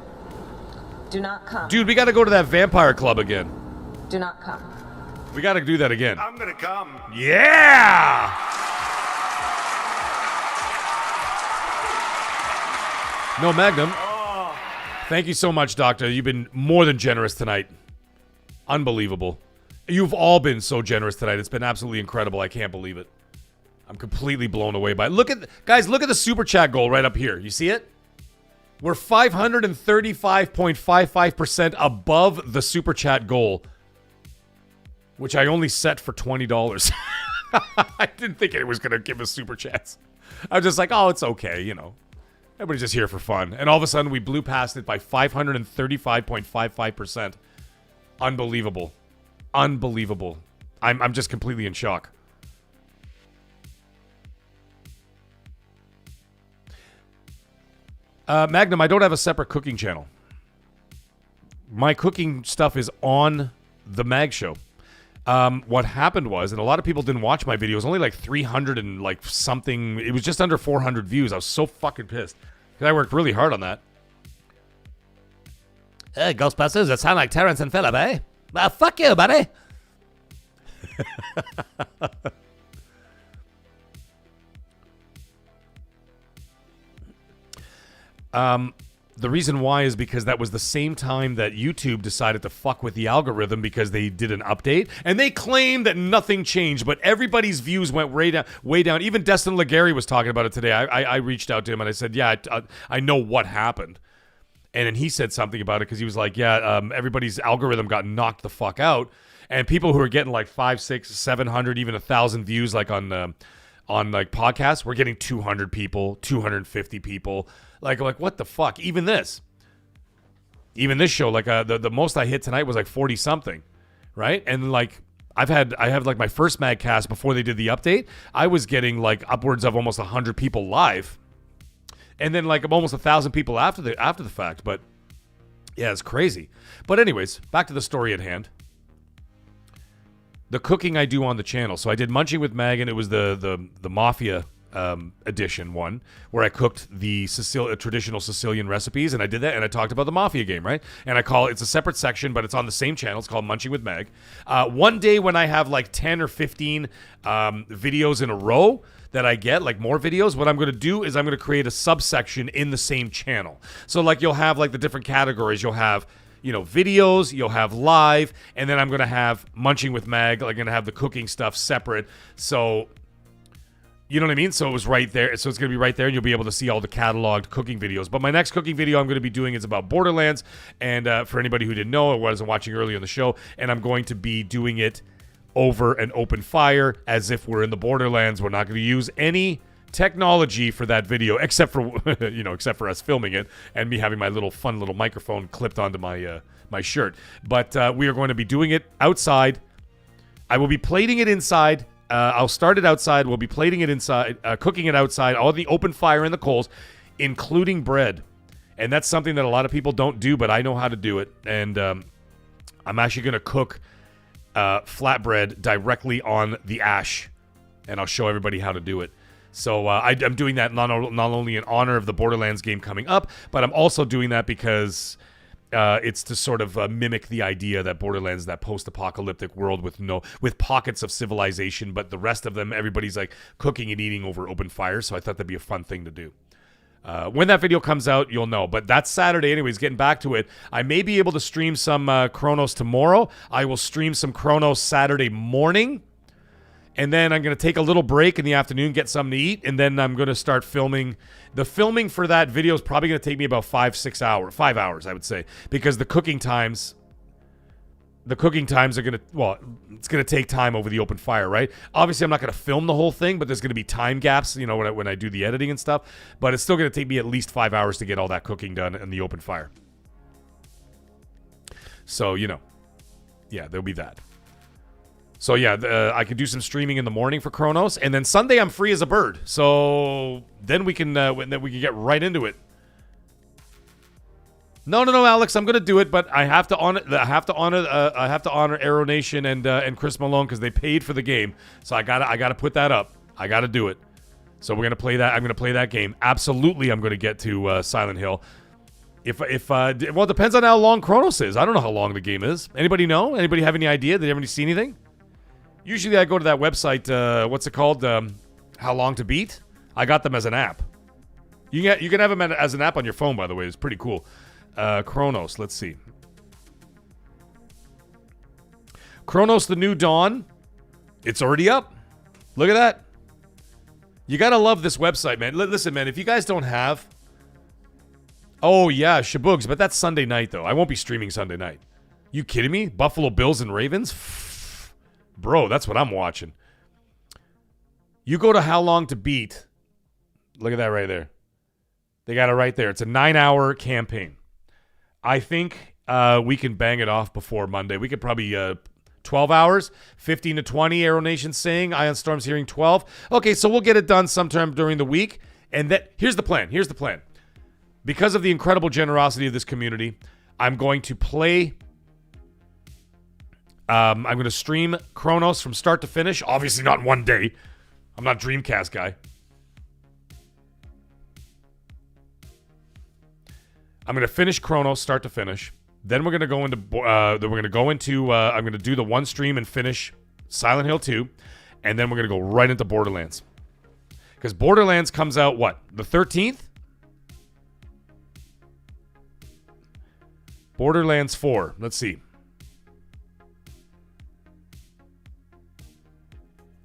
Do not come. Dude, we got to go to that vampire club again. Do not come. We got to do that again. I'm gonna come. Yeah! No, Magnum. Thank you so much, Doctor. You've been more than generous tonight. Unbelievable. You've all been so generous tonight. It's been absolutely incredible. I can't believe it. I'm completely blown away by it. Guys, look at the super chat goal right up here. You see it? We're 535.55% above the super chat goal, which I only set for $20. I didn't think it was going to give us super chats. I was just like, oh, it's okay, you know. Everybody's just here for fun. And all of a sudden, we blew past it by 535.55%. Unbelievable. Unbelievable. I'm just completely in shock. Magnum, I don't have a separate cooking channel. My cooking stuff is on the Mag Show. What happened was, and a lot of people didn't watch my videos, only like 300 and like something. It was just under 400 views. I was so fucking pissed because I worked really hard on that. Hey, Ghostbusters, that sound like Terrence and Phillip, eh? Well, fuck you, buddy. The reason why is because that was the same time that YouTube decided to fuck with the algorithm because they did an update, and they claimed that nothing changed, but everybody's views went way down. Even Destin Legary was talking about it today. I reached out to him and I said, yeah, I know what happened. And then he said something about it because he was like, yeah, everybody's algorithm got knocked the fuck out, and people who are getting like 500, 600, 700, even 1,000 views like on like podcasts, we're getting 200 people, 250 people. Like what the fuck? Even this show, like the most I hit tonight was like 40 something, right? And like I have like my first MAGGcast before they did the update. I was getting like upwards of almost 100 people live, and then like almost 1,000 people after the fact. But yeah, it's crazy. But anyways, back to the story at hand. The cooking I do on the channel. So I did Munching with Mag, and it was the Mafia edition one where I cooked the traditional Sicilian recipes, and I did that, and I talked about the Mafia game, right? And it's a separate section, but it's on the same channel. It's called Munching with Mag. One day when I have like 10 or 15 videos in a row that I get, like more videos, what I'm going to do is I'm going to create a subsection in the same channel. So like you'll have like the different categories. You'll have, you know, videos, you'll have live, and then I'm going to have Munching with Mag. I'm going to have the cooking stuff separate. So, you know what I mean? So it was right there. So it's going to be right there, and you'll be able to see all the cataloged cooking videos. But my next cooking video I'm going to be doing is about Borderlands. And for anybody who didn't know or wasn't watching earlier in the show, and I'm going to be doing it over an open fire as if we're in the Borderlands. We're not going to use any technology for that video, except for except for us filming it and me having my fun little microphone clipped onto my my shirt. But we are going to be doing it outside. I will be plating it inside. I'll start it outside. We'll be plating it inside, cooking it outside, all the open fire in the coals, including bread. And that's something that a lot of people don't do, but I know how to do it. And I'm actually going to cook flatbread directly on the ash, and I'll show everybody how to do it. So I'm doing that not only in honor of the Borderlands game coming up, but I'm also doing that because it's to sort of mimic the idea that Borderlands is that post-apocalyptic world with pockets of civilization, but the rest of them, everybody's like cooking and eating over open fire. So I thought that'd be a fun thing to do. When that video comes out, you'll know. But that's Saturday anyways, getting back to it. I may be able to stream some Kronos tomorrow. I will stream some Kronos Saturday morning. And then I'm going to take a little break in the afternoon, get something to eat, and then I'm going to start filming. The filming for that video is probably going to take me about 5 hours, I would say, because the cooking times are going to, it's going to take time over the open fire, right? Obviously, I'm not going to film the whole thing, but there's going to be time gaps, when I do the editing and stuff. But it's still going to take me at least 5 hours to get all that cooking done in the open fire. So, yeah, there'll be that. So yeah, I could do some streaming in the morning for Kronos, and then Sunday I'm free as a bird. So then we can get right into it. No, Alex. I'm gonna do it, but I have to honor Arrow Nation and Chris Malone because they paid for the game. So I gotta put that up. I gotta do it. So we're gonna play that. I'm gonna play that game. Absolutely, I'm gonna get to Silent Hill. Well, it depends on how long Kronos is. I don't know how long the game is. Anybody know? Anybody have any idea? Did anybody see anything? Usually I go to that website. What's it called? How Long to Beat. I got them as an app. You can have them as an app on your phone. By the way, it's pretty cool. Kronos. Let's see. Kronos: The New Dawn. It's already up. Look at that. You gotta love this website, man. Listen, man. If you guys don't have. Oh, yeah, Shaboogs, but that's Sunday night, though. I won't be streaming Sunday night. You kidding me? Buffalo Bills and Ravens? Bro, that's what I'm watching. You go to How Long to Beat. Look at that right there. They got it right there. It's a 9-hour campaign. I think we can bang it off before Monday. We could probably 12 hours, 15 to 20, Arrow Nation saying. Ion Storm's hearing 12. Okay, so we'll get it done sometime during the week. And here's the plan. Because of the incredible generosity of this community, I'm going to play. I'm going to stream Kronos from start to finish. Obviously, not in one day. I'm not a Dreamcast guy. I'm going to finish Kronos start to finish. Then we're going to go into. I'm going to do the one stream and finish Silent Hill 2, and then we're going to go right into Borderlands. Because Borderlands comes out what? The 13th. Borderlands 4. Let's see.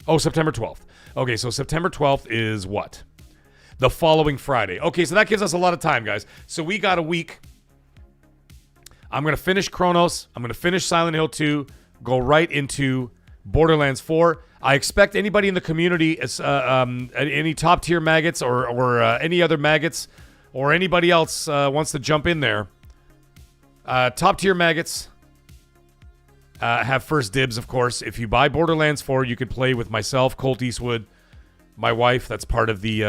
Oh, September 12th. Okay, so September 12th is what? The following Friday. Okay, so that gives us a lot of time, guys. So we got a week. I'm going to finish Kronos. I'm going to finish Silent Hill 2. Go right into Borderlands 4. I expect anybody in the community, any top-tier maggots or any other maggots or anybody else wants to jump in there. Top-tier maggots have first dibs, of course. If you buy Borderlands 4, you can play with myself, Colt Eastwood, my wife. That's part of the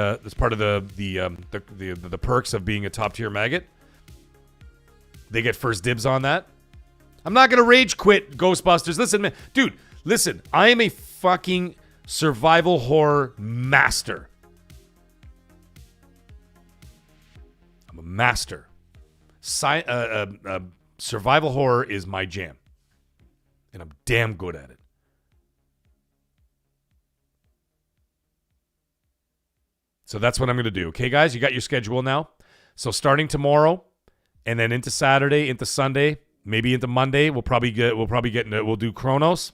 perks of being a top-tier maggot. They get first dibs on that. I'm not gonna rage quit Ghostbusters. Listen, man, dude. Listen, I am a fucking survival horror master. I'm a master. Survival horror is my jam. And I'm damn good at it. So that's what I'm going to do. Okay, guys? You got your schedule now? So starting tomorrow, and then into Saturday, into Sunday, maybe into Monday, we'll do Kronos.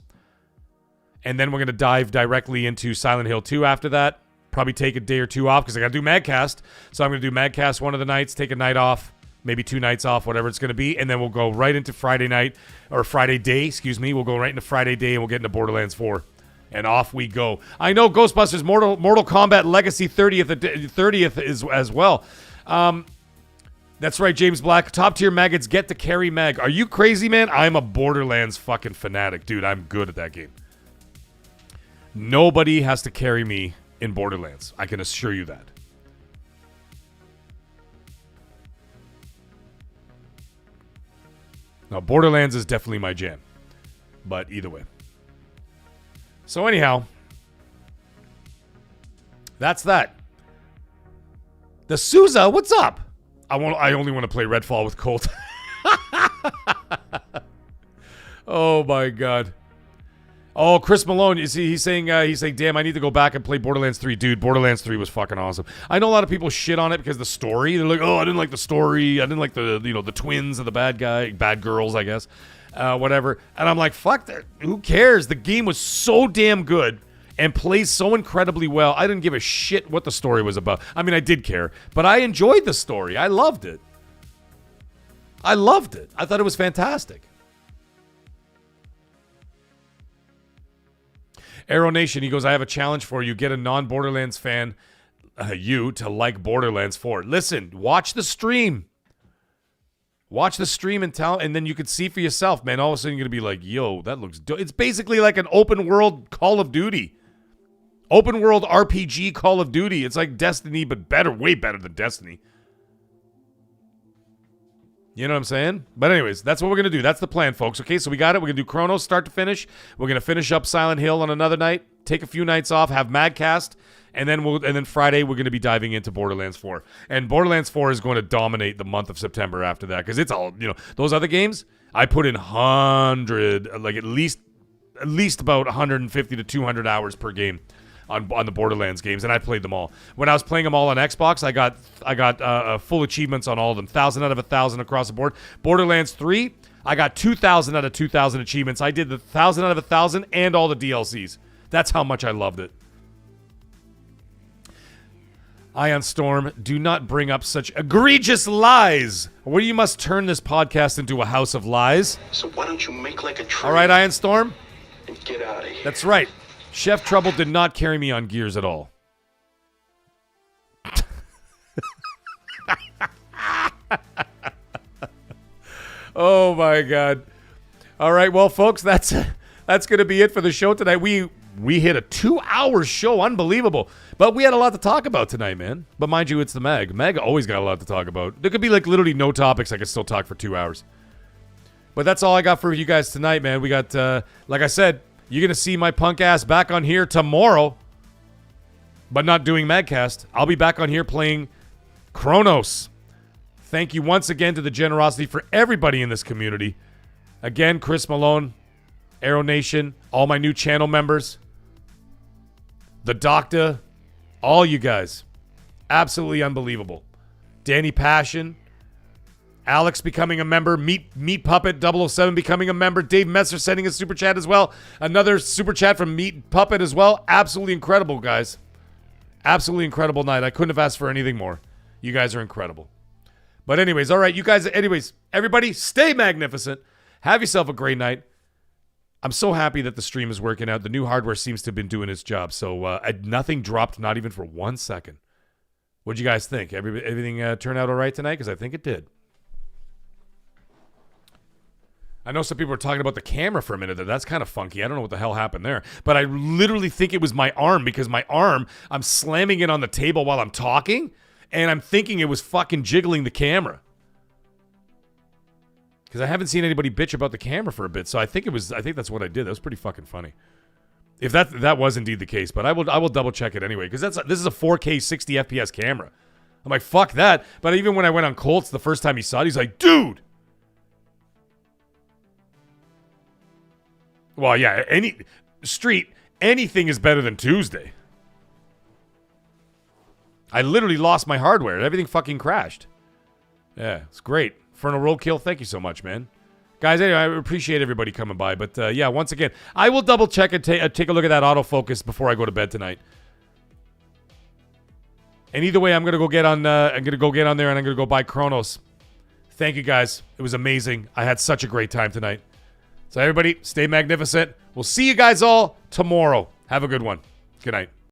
And then we're going to dive directly into Silent Hill 2 after that. Probably take a day or two off because I got to do MAGGcast. So I'm going to do MAGGcast one of the nights, take a night off, maybe 2 nights off, whatever it's going to be. And then we'll go right into Friday night, or Friday day, excuse me. We'll go right into Friday day and we'll get into Borderlands 4. And off we go. I know Ghostbusters Mortal Kombat Legacy 30th is as well. That's right, James Black. Top tier maggots get to carry mag. Are you crazy, man? I'm a Borderlands fucking fanatic. Dude, I'm good at that game. Nobody has to carry me in Borderlands. I can assure you that. Now, Borderlands is definitely my jam. But either way. So anyhow, that's that. The Souza, what's up? I only want to play Redfall with Colt. Oh my god. Oh, Chris Malone, you see, he's saying, damn, I need to go back and play Borderlands 3. Dude, Borderlands 3 was fucking awesome. I know a lot of people shit on it because of the story. They're like, oh, I didn't like the story. I didn't like the twins of the bad girls, I guess. Whatever. And I'm like, fuck that. Who cares? The game was so damn good and plays so incredibly well. I didn't give a shit what the story was about. I mean, I did care, but I enjoyed the story. I loved it. I thought it was fantastic. Arrow Nation, he goes, I have a challenge for you. Get a non-Borderlands fan, to like Borderlands 4. Listen, watch the stream. Watch the stream and then you can see for yourself, man. All of a sudden you're going to be like, yo, that looks dope. It's basically like an open world Call of Duty. Open world RPG Call of Duty. It's like Destiny, but better, way better than Destiny. You know what I'm saying? But anyways, that's what we're going to do. That's the plan, folks. Okay, so we got it. We're going to do Kronos start to finish. We're going to finish up Silent Hill on another night, take a few nights off, have MAGGcast, and then Friday we're going to be diving into Borderlands 4. And Borderlands 4 is going to dominate the month of September after that, because it's all, those other games, I put in 100, like at least about 150 to 200 hours per game on the Borderlands games, and I played them all. When I was playing them all on Xbox, I got full achievements on all of them, 1,000 out of 1,000 across the board. Borderlands 3, I got 2,000 out of 2,000 achievements. I did the 1,000 out of 1,000 and all the DLCs. That's how much I loved it. Ion Storm, do not bring up such egregious lies, or you must turn this podcast into a house of lies. So why don't you make like a tree? All right, Ion Storm? And get out of here. That's right. Chef Trouble did not carry me on gears at all. Oh my God. All right, well, folks, that's going to be it for the show tonight. We hit a 2-hour show. Unbelievable. But we had a lot to talk about tonight, man. But mind you, it's the Mag. Mag always got a lot to talk about. There could be like literally no topics. I could still talk for 2 hours. But that's all I got for you guys tonight, man. We got, like I said, you're going to see my punk ass back on here tomorrow, but not doing MAGGcast. I'll be back on here playing Kronos. Thank you once again to the generosity for everybody in this community. Again, Chris Malone, Aero Nation, all my new channel members, the Doctor, all you guys. Absolutely unbelievable. Danny Passion, Alex becoming a member, Meat Puppet 007 becoming a member, Dave Messer sending a super chat as well. Another super chat from Meat Puppet as well. Absolutely incredible, guys. Absolutely incredible night. I couldn't have asked for anything more. You guys are incredible. But anyways, all right, you guys, everybody stay magnificent. Have yourself a great night. I'm so happy that the stream is working out. The new hardware seems to have been doing its job. So nothing dropped, not even for 1 second. What'd you guys think? Everything turned out all right tonight? Because I think it did. I know some people were talking about the camera for a minute there. That's kind of funky. I don't know what the hell happened there. But I literally think it was my arm, because my arm, I'm slamming it on the table while I'm talking, and I'm thinking it was fucking jiggling the camera. Because I haven't seen anybody bitch about the camera for a bit, so I think that's what I did. That was pretty fucking funny. If that was indeed the case, but I will double check it anyway, because this is a 4K 60 FPS camera. I'm like, fuck that. But even when I went on Colts the first time he saw it, he's like, dude. Well, yeah, anything is better than Tuesday. I literally lost my hardware. Everything fucking crashed. Yeah, it's great. Infernal Roadkill, thank you so much, man. Guys, anyway, I appreciate everybody coming by. But yeah, once again, I will double check and take a look at that autofocus before I go to bed tonight. And either way, I'm gonna go get on there and I'm gonna go buy Kronos. Thank you guys. It was amazing. I had such a great time tonight. So everybody, stay magnificent. We'll see you guys all tomorrow. Have a good one. Good night.